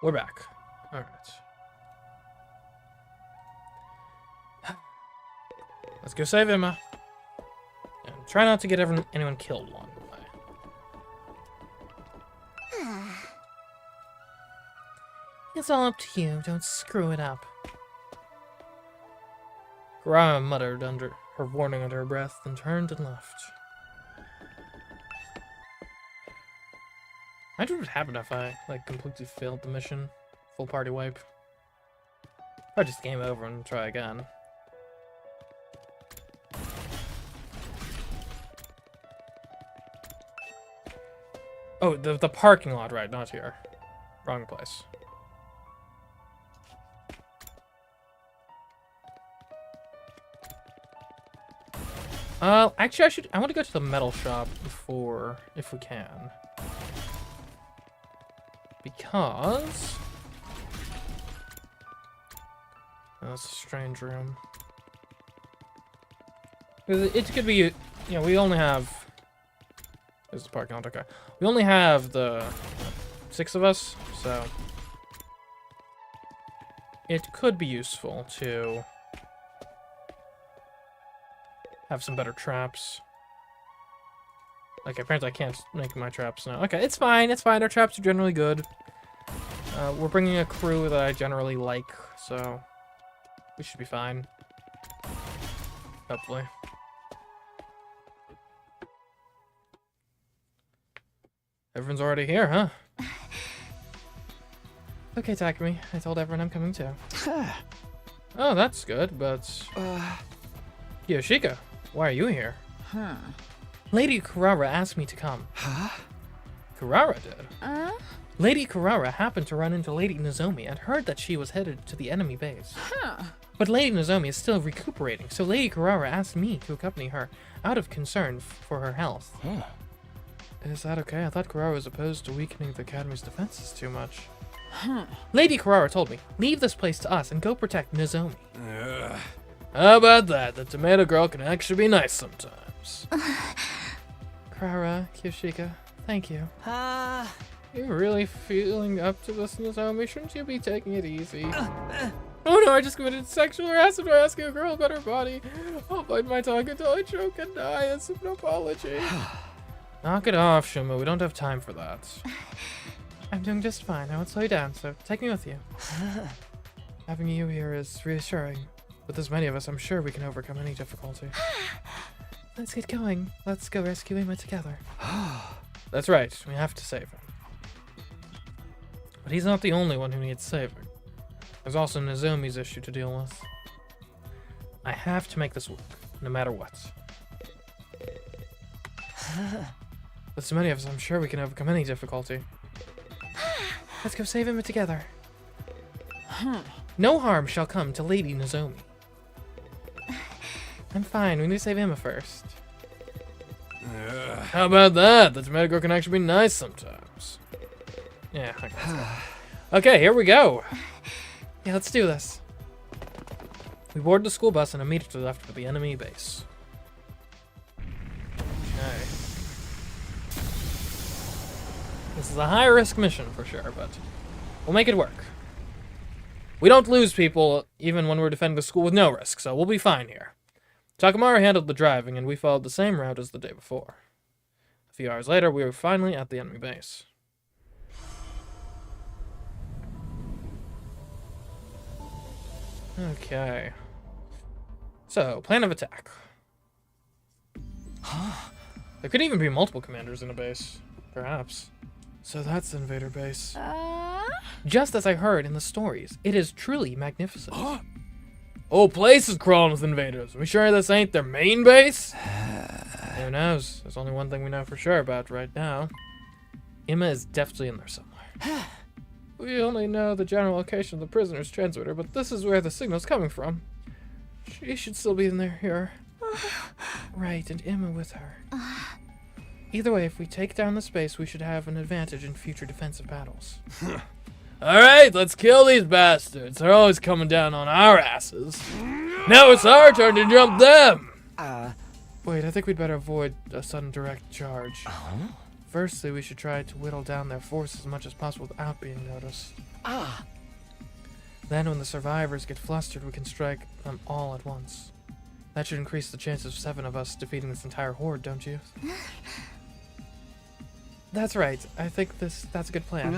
We're back. Alright. Let's go save Emma. And try not to get anyone killed along the way. It's all up to you. Don't screw it up. Grara muttered under her warning under her breath, then turned and left. Imagine what would happen if I, like, completely failed the mission. Full party wipe. Or just game over and try again. Oh, the parking lot, right, not here. Wrong place. Actually, I want to go to the metal shop before, if we can. Because... that's a strange room. It could be, you know, we only have... There's the parking lot, okay. We only have the 6 of us, so... It could be useful to... have some better traps. Like, apparently I can't make my traps now. Okay, it's fine, it's fine. Our traps are generally good. We're bringing a crew that I generally like, so... we should be fine. Hopefully. Everyone's already here, huh? Okay, Takumi. I told everyone I'm coming too. Oh, that's good, but... Yoshika, why are you here? Lady Carrara asked me to come. Carrara did? Lady Carrara happened to run into Lady Nozomi and heard that she was headed to the enemy base. But Lady Nozomi is still recuperating, so Lady Carrara asked me to accompany her out of concern for her health. Is that okay? I thought Carrara was opposed to weakening the Academy's defenses too much. Lady Carrara told me, leave this place to us and go protect Nozomi. How about that? The tomato girl can actually be nice sometimes. Carrara, Yoshika, thank you. You're really feeling up to this, Nozomi? Shouldn't you be taking it easy? Oh no, I just committed sexual harassment by asking a girl about her body. I'll bite my tongue until I choke and die as an apology. Knock it off, Shuma. We don't have time for that. I'm doing just fine. I won't slow you down, so take me with you. Having you here is reassuring. With as many of us, I'm sure we can overcome any difficulty. Let's get going. Let's go rescue Emma together. That's right. We have to save him. But he's not the only one who needs saving. There's also Nozomi's issue to deal with. I have to make this work, no matter what. With so many of us, I'm sure we can overcome any difficulty. Let's go save Emma together. No harm shall come to Lady Nozomi. I'm fine. We need to save Emma first. How about that? The tomato girl can actually be nice sometimes. Yeah, I guess so. Okay, here we go. Yeah, let's do this. We board the school bus and immediately left for the enemy base. Okay. This is a high-risk mission for sure, but we'll make it work. We don't lose people even when we're defending the school with no risk, so we'll be fine here. Takamaru handled the driving, and we followed the same route as the day before. A few hours later, we were finally at the enemy base. Okay. So, plan of attack. There could even be multiple commanders in a base. Perhaps. So that's the invader base. Just as I heard in the stories, it is truly magnificent. Whole place is crawling with invaders. Are we sure this ain't their main base? Who knows? There's only one thing we know for sure about right now. Emma is definitely in there somewhere. We only know the general location of the prisoner's transmitter, but this is where the signal's coming from. She should still be in there here. Right, and Emma with her. Either way, if we take down the space, we should have an advantage in future defensive battles. Alright, let's kill these bastards. They're always coming down on our asses. Now it's our turn to jump them! Wait, I think we'd better avoid a sudden direct charge. Firstly, we should try to whittle down their force as much as possible without being noticed. Ah, Then when the survivors get flustered, we can strike them all at once. That should increase the chances of 7 of us defeating this entire horde, don't you? That's right. I think that's a good plan.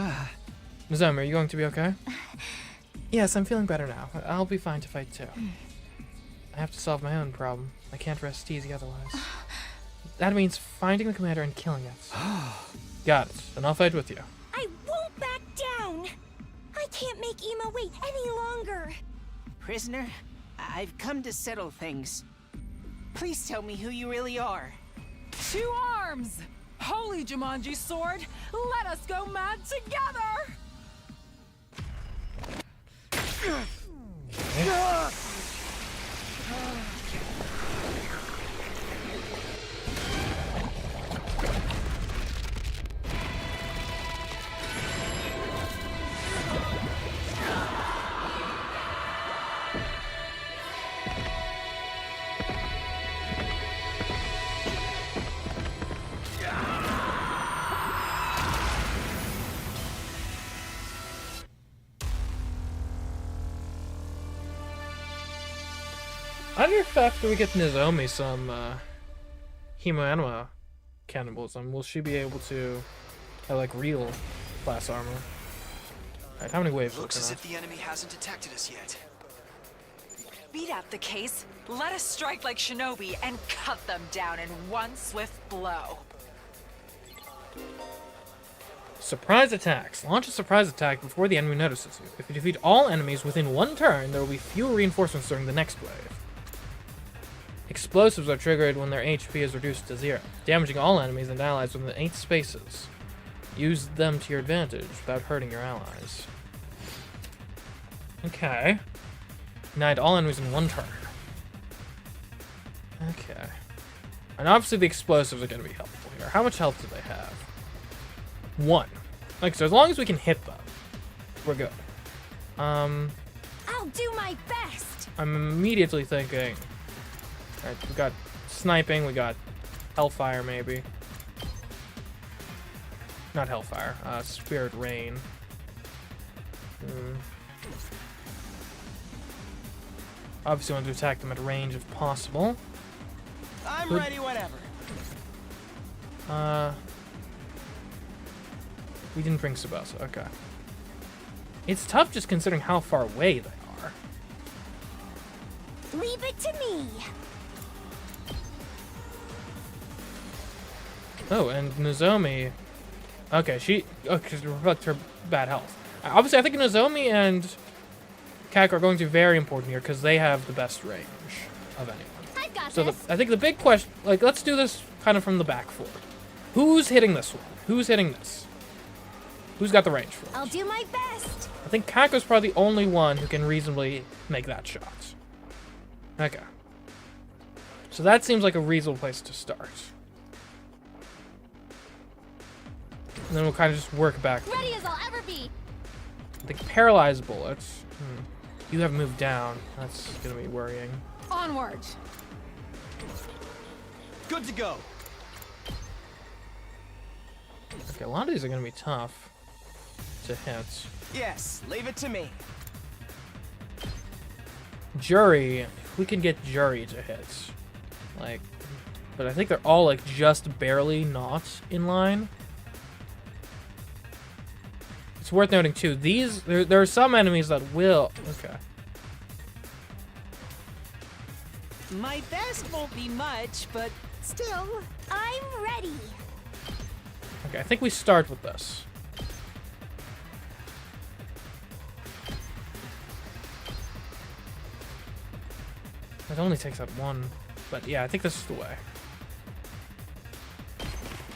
Nozomi, are you going to be okay? Yes, I'm feeling better now. I'll be fine to fight too. I have to solve my own problem. I can't rest easy otherwise. That means finding the commander and killing it. Got it. Then I'll fight with you. I won't back down! I can't make Ema wait any longer! prisoner, I've come to settle things. Please tell me who you really are. 2 arms! Holy Jumanji sword! Let us go mad together! I wonder if after we get Nozomi some Hemoanima cannibalism, will she be able to have like real class armor? Alright, how many waves? Looks as if the enemy hasn't detected us yet. Beat out the case, let us strike like shinobi, and cut them down in one swift blow. Surprise attacks. Launch a surprise attack before the enemy notices you. If you defeat all enemies within 1 turn, there will be fewer reinforcements during the next wave. Explosives are triggered when their HP is reduced to 0, damaging all enemies and allies within 8 spaces. Use them to your advantage without hurting your allies. Okay. Ignite all enemies in 1 turn. Okay. And obviously the explosives are going to be helpful here. How much health do they have? 1. Like, so as long as we can hit them, we're good. I'll do my best! I'm immediately thinking... Alright, we got sniping, we got Hellfire maybe. Not Hellfire, Spirit Rain. Obviously want to attack them at range if possible. I'm ready whenever. We didn't bring Tsubasa, okay. It's tough just considering how far away they are. Leave it to me! Oh, and Nozomi... Okay, she... Okay, to reflect her bad health. Obviously, I think Nozomi and Kak are going to be very important here because they have the best range of anyone. I've got So this! I think the big question... Like, let's do this kind of from the back forward. Who's hitting this one? Who's hitting this? Who's got the range for it? I'll do my best! I think Kako's probably the only one who can reasonably make that shot. Okay. So that seems like a reasonable place to start. And then we'll kind of just work back. Ready as I'll ever be! I think paralyzed bullets. You have moved down. That's gonna be worrying. Onward! Good to go. Okay, a lot of these are gonna be tough to hit. Yes, leave it to me. Jury, if we can get Jury to hit. Like, but I think they're all like just barely not in line. It's worth noting too, these, there are some enemies that will, okay. My best won't be much, but still. I'm ready! Okay, I think we start with this. It only takes out 1, but yeah, I think this is the way.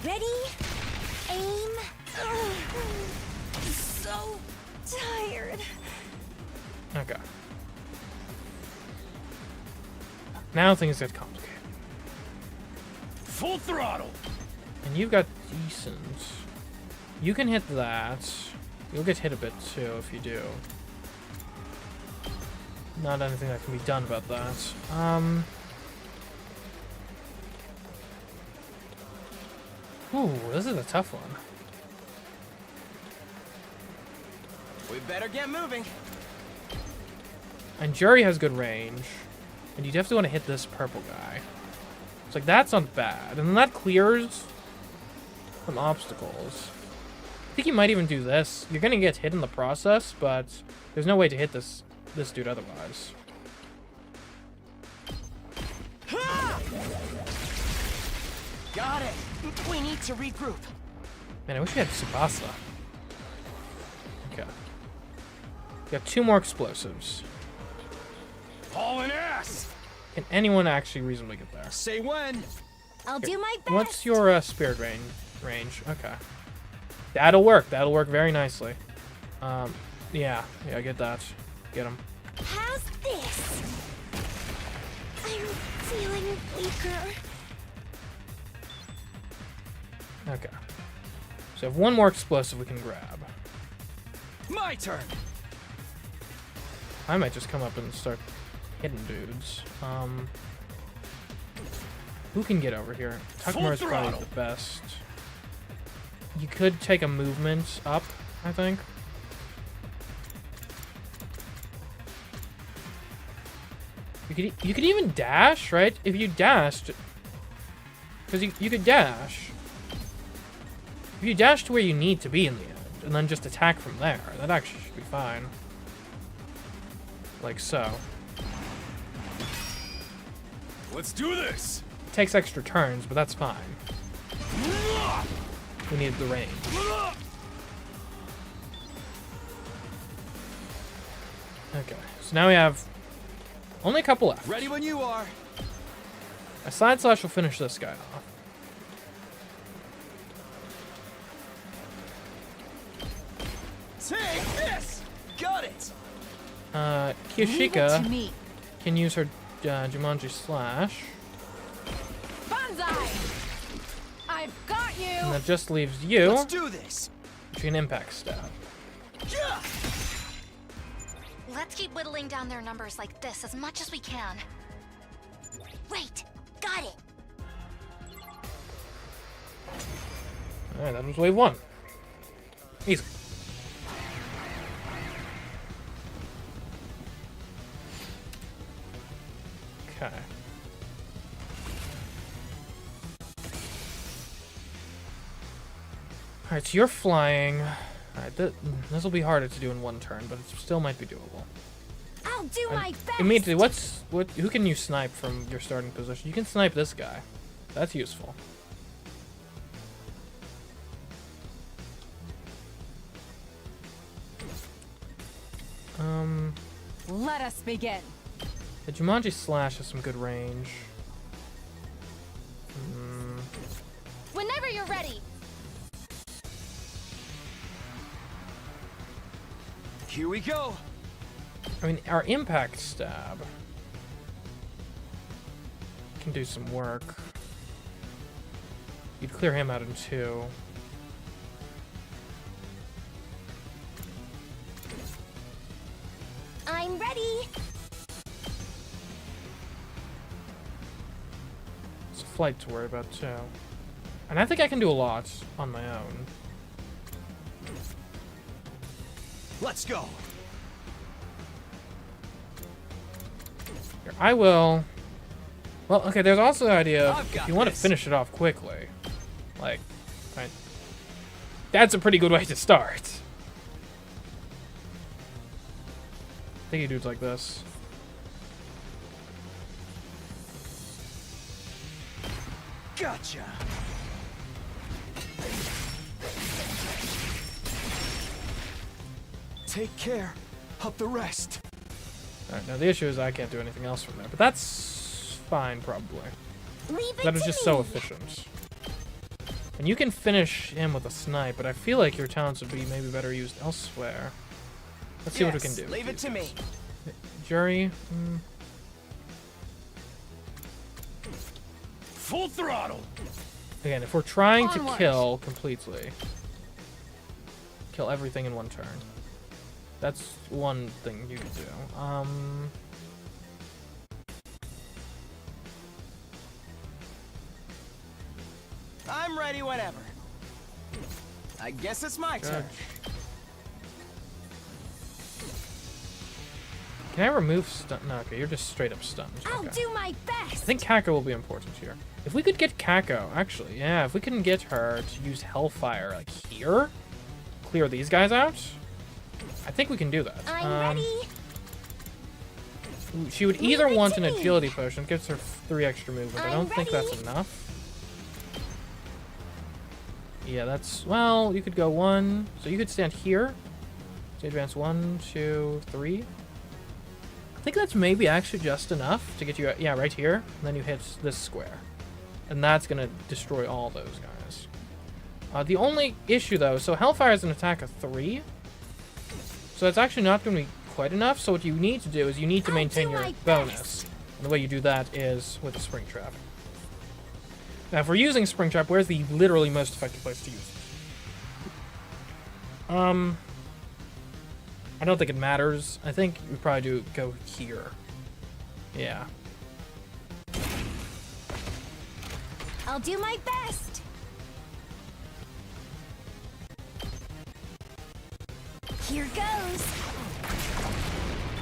Ready? Aim. Ugh. So tired. Okay. Now things get complicated. Full throttle. And you've got decent. You can hit that. You'll get hit a bit too if you do. Not anything that can be done about that. Ooh, this is a tough one. We better get moving. And Jury has good range. And you definitely want to hit this purple guy. It's like, that's not bad. And then that clears some obstacles. I think you might even do this. You're going to get hit in the process, but there's no way to hit this dude otherwise. Got it. We need to regroup. Man, I wish we had Tsubasa. Okay. We got 2 more explosives. Hauling ass. Can anyone actually reasonably get there? Say when. I'll do my best. What's your spirit range? Okay. That'll work. That'll work very nicely. Yeah, get that. Get him. How's this? I'm feeling weaker. Okay. So we have 1 more explosive we can grab. My turn. I might just come up and start hitting dudes. Who can get over here? Takamaru's probably the best. You could take a movement up, I think. You could even dash, right? If you dashed, because you could dash. If you dash to where you need to be in the end, and then just attack from there, that actually should be fine. Like so. Let's do this. It takes extra turns, but that's fine. We need the range. Okay, so now we have only a couple left. Ready when you are. A side slash will finish this guy off. Take this. Got it. Kiyoshika can use her Jumanji slash. Banzai! I've got you! And that just leaves you. Let's do this. Which you can impact stab. Yeah. Let's keep whittling down their numbers like this as much as we can. Wait, got it. Alright, that was wave 1. Easy. Okay. Alright, so you're flying. Alright, this will be harder to do in 1 turn, but it still might be doable. I'll do my best. Immediately, who can you snipe from your starting position? You can snipe this guy. That's useful. Let us begin. The Jumanji slash has some good range. Whenever you're ready. Here we go. I mean, our impact stab can do some work. You'd clear him out in 2. I'm ready. It's a flight to worry about too. And I think I can do a lot on my own. Let's go. Here, I will. Well, okay, there's also the idea of I've if got you want to this. finish it off quickly. Like, right. That's a pretty good way to start. I think you do it like this. Gotcha. Take care of the rest. Alright, now the issue is I can't do anything else from there, but that's fine probably. Leave it That is to just me. so efficient. And you can finish him with a snipe, but I feel like your talents would be maybe better used elsewhere. Let's see what we can do. Leave it to me. Jury. Full throttle. Again, if we're trying to Onward. kill completely, kill everything in 1 turn. That's one thing you could do. I'm ready whenever. I guess it's my turn. Can I remove stun? No, okay, you're just straight up stunned. I'll Okay. do my best. I think Kako will be important here. If we could get Kako, actually, yeah, if we can get her to use Hellfire, like, here, clear these guys out, I think we can do that. I'm ready. She would either want an agility potion, gives her 3 extra movement. I don't think ready. that's enough. Yeah, that's, well, you could go 1, so you could stand here. So advance 1, 2, 3. I think that's maybe actually just enough to get you, yeah, right here. And then you hit this square. And that's going to destroy all those guys. The only issue, though, so Hellfire is an attack of 3. So that's actually not going to be quite enough. So what you need to do is you need to maintain your bonus. And the way you do that is with a Spring Trap. Now, if we're using Spring Trap, where's the literally most effective place to use it? I don't think it matters. I think we probably do go here. Yeah. I'll do my best. Here goes.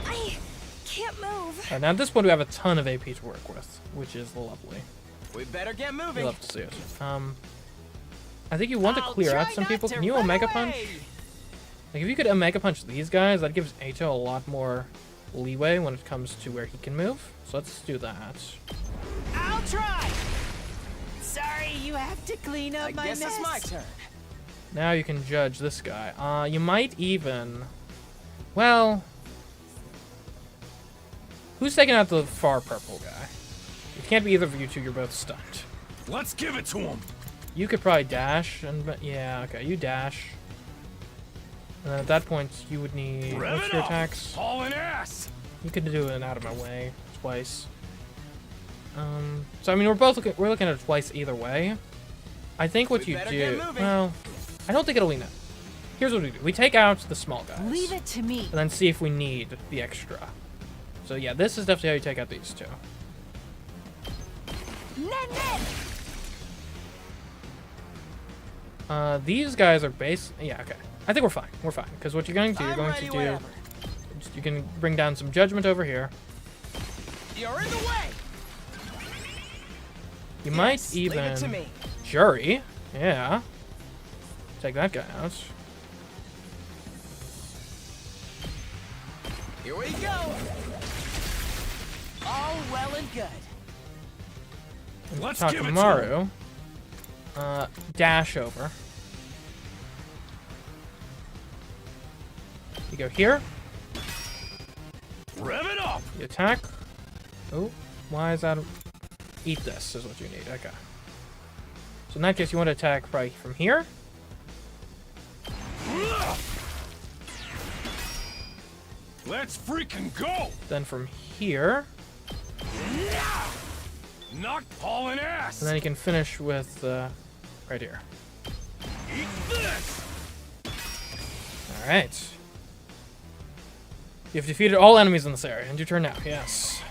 I can't move. Now at this point we have a ton of AP to work with, which is lovely. We better get We moving. love to see it. I think you want to clear out some people. Can you Omega Punch? Like, if you could Omega Punch these guys, that gives Ato a lot more leeway when it comes to where he can move. So let's do that. I'll try. Sorry, you have to clean up my Guess mess. it's my turn. Now you can judge this guy. You might even... Well... Who's taking out the far purple guy? It can't be either of you two, you're both stunned. Let's give it to him. You could probably dash, and... Yeah, okay, you dash. And then at that point, you would need... Rev What's it your up. attacks? Hauling ass. You could do it out of my way twice. So I mean, we're looking at it twice either way. I think what you do, well, I don't think it'll be enough. Here's what we do: we take out the small guys, Leave it to me. and then see if we need the extra. So yeah, this is definitely how you take out these two. These guys are yeah, okay. I think we're fine. We're fine because what you're going to do, you can bring down some judgment over here. You're in the way. You might Leave it to even me. Jury, yeah. Take that guy out. Here we go. All well and good. Let's give it to him. Takamaru. Dash over. You go here. Rev it up. You attack. Oh, why is that? Eat this is what you need. Okay. So in that case, you want to attack right from here. Let's freaking go. Then from here. Not hauling ass. And then you can finish with right here. Eat this. Alright. You've defeated all enemies in this area. End your turn now. Yes.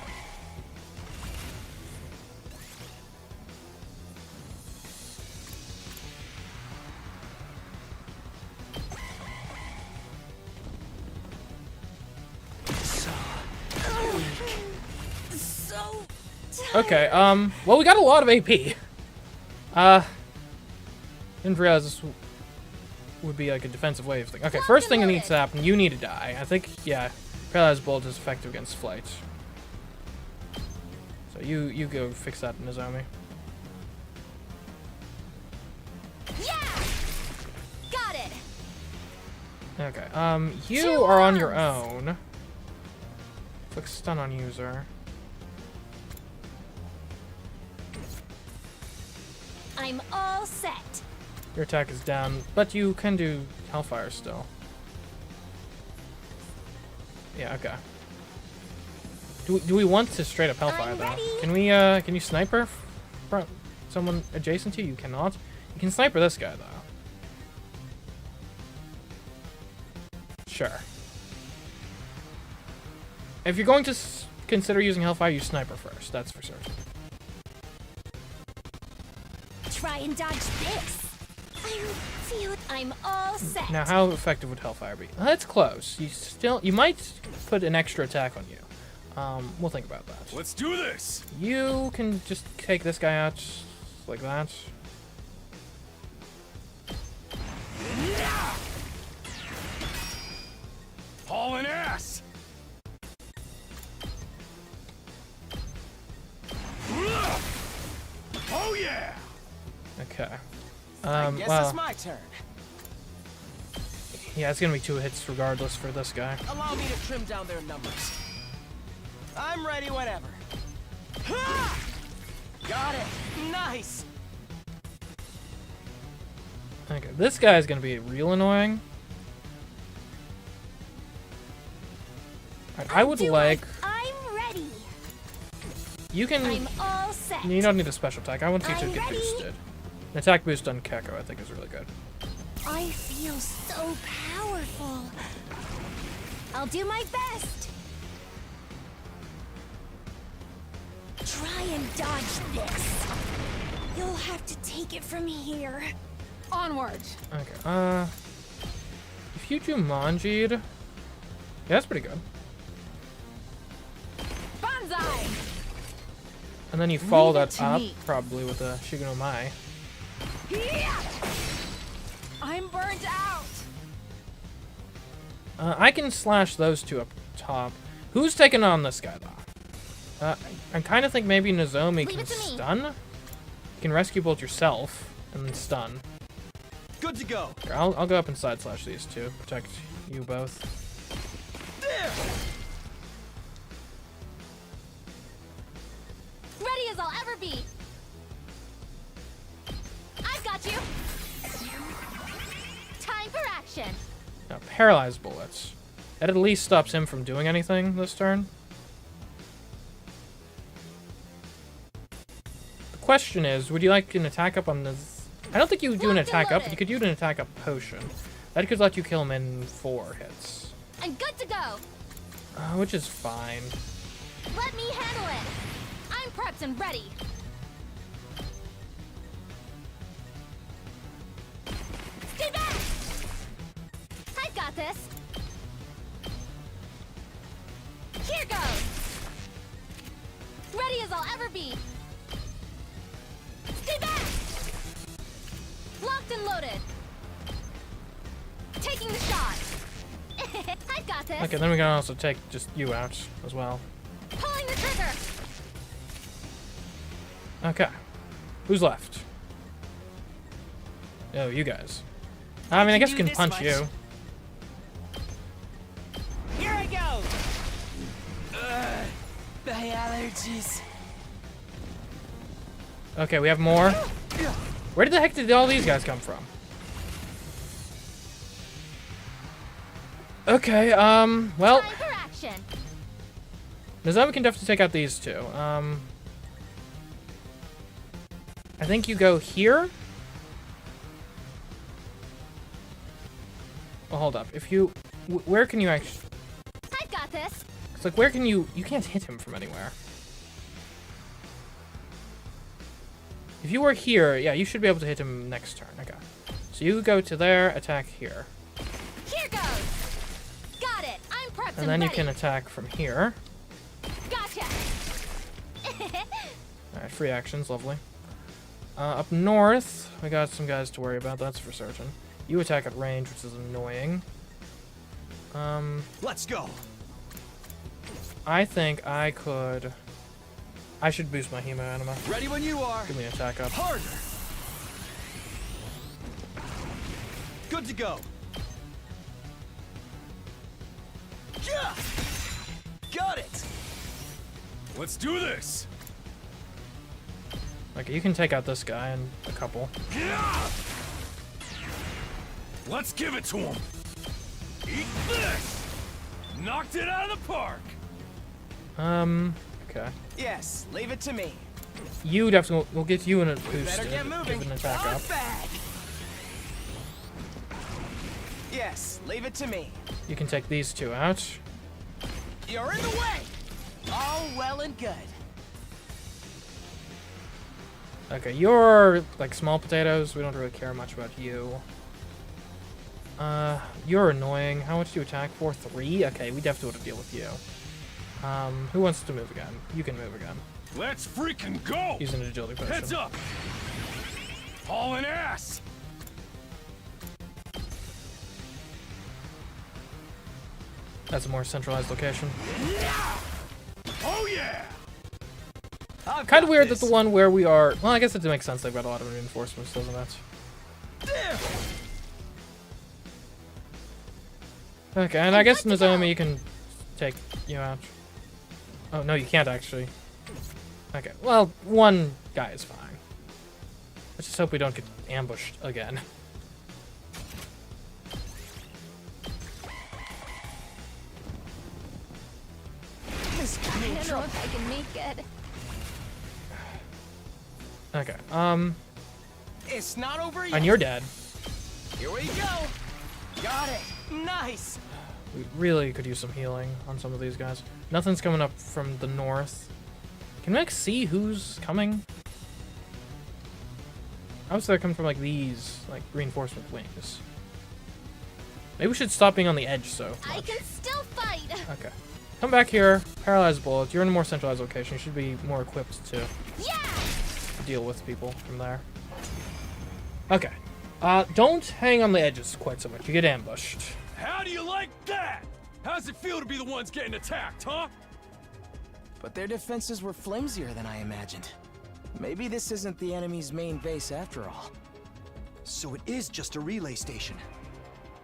Okay, well, we got a lot of AP. Didn't realize this would be like a defensive wave thing. Okay, first thing that needs to happen, you need to die. I think, yeah, Paralyzed Bolt is effective against flight. So you go fix that, Nozomi. Yeah! Got it! Okay, you are on your own. Click stun on user. I'm all set. Your attack is down, but you can do Hellfire still. Yeah, okay. Do we want to straight up Hellfire though? Can we can you sniper from someone adjacent to you? You cannot. You can sniper this guy though. Sure. If you're going to consider using Hellfire, you sniper first. That's for certain. Try and dodge this. I'm all set. Now, how effective would Hellfire be? That's close. You might put an extra attack on you. We'll think about that. Let's do this. You can just take this guy out like that. Hauling ass. Oh yeah. Okay. I guess well, it's my turn. yeah, it's gonna be 2 hits regardless for this guy. Allow me to trim down their numbers. I'm ready whenever. Ha! Got it. Nice. Okay, this guy is gonna be real annoying. Alright, I would like. I'm ready. You can. I'm all set. You don't need a special attack. I want you to I'm get ready. boosted. An attack boost on Keko, I think, is really good. I feel so powerful. I'll do my best. Try and dodge this. You'll have to take it from here. Onward. Okay. If you do Manjid, yeah, that's pretty good. Banzai. And then you follow Leave it that to up, me. probably with a Shigeno Mai. I'm burnt out. I can slash those 2 up top. Who's taking on this guy, though? I kind of think maybe Nozomi Leave can it to me. stun. You can rescue bolt yourself and then stun. Good to go. Here, I'll go up and side slash these 2. Protect you both. Ready as I'll ever be. I've got you. Time for action. Now, paralyzed bullets. That at least stops him from doing anything this turn. The question is, would you like an attack up on this? I don't think you would do an Locked and attack up, but loaded. you could do an attack up potion. That could let you kill him in 4 hits. I'm good to go. Which is fine. Let me handle it. I'm prepped and ready. Stay back. I've got this. Here goes. Ready as I'll ever be. Stay back. Locked and loaded. Taking the shot. I've got this. Okay, then we can also take just you out as well. Pulling the trigger. Okay. Who's left? Oh, you guys. I mean, I guess I do can this punch much. you. Here I go. The allergies. Okay, we have more. Where the heck did all these guys come from? Okay, well, Time for action. Nozomi can definitely take out these 2. I think you go here. Well, hold up. If you, where can you actually? I've got this. It's like, where can you? You can't hit him from anywhere. If you were here, yeah, you should be able to hit him next turn. Okay. So you go to there, attack here, Here goes. Got it. I'm prepped and then you ready. can attack from here. Gotcha. Alright, free actions, lovely. Up north, we got some guys to worry about, that's for certain. You attack at range, which is annoying. Let's go. I think I could... I should boost my Hemo Anima. Ready when you are. Give me an attack up. Harder. Good to go. Yeah. Got it. Let's do this. Okay, you can take out this guy and a couple. Let's give it to him. Eat this. Knocked it out of the park. Okay. Yes, leave it to me. You definitely, we'll get you in a Better boosted, get moving. give an attack up. Not bad. Yes, leave it to me. You can take these 2 out. You're in the way. All well and good. Okay, you're like small potatoes. We don't really care much about you. You're annoying. How much do you attack for? 3? Okay, we definitely want to deal with you. Who wants to move again? You can move again. Let's freaking go! Use an agility potion. Heads up! Hauling ass! That's a more centralized location. Oh yeah! Kind of weird that the one where we are... Well, I guess it makes sense. They've got a lot of reinforcements, doesn't it? Okay, and I guess Nozomi can take you out. Oh, no, you can't actually. Okay, well, one guy is fine. Let's just hope we don't get ambushed again. I don't know if I can make it. Okay, It's not over yet. and you're dead. Here we go. Got it. Nice. We really could use some healing on some of these guys. Nothing's coming up from the north. Can we like see who's coming? I was they're coming from like these like reinforcement wings. Maybe we should stop being on the edge so I much. can still fight. Okay. Come back here. Paralyzed bullets. You're in a more centralized location. You should be more equipped to deal with people from there. Okay. Don't hang on the edges quite so much. You get ambushed. How do you like that? How's it feel to be the ones getting attacked, huh? But their defenses were flimsier than I imagined. Maybe this isn't the enemy's main base after all. So it is just a relay station.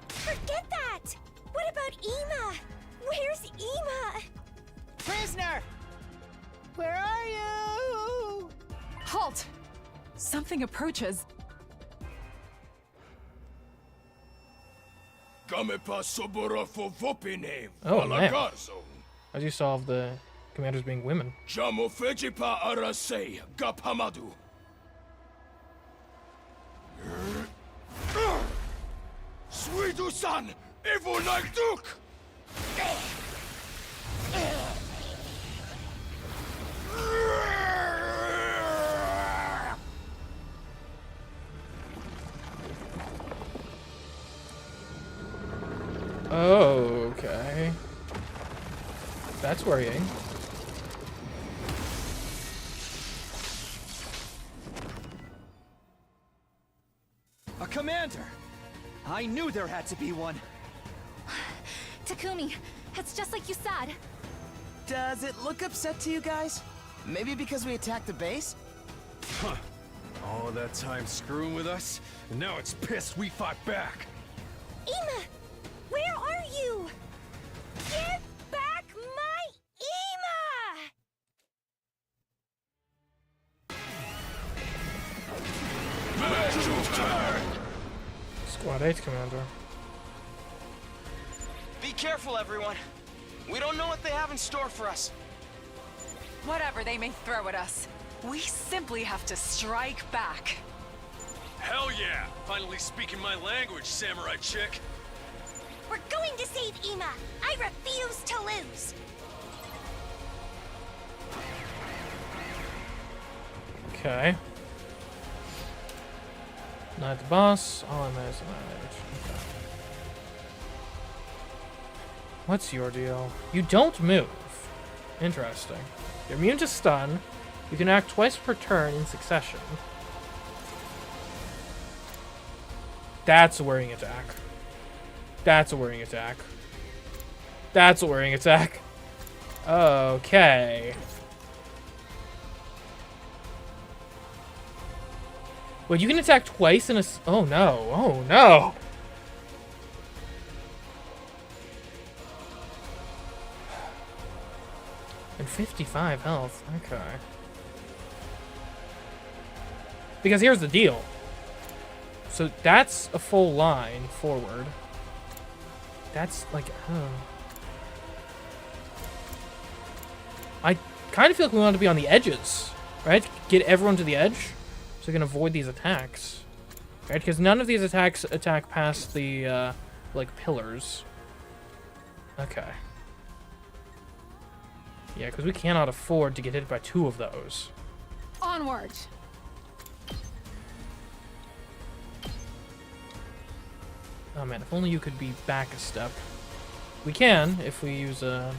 Forget that. What about Ema? Where's Ema? Prisoner! Where are you? Halt! Something approaches. Oh man. As you solve the commanders being women. Sweetu-san, evil like Duke! Okay. That's worrying. A commander! I knew there had to be one. Takumi, it's just like you said. Does it look upset to you guys? Maybe because we attacked the base? Huh. All that time screwing with us, and now it's pissed we fought back. Ema! Where are you? Give back my Ema! Squad 8 commander. Be careful, everyone. We don't know what they have in store for us. Whatever they may throw at us, we simply have to strike back. Hell yeah! Finally speaking my language, samurai chick. We're going to save Ema. I refuse to lose. Okay. Not the boss. All I'm is okay. What's your deal? You don't move. Interesting. You're immune to stun. You can act twice per turn in succession. That's a worrying attack. That's a worrying attack. That's a worrying attack. Okay. Wait, you can attack twice in a... Oh no. Oh no. And 55 health. Okay. Because here's the deal. So that's a full line forward. That's like... Oh. I kind of feel like we want to be on the edges. Right? Get everyone to the edge. So we can avoid these attacks. Right? Because none of these attacks attack past the, like, pillars. Okay. Yeah, because we cannot afford to get hit by 2 of those. Onward! Oh man, if only you could be back a step. We can, if we use a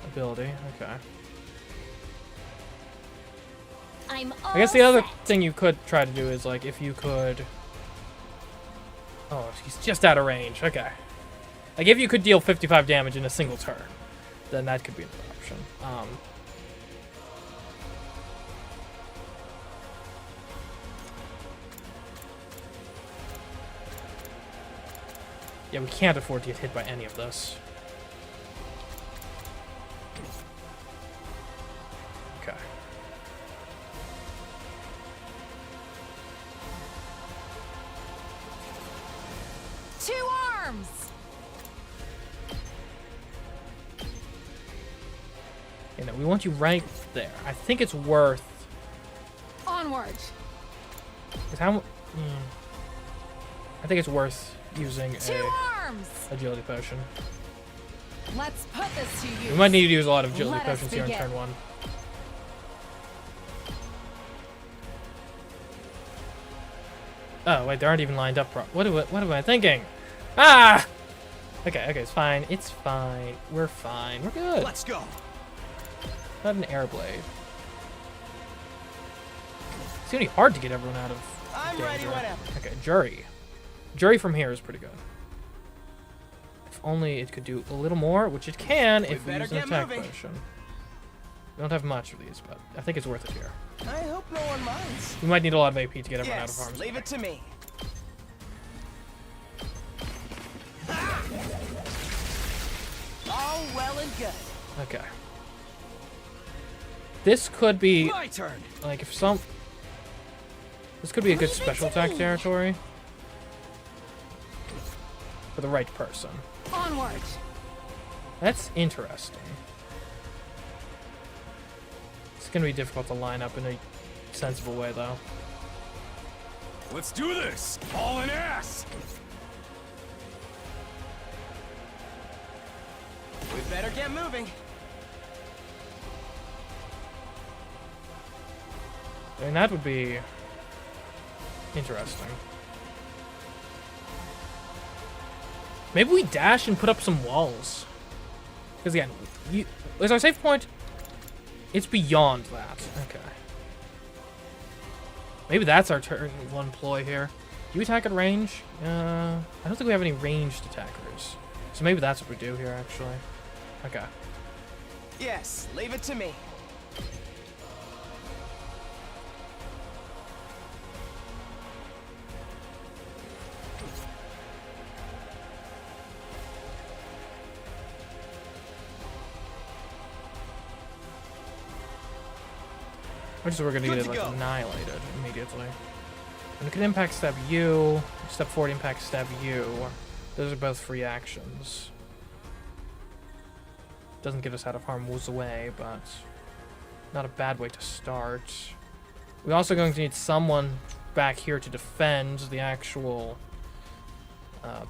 ability. Okay. I'm I guess the other thing you could try to do is, like, if you could... Oh, he's just out of range. Okay. Like, if you could deal 55 damage in a single turn, then that could be another option. Yeah, we can't afford to get hit by any of this. Okay. Two arms! You know, we want you right there. I think it's worth... Onward! Is how... I think it's worth using Two arms! agility potion. Let's put this to use. We might need to use a lot of agility Let us potions here in begin. turn 1. Oh, wait, they aren't even lined up what am I thinking? Ah! Okay, it's fine. It's fine. We're fine. We're good. Let's go. Not an air blade. It's gonna be hard to get everyone out of I'm danger. ready whenever. Okay, jury. Jury from here is pretty good. If only it could do a little more, which it can if we better use an get attack moving. potion. We don't have much of these, but I think it's worth it here. I hope no one minds. We might need a lot of AP to get everyone out of Yes, harm's leave way. it to me. All well and good. Okay. This could be, My turn. like, if some... This could be a good special attack territory. For the right person. Onward! That's interesting. It's gonna be difficult to line up in a sensible way, though. Let's do this! All in ass! We better get moving. I mean, that would be interesting. Maybe we dash and put up some walls. Because again, is our save point? It's beyond that. Okay. Maybe that's our turn 1 ploy here. Do you attack at range? I don't think we have any ranged attackers. So maybe that's what we do here, actually. Okay. Yes, leave it to me. Which is we're gonna Good get to like go. annihilated immediately. And it can impact stab you. Step forward impact stab you. Those are both free actions. Doesn't get us out of harm's way, but not a bad way to start. We're also going to need someone back here to defend the actual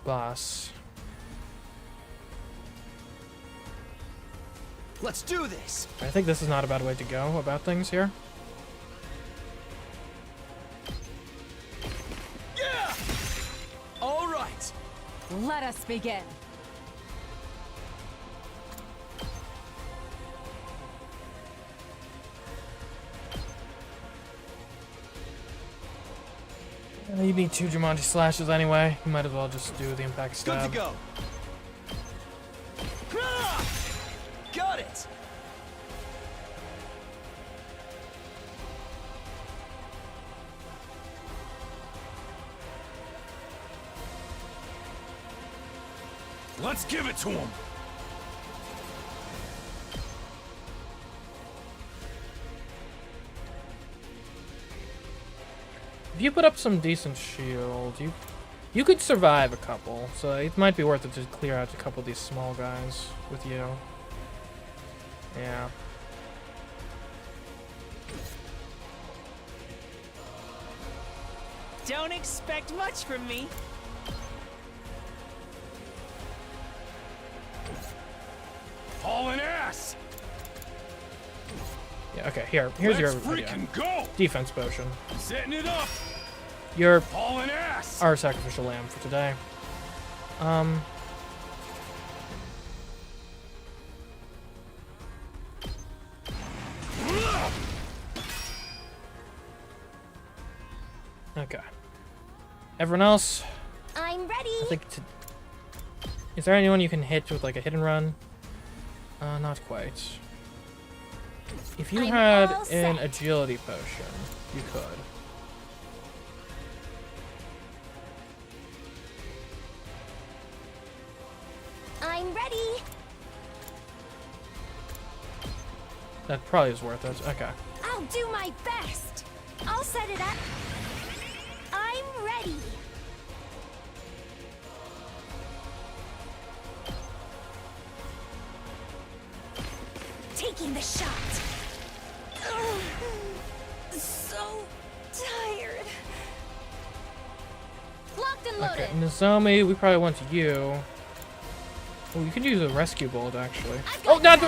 boss. Let's do this. I think this is not a bad way to go about things here. Yeah. All right. Let us begin. You need 2 Jumanji slashes anyway. You might as well just do the impact Good stab. to go. Ah! Got it. Let's give it to him! If you put up some decent shield, you could survive a couple. So it might be worth it to clear out a couple of these small guys with you. Yeah. Don't expect much from me. All in ass! Yeah, okay, here's your Let's freaking go! defense potion. Setting it up! You're All in ass! our sacrificial lamb for today. Okay. Everyone else? I'm ready. I think is there anyone you can hit with like a hit and run? Not quite. If you had an agility potion, you could. I'm ready. That probably is worth it. Okay. I'll do my best. I'll set it up. I'm ready. Taking the shot. Ugh, so tired. Locked and loaded. Okay, Nozomi, we probably want you. Oh, you could use a rescue bolt, actually. Oh, that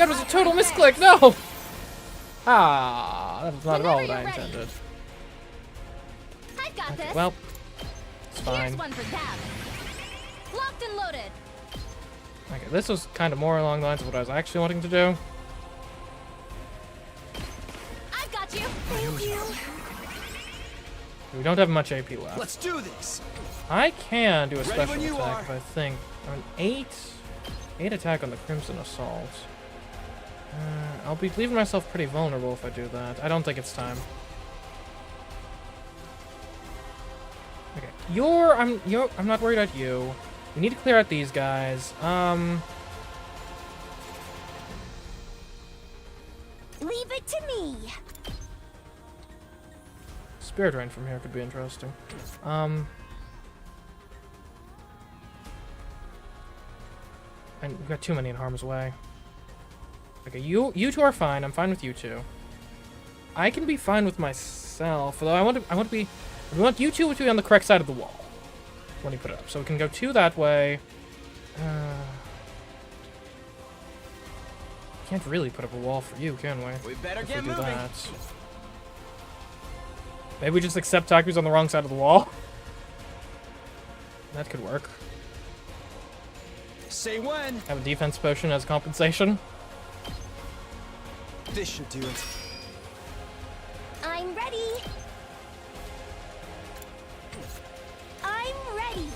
was a total misclick! No! Ah, that was not at all what I intended. I've got this. Well, it's fine. Here's one for them. Locked and loaded. Okay, this was kind of more along the lines of what I was actually wanting to do. I've got you. Thank you. We don't have much AP left. Let's do this. I can do a Ready special when you attack are. if I think. An 8 attack on the Crimson Assault. I'll be leaving myself pretty vulnerable if I do that. I don't think it's time. Okay, I'm not worried about you. We need to clear out these guys. Leave it to me. Spirit Rain from here could be interesting. And we've got too many in harm's way. Okay, you two are fine. I'm fine with you two. I can be fine with myself, although I want we want you two to be on the correct side of the wall when you put it up. So we can go 2 that way. Can't really put up a wall for you, can we? We better If get we do moving. that. Maybe we just accept Taku's on the wrong side of the wall. That could work. Say when. Have a defense potion as compensation. This should do it. I'm ready. I'm ready.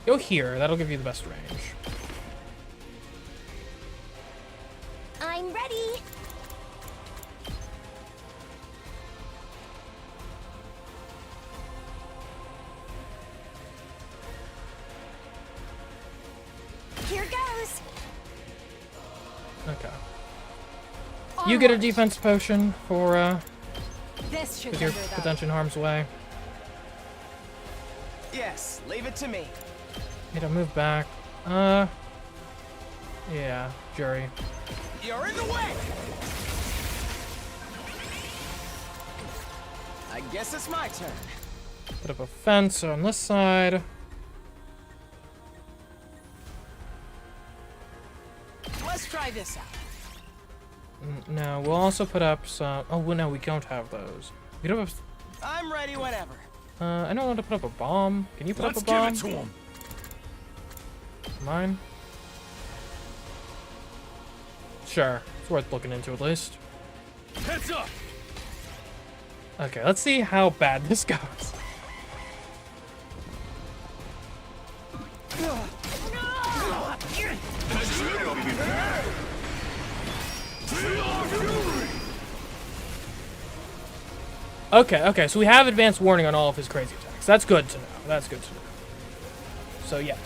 Go here. That'll give you the best range. I'm ready. Here goes. Okay. You get a defense potion for This should with your hinder them. potential in harm's way. Yes, leave it to me. Need to move back. Yeah, Jury. You're in the way. I guess it's my turn. Put up a fence on this side. Let's try this out. No, we'll also put up some. Oh, well, no, we don't have those. We don't have. I'm ready whenever. I don't want to put up a bomb. Can you put Let's up a bomb? give it to him. Mine? Sure. It's worth looking into at least. Heads up. Okay, let's see how bad this goes. Okay, so we have advanced warning on all of his crazy attacks. That's good to know. That's good to know. So yeah,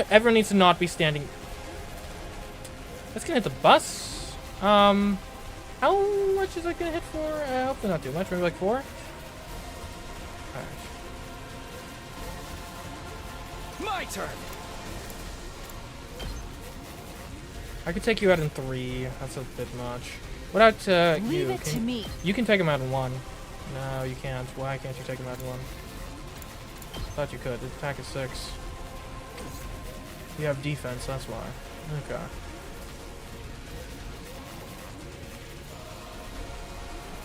everyone needs to not be standing. That's gonna hit the bus. How much is that gonna hit for? Hopefully not too much, maybe like 4? Alright. My turn. I could take you out in 3. That's a bit much. What about Leave you? it to me. You can take him out in 1. No, you can't. Why can't you take him out in 1? Thought you could. The attack is 6. You have defense, that's why. Okay.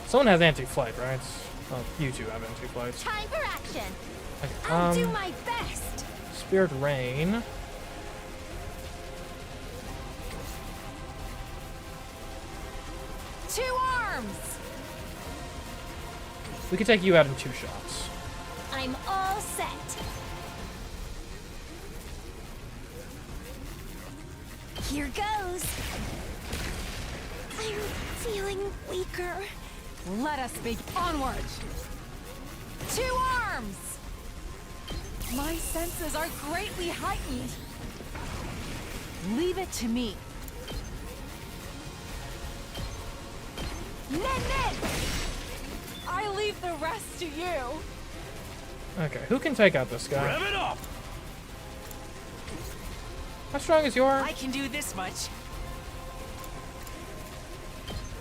Someone has anti-flight, right? Oh, you two have anti-flight. Time for action. Okay, I'll do my best. Spirit Rain. Two arms! We could take you out in 2 shots. I'm all set. Here goes. I'm feeling weaker. Let us be onward! Two arms! My senses are greatly heightened. Leave it to me. Nen! I leave the rest to you. Okay, who can take out this guy? Rev it up! How strong is your? I can do this much.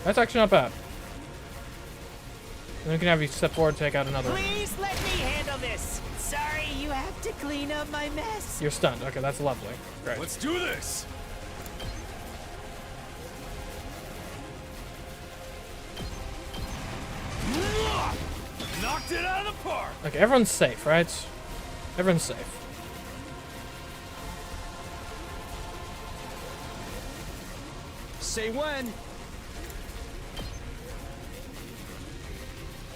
That's actually not bad. Then we can have you step forward and take out another. Please let me handle this. Sorry, you have to clean up my mess. You're stunned. Okay, that's lovely. Great. Let's do this. Knocked it out of the park! Okay, everyone's safe, right? Everyone's safe. Say when.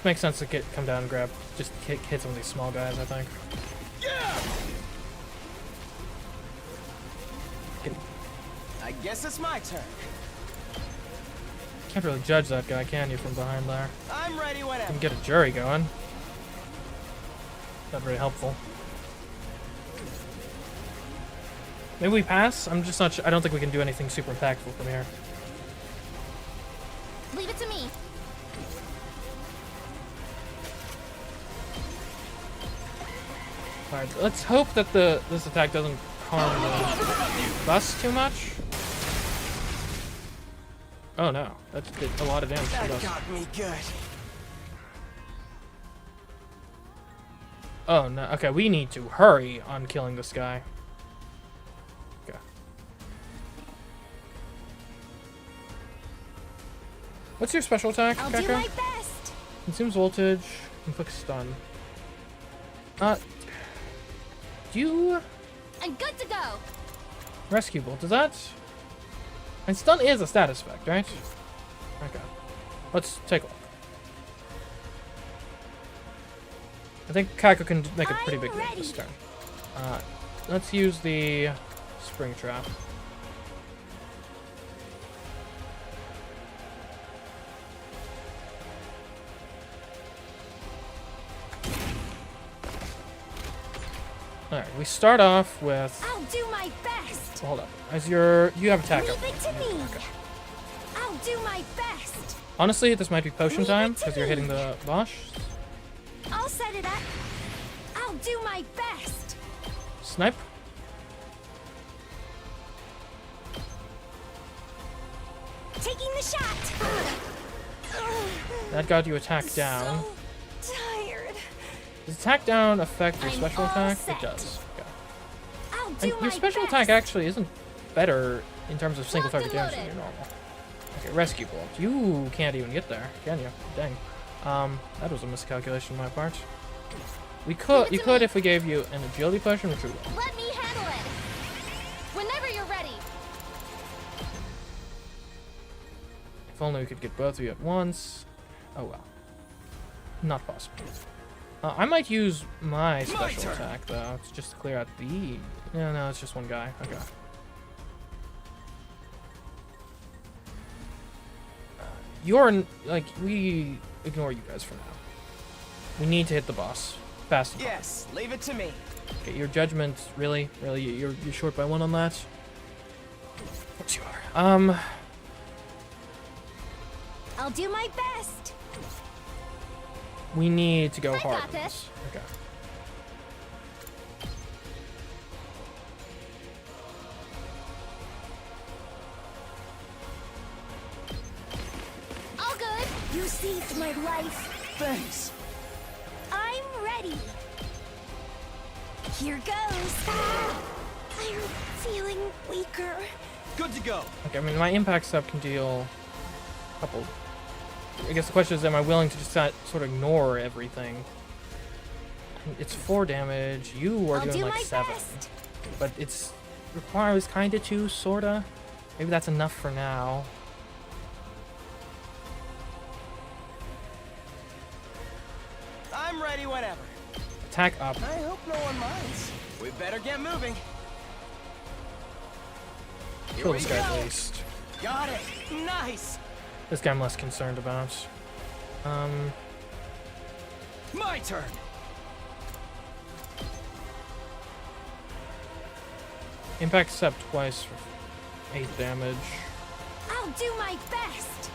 Makes sense to come down and grab, just hit some of these small guys, I think. I guess it's my turn. Can't really judge that guy, can you, from behind there? I'm ready You whenever. can get a jury going. Not very helpful. Maybe we pass? I'm just not sure. I don't think we can do anything super impactful from here. Leave it to me. Alright, let's hope that this attack doesn't harm the bus too much. Oh no, that did a lot of damage to the That bus. got me good. Oh no, okay, we need to hurry on killing this guy. Okay. What's your special attack, I'll do Kaka? my best. Consumes voltage, inflicts stun. You I'm good to go. rescue bolt, does that? And stun is a status effect, right? Okay. Let's take a look. I think Kaiko can make a pretty big hit this turn. Let's use the spring trap. Alright, we start off with... I'll do my best. Hold up. You have attack up. Leave it to me. I'll do my best. Honestly, this might be potion Leave time, it to because you're me. hitting the Bosch. I'll set it up. I'll do my best. Snipe. Taking the shot. That got you attack down. So tired. Does attack down affect your I'm special all attack? set. It does. Okay. I'll And do your my special best. attack actually isn't better in terms of single target Locked and damage than your loaded. normal. Okay, rescue bolt. You can't even get there, can you? Dang. That was a miscalculation on my part. You could if we gave you an agility potion, which we will. Let me handle it. Whenever you're ready. If only we could get both of you at once. Oh well. Not possible. I might use my special attack though, to just clear out the... Yeah, no, it's just one guy. Okay. We ignore you guys for now. We need to hit the boss. Fast and hard. Yes, leave it to me. Okay, your judgment, really? You're short by 1 on that? Of course you are. I'll do my best. We need to go I hard got on this. this. Okay. All good. You saved my life. Thanks. I'm ready. Here goes. I'm feeling weaker. Good to go. Okay, I mean, my impact sub can deal a couple I guess the question is, am I willing to just sort of ignore everything? It's 4 damage. You are doing like 7. Best. But it's requires kind of 2, sorta. Maybe that's enough for now. I'm ready whenever. Attack up. I hope no one minds. We better get moving. Kill this guy at least. Got it. Nice. This guy I'm less concerned about. My turn. Impact step twice for 8 damage. I'll do my best.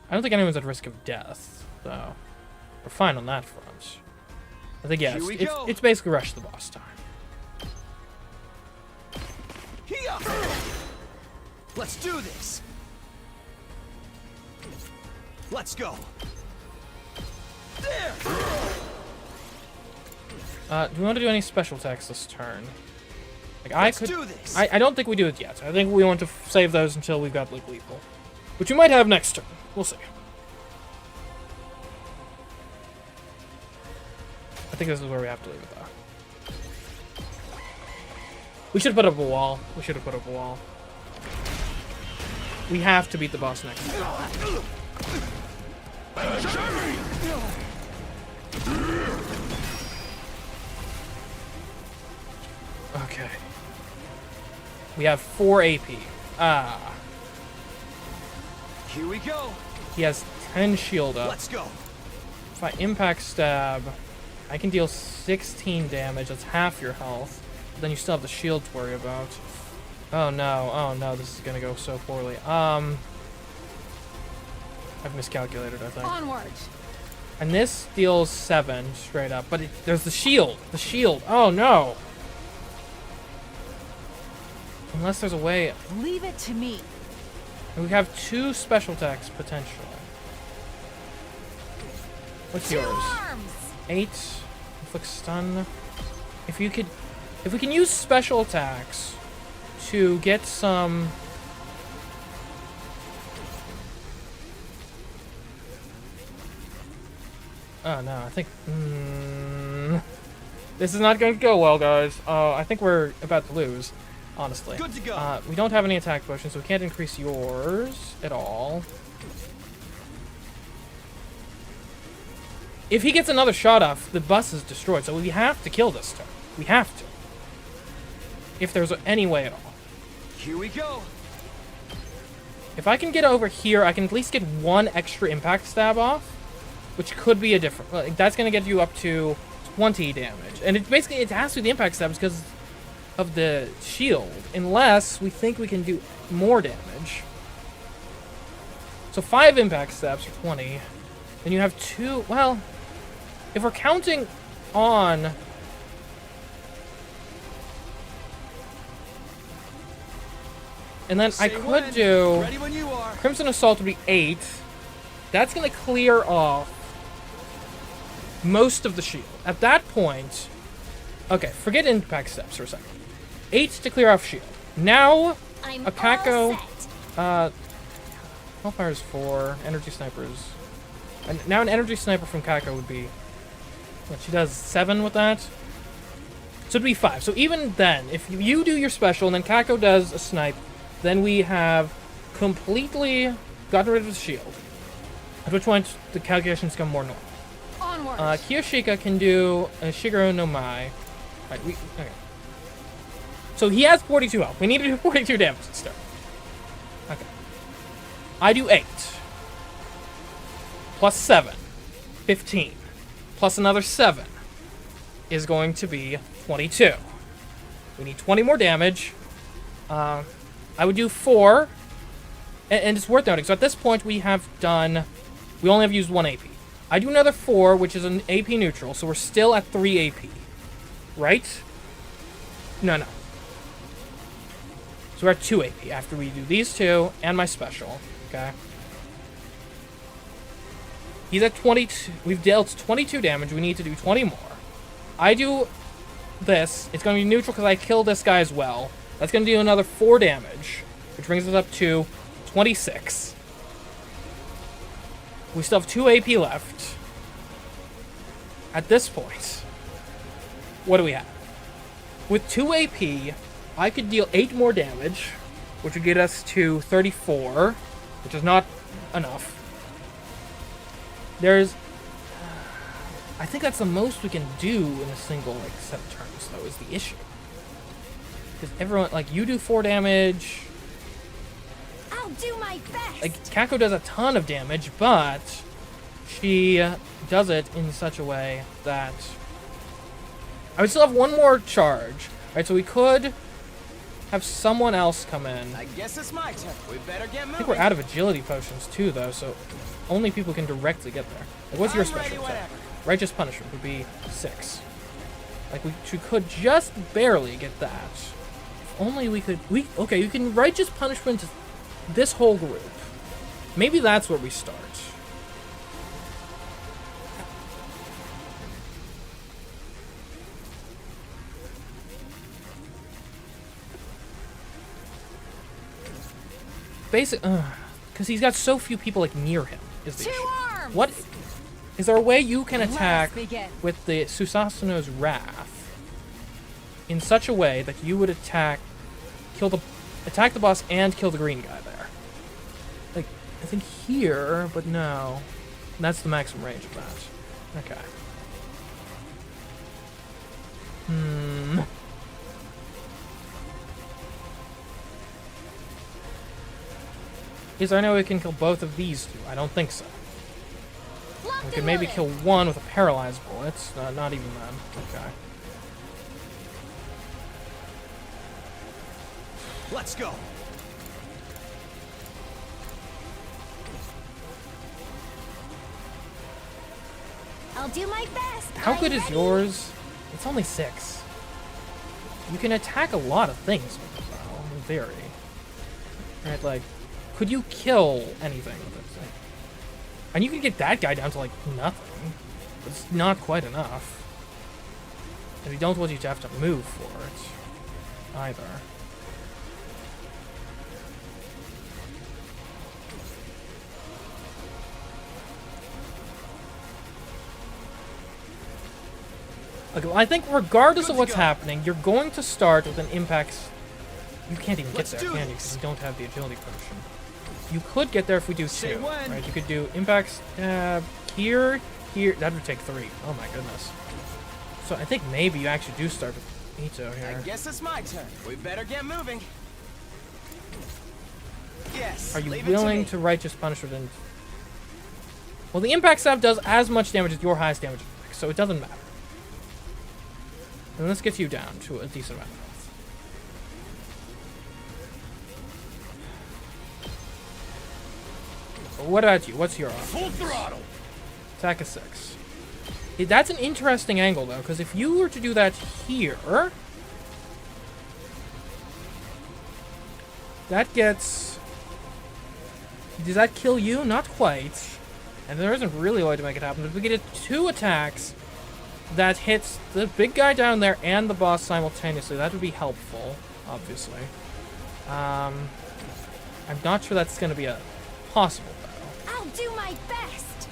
I don't think anyone's at risk of death, so we're fine on that front. I think, yeah, it's basically rush the boss time. Here. Let's do this. Let's go. There. Do we want to do any special attacks this turn? Like, Let's do this. I don't think we do it yet. I think we want to save those until we've got like lethal, which we might have next turn. We'll see. I think this is where we have to leave it though. We should put up a wall. We should have put up a wall. We have to beat the boss next turn. Okay. We have 4 AP. Ah. Here we go. He has 10 shield up. Let's go. If I impact stab, I can deal 16 damage. That's half your health. But then you still have the shield to worry about. Oh no, this is gonna go so poorly. I've miscalculated, I think. Onwards. And this deals 7 straight up, but there's the shield. The shield. Oh no. Unless there's a way. Leave it to me. We have 2 special attacks potentially. What's yours? Arms. 8. Inflict stun. If we can use special attacks to get some. Oh no, I think this is not going to go well, guys. I think we're about to lose, honestly. Good to go. We don't have any attack potions, so we can't increase yours at all. If he gets another shot off, the bus is destroyed, so we have to kill this turn. We have to. If there's any way at all. Here we go. If I can get over here, I can at least get 1 extra impact stab off, which could be a different. Like, that's gonna get you up to 20 damage, and it has to be the impact stabs because of the shield, unless we think we can do more damage. So 5 impact stabs for 20. Then you have 2. Well, if we're counting on. And then I could do Ready when you are. Crimson Assault would be 8. That's gonna clear off most of the shield. At that point, okay, forget impact steps for a second. 8 to clear off shield. Now, I'm Akako, all set. Hellfire is 4, energy snipers. And now an energy sniper from Kako would be, what, she does 7 with that? So it'd be 5. So even then, if you do your special and then Kako does a snipe, then we have completely gotten rid of the shield. At which point the calculations become more normal. Onward. Kiyoshika can do Shigeru no Mai. Right, okay. So he has 42 health. We need to do 42 damage to start. Okay. I do 8. Plus 7. 15. Plus another 7 is going to be 22. We need 20 more damage. I would do 4. And it's worth noting. So at this point we have done. We only have used 1 AP. I do another 4, which is an AP neutral, so we're still at 3 AP. Right? No. So we're at 2 AP after we do these 2 and my special. Okay. He's at 22. We've dealt 22 damage. We need to do 20 more. I do this. It's going to be neutral because I kill this guy as well. That's going to do another 4 damage, which brings us up to 26. We still have 2 AP left. At this point, what do we have? With 2 AP, I could deal 8 more damage, which would get us to 34, which is not enough. There's... I think that's the most we can do in a single, like, set of turns, though, is the issue. Because everyone, like, you do 4 damage. I'll do my best. Like, Kako does a ton of damage, but she does it in such a way that I would still have 1 more charge. Right, so we could have someone else come in. I guess it's my turn. We better get moving. I think we're out of agility potions too, though, so only people can directly get there. Like, what's your special attack? Righteous Punishment would be 6. Like, we could just barely get that. If only we could... Okay, you can Righteous Punishment this whole group. Maybe that's where we start. Because he's got so few people, like, near him, is the issue. Arms. What... Is there a way you can attack with the Susanoo's Wrath in such a way that you would attack the boss and kill the green guy there? Like, I think here, but no. That's the maximum range of that. Okay. Is there any way we can kill both of these two? I don't think so. We could maybe kill one with a paralyzed bullet. Not even then. Okay. Let's go. I'll do my best. How good is ready? yours? It's only 6. You can attack a lot of things with it, though, in theory. Right, like, could you kill anything with it? And you can get that guy down to, like, nothing. But it's not quite enough. And we don't want you to have to move for it, either. Okay, well, I think regardless of what's happening, you're going to start with an impact. You can't even get there, can you? Because you don't have the agility potion. You could get there if we do 2, right? You could do impact here. That would take 3. Oh my goodness. So I think maybe you actually do start with Ito here. I guess it's my turn. We better get moving. Yes. Are you willing to Righteous Punishment? And... Well, the impact staff does as much damage as your highest damage attack, so it doesn't matter. And this gets you down to a decent amount of health. What about you? What's your option? Full throttle. Attack of 6. That's an interesting angle, though, because if you were to do that here, that gets... Does that kill you? Not quite. And there isn't really a way to make it happen. If we get 2 attacks that hits the big guy down there and the boss simultaneously, that would be helpful, obviously. I'm not sure that's going to be possible. I'll do my best.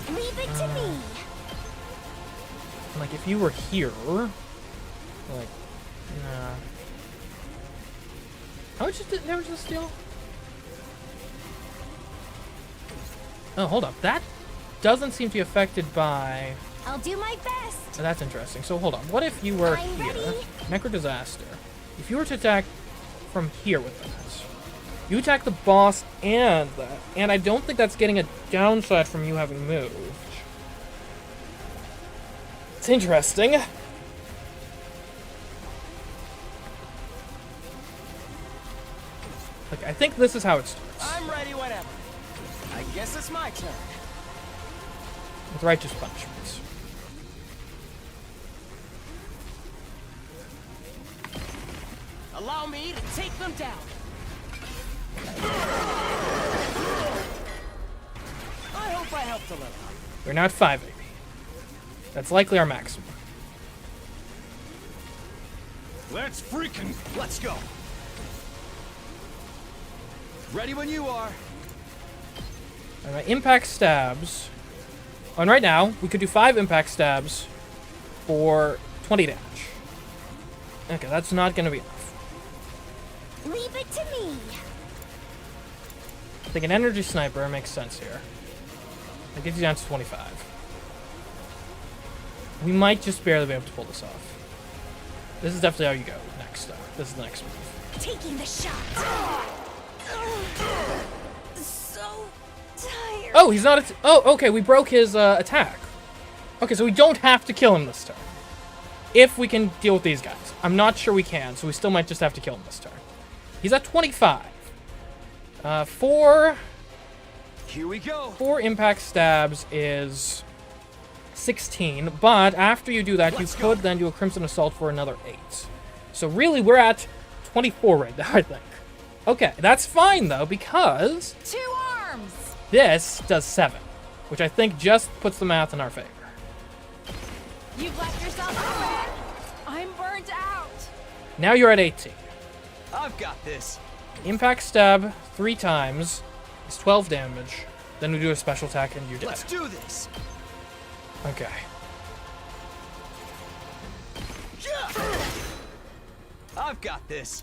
Leave it to me. Like, if you were here, like, nah. How much did damage this deal? Oh, hold up. That doesn't seem to be affected by... I'll do my best. Oh, that's interesting. So, hold on. What if you were I'm here? ready. Necro Disaster. If you were to attack from here with that, you attack the boss and that, and I don't think that's getting a downside from you having moved. It's interesting. Like, I think this is how it starts. I'm ready whenever. I guess it's my turn. With Righteous Punishments. Allow me to take them down. I hope I helped a little. We're now at 5 AP. That's likely our maximum. Let's freaking... Let's go. Ready when you are. Alright, impact stabs. And right now, we could do 5 impact stabs for 20 damage. Okay, that's not gonna be enough. Leave it to me. I think an energy sniper makes sense here. That gets you down to 25. We might just barely be able to pull this off. This is definitely how you go next, though. This is the next move. Taking the shot. So tired. Oh, he's not. Oh, okay. We broke his attack. Okay, so we don't have to kill him this turn. If we can deal with these guys. I'm not sure we can, so we still might just have to kill him this turn. He's at 25. 4 Here we go. 4 impact stabs is 16, but after you do that, you could then do a Crimson Assault for another 8. So really, we're at 24 right now, I think. Okay, that's fine, though, because 2 arms! this does 7, which I think just puts the math in our favor. You've left yourself open! I'm burnt out! Now you're at 18. I've got this. Impact stab 3 times is 12 damage. Then we do a special attack and you're dead. Let's do this. Okay. I've got this.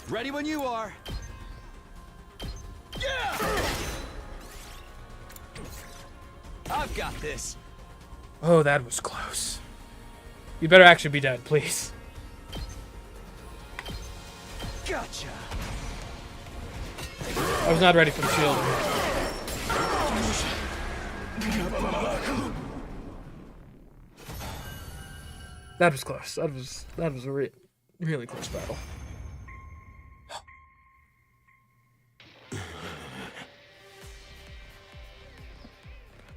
Ready when you are. I've got this. Oh, that was close. You better actually be dead, please. Gotcha. I was not ready for the shield. That was close. That was a really close battle.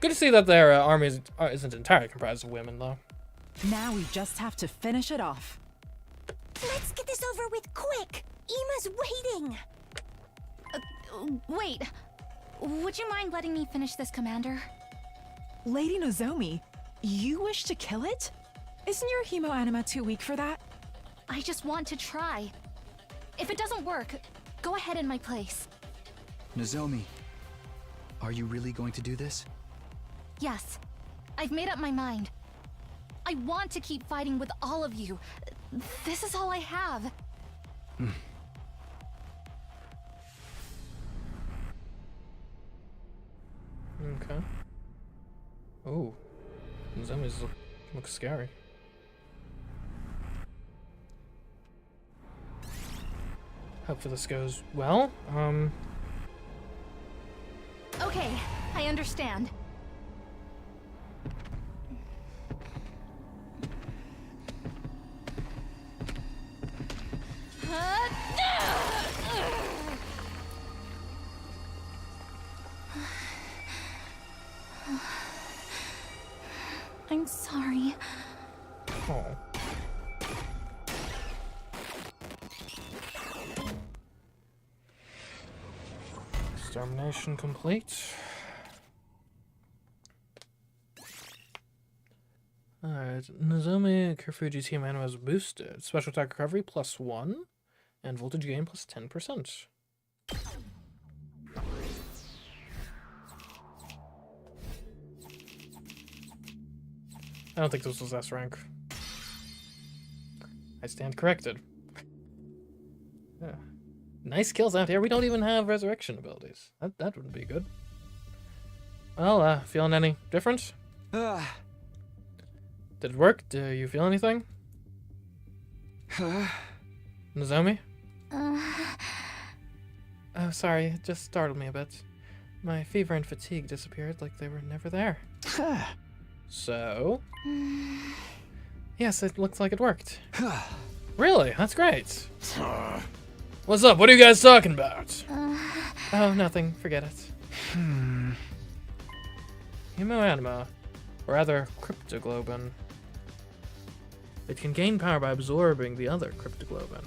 Good to see that their army isn't entirely comprised of women, though. Now we just have to finish it off. Let's get this over with quick. Ima's waiting. Wait. Would you mind letting me finish this, Commander? Lady Nozomi, you wish to kill it? Isn't your hemo anima too weak for that? I just want to try. If it doesn't work, go ahead in my place. Nozomi, are you really going to do this? Yes. I've made up my mind. I want to keep fighting with all of you. This is all I have. Okay. Oh. Zombies look scary. Hopefully this goes well. Okay, I understand. I'm sorry. Oh. Extermination complete. Alright, Nozomi Kifuji's team mana is boosted. Special attack recovery +1, and voltage gain +10%. I don't think this was S rank. I stand corrected. Yeah. Nice kills out here. We don't even have resurrection abilities. That wouldn't be good. Well, feeling any different? Did it work? Do you feel anything? Nozomi? Oh, sorry. It just startled me a bit. My fever and fatigue disappeared like they were never there. So? Yes, it looks like it worked. Really? That's great. What's up? What are you guys talking about? Oh, nothing. Forget it. Hemoanima, or rather, cryptoglobin. It can gain power by absorbing the other cryptoglobin.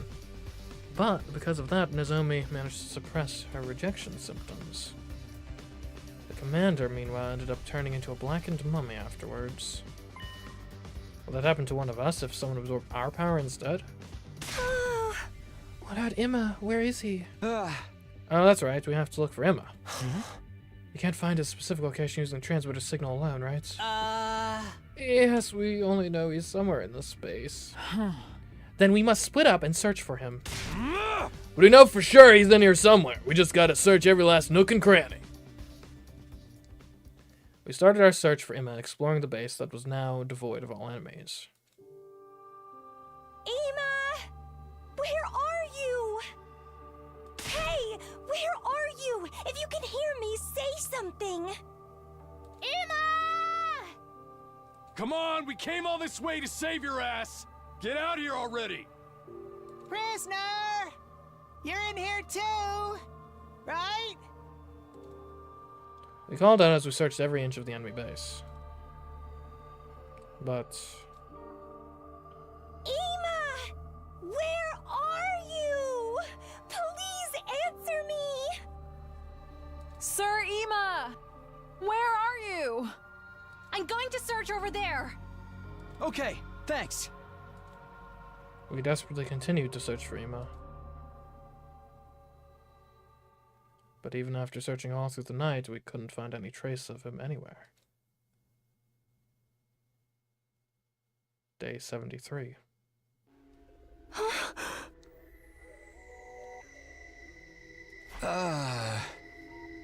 But because of that, Nozomi managed to suppress her rejection symptoms. The commander, meanwhile, ended up turning into a blackened mummy afterwards. Will that happen to one of us if someone absorbed our power instead? What about Emma? Where is he? Oh, that's right. We have to look for Emma. You can't find his specific location using the transmitter signal alone, right? Yes, we only know he's somewhere in this space. Then we must split up and search for him. We know for sure he's in here somewhere. We just gotta search every last nook and cranny. We started our search for Emma, exploring the base that was now devoid of all enemies. Emma! Where are you? Hey, where are you? If you can hear me, say something. Emma! Come on, we came all this way to save your ass! Get out here already! Prisoner! You're in here too, right? We called out as we searched every inch of the enemy base. But... Emma! Where are you? Please answer me! Sir Emma! Where are you? I'm going to search over there. Okay, thanks. we desperately continued to search for Emma. But even after searching all through the night, we couldn't find any trace of him anywhere. Day 73.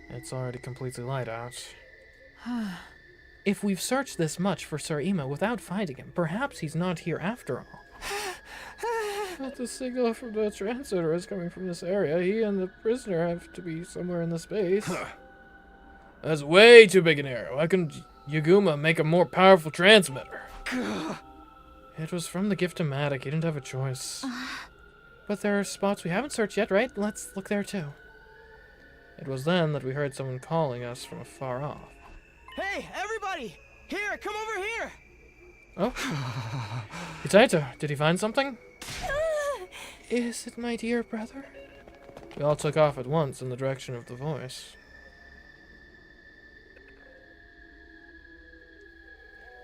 It's already completely light out. If we've searched this much for Sir Emma without finding him, perhaps he's not here after all. But the signal from the transmitter is coming from this area. He and the prisoner have to be somewhere in the space. That's way too big an area. Why couldn't Yaguma make a more powerful transmitter? It was from the gift-o-matic. He didn't have a choice. But there are spots we haven't searched yet, right? Let's look there too. It was then that we heard someone calling us from afar off. Hey, everybody! Here, come over here! Oh? Itaito, did he find something? Is it my dear brother? We all took off at once in the direction of the voice.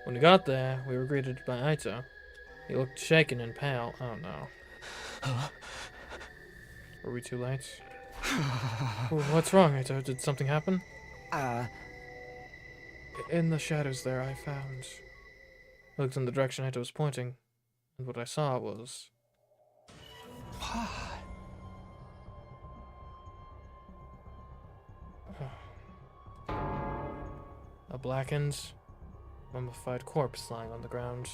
When we got there, we were greeted by Aito. He looked shaken and pale. Oh no. Were we too late? What's wrong, Aito? Did something happen? In the shadows there, I found... I looked in the direction Aito was pointing, and what I saw was... a blackened, mummified corpse lying on the ground.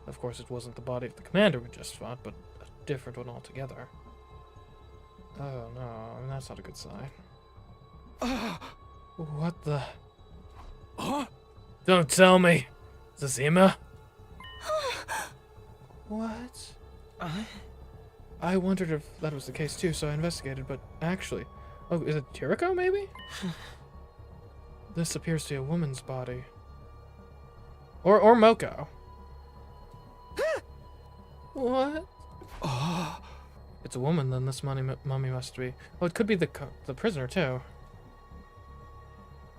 Of course, it wasn't the body of the commander we just fought, but a different one altogether. Oh no, I mean, that's not a good sign. What the... Don't tell me. Is this Emma? What? I wondered if that was the case too, so I investigated, but actually... Oh, is it Chiriko, maybe? This appears to be a woman's body. Or Moko. What? It's a woman, then this mummy must be... Oh, it could be the prisoner, too.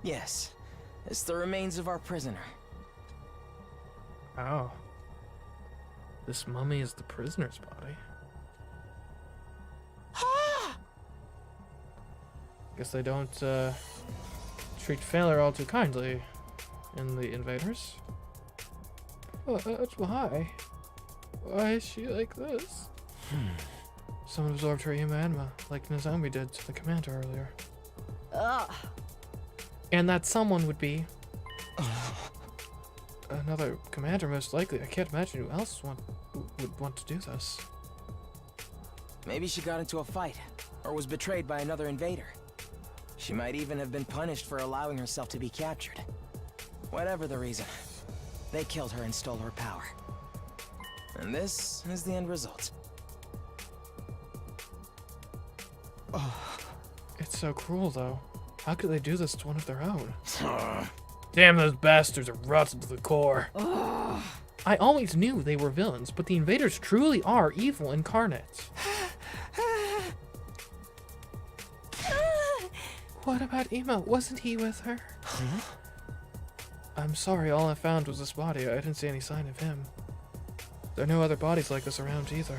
Yes, it's the remains of our prisoner. Oh. This mummy is the prisoner's body. Guess they don't treat failure all too kindly in the invaders. Why? Why is she like this? Someone absorbed her Anima, like Nozomi did to the commander earlier. And that someone would be... another commander, most likely. I can't imagine who else would want to do this. Maybe she got into a fight, or was betrayed by another invader. She might even have been punished for allowing herself to be captured. Whatever the reason, they killed her and stole her power. And this is the end result. It's so cruel, though. How could they do this to one of their own? Damn, those bastards are rotten to the core. I always knew they were villains, but the invaders truly are evil incarnate. What about Emo? Wasn't he with her? I'm sorry, all I found was this body. I didn't see any sign of him. There are no other bodies like this around either.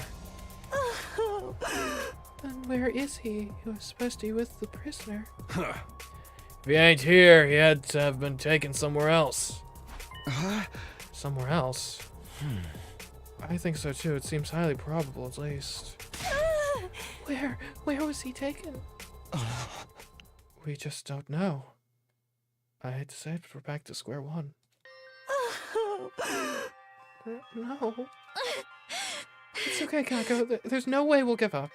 Then where is he? He was supposed to be with the prisoner. Huh. If he ain't here, he had to have been taken somewhere else. Somewhere else? I think so too. It seems highly probable, at least. Where was he taken? We just don't know. I hate to say it, but we're back to square one. No. It's okay, Kako. There's no way we'll give up.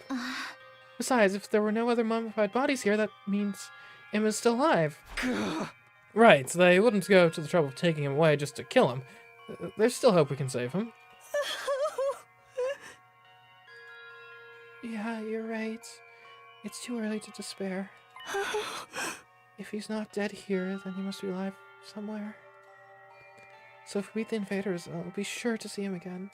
Besides, if there were no other mummified bodies here, that means Emma's still alive. Right, they wouldn't go to the trouble of taking him away just to kill him. There's still hope we can save him. Yeah, you're right. It's too early to despair. If he's not dead here, then he must be alive somewhere. So if we beat the invaders, I'll be sure to see him again.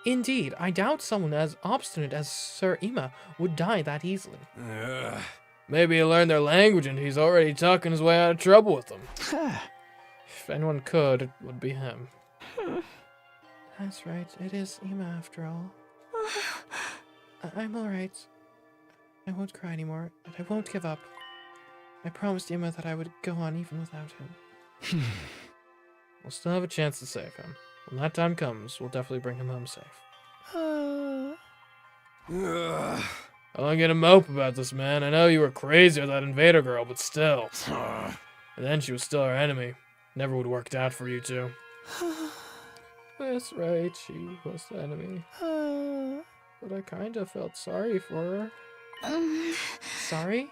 Indeed, I doubt someone as obstinate as Sir Ima would die that easily. Maybe he learned their language and he's already talking his way out of trouble with them. If anyone could, it would be him. That's right, it is Ima after all. I'm alright. I won't cry anymore, and I won't give up. I promised Ima that I would go on even without him. We'll still have a chance to save him. When that time comes, we'll definitely bring him home safe. I don't get a mope about this, man. I know you were crazy with that invader girl, but still. And then she was still our enemy. Never would have worked out for you two. That's right, she was the enemy. But I kinda felt sorry for her. Sorry?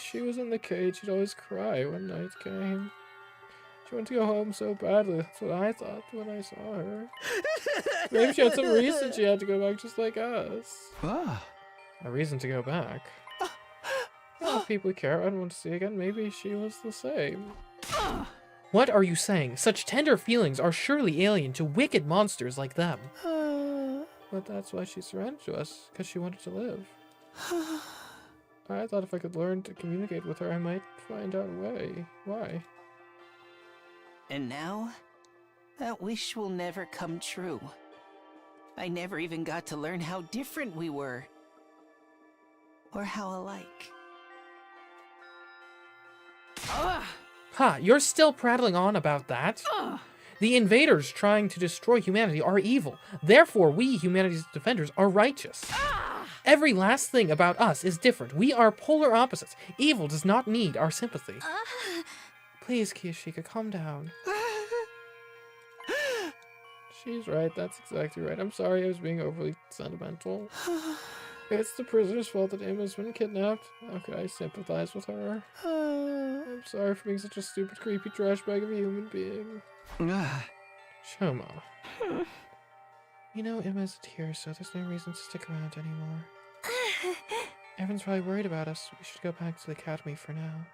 She was in the cage, she'd always cry when night came. She wanted to go home so badly, that's what I thought when I saw her. Maybe she had some reason she had to go back just like us. A reason to go back? Well, if people care I don't want to see again, maybe she was the same. What are you saying? Such tender feelings are surely alien to wicked monsters like them. But that's why she surrendered to us, because she wanted to live. I thought if I could learn to communicate with her, I might find out a way. Why? And now, that wish will never come true. I never even got to learn how different we were. Or how alike. Ha, you're still prattling on about that? The invaders trying to destroy humanity are evil. Therefore, we, humanity's defenders, are righteous. Every last thing about us is different. We are polar opposites. Evil does not need our sympathy. Please, Kiyashika, calm down. She's right, that's exactly right. I'm sorry I was being overly sentimental. It's the prisoner's fault that Emma's been kidnapped. How could I sympathize with her? I'm sorry for being such a stupid, creepy trash bag of a human being. Shoma. You know Emma isn't here, so there's no reason to stick around anymore. Everyone's probably worried about us. We should go back to the academy for now.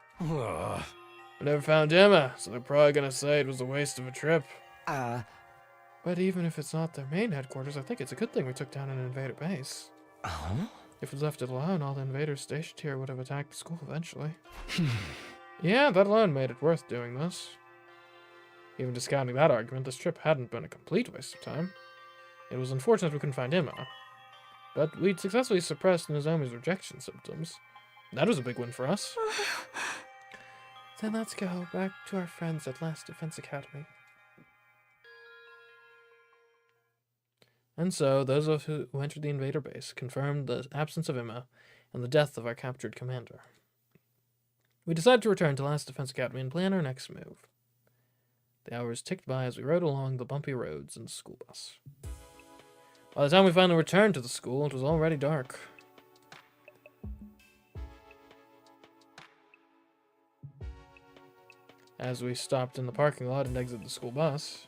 We never found Emma, so they're probably gonna say it was a waste of a trip. But even if it's not their main headquarters, I think it's a good thing we took down an invader base. If we'd left it alone, all the invaders stationed here would have attacked the school eventually. Yeah, that alone made it worth doing this. Even discounting that argument, this trip hadn't been a complete waste of time. It was unfortunate we couldn't find Emma, but we'd successfully suppressed Nozomi's rejection symptoms. That was a big win for us. Then let's go back to our friends at Last Defense Academy. And so, those of us who entered the invader base confirmed the absence of Emma and the death of our captured commander. We decided to return to Last Defense Academy and plan our next move. The hours ticked by as we rode along the bumpy roads in the school bus. By the time we finally returned to the school, it was already dark. As we stopped in the parking lot and exited the school bus.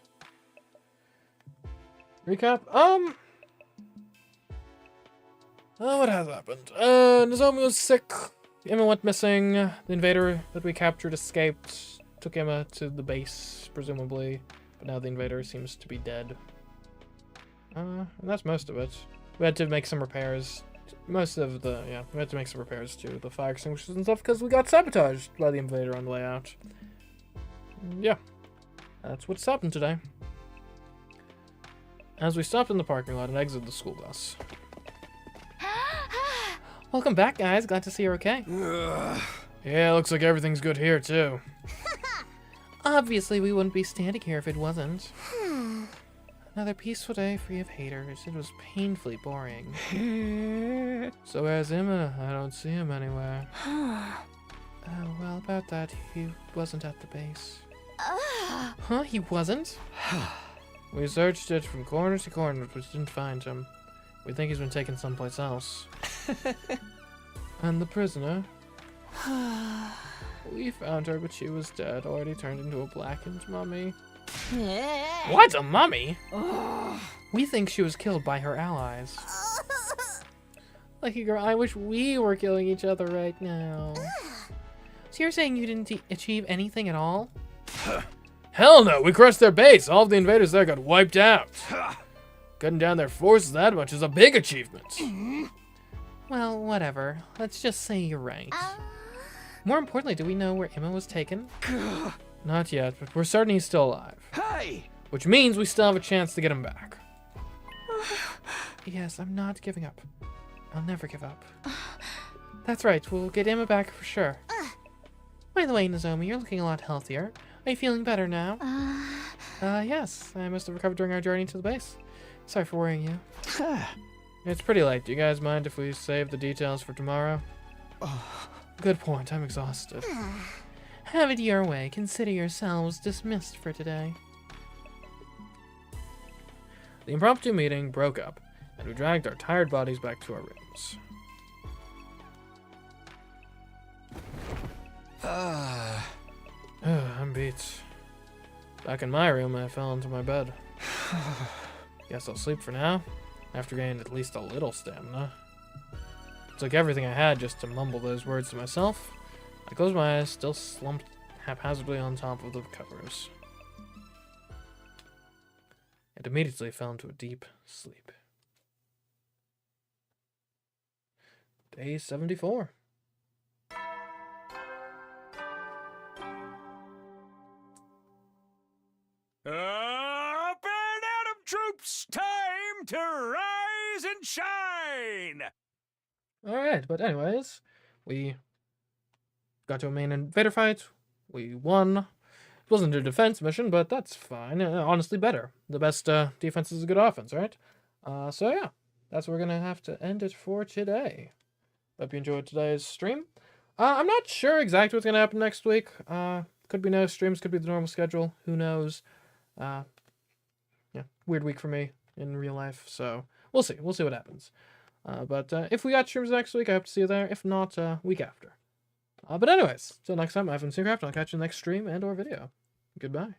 Recap? What has happened? Nozomi was sick. Emma went missing. The invader that we captured escaped. Took Emma to the base, presumably. But now the invader seems to be dead. And that's most of it. We had to make some repairs. We had to make some repairs to the fire extinguishers and stuff because we got sabotaged by the invader on the way out. yeah, that's what's happened today. As we stopped in the parking lot and exited the school bus. Welcome back, guys. Glad to see you're okay. Yeah, looks like everything's good here, too. Obviously, we wouldn't be standing here if it wasn't. Another peaceful day free of haters. It was painfully boring. So where's Emma? I don't see him anywhere. Oh, well, about that, he wasn't at the base. Huh? He wasn't? We searched it from corner to corner, but didn't find him. We think he's been taken someplace else. And the prisoner? We found her, but she was dead, already turned into a blackened mummy. What? A mummy? We think she was killed by her allies. Lucky girl, I wish we were killing each other right now. So you're saying you didn't achieve anything at all? Hell no, we crushed their base. All of the invaders there got wiped out. Cutting down their forces that much is a big achievement. Well, whatever. Let's just say you're right. More importantly, do we know where Emma was taken? Not yet, but we're certain he's still alive. Hey! Which means we still have a chance to get him back. Yes, I'm not giving up. I'll never give up. That's right, we'll get Emma back for sure. By the way, Nozomi, you're looking a lot healthier. Are you feeling better now? Yes. I must have recovered during our journey to the base. Sorry for worrying you. It's pretty late. Do you guys mind if we save the details for tomorrow? Good point. I'm exhausted. Have it your way. Consider yourselves dismissed for today. The impromptu meeting broke up, and we dragged our tired bodies back to our rooms. I'm beat. Back in my room, I fell into my bed. Guess I'll sleep for now, after gaining at least a little stamina. Took everything I had just to mumble those words to myself. I closed my eyes, still slumped haphazardly on top of the covers, and immediately fell into a deep sleep. Day 74. Up and Atom troops, time to rise and shine! Alright, but anyways, we got to a main invader fight. We won. It wasn't a defense mission, but that's fine. Honestly, better. The best defense is a good offense, right? So yeah, that's where we're going to have to end it for today. Hope you enjoyed today's stream. I'm not sure exactly what's going to happen next week. Could be no streams, could be the normal schedule. Who knows? Yeah, weird week for me in real life, so we'll see. We'll see what happens. But if we got streams next week, I hope to see you there. If not, week after. But anyways, till next time, I've been CMeeCraft, and I'll catch you in the next stream and or video. Goodbye.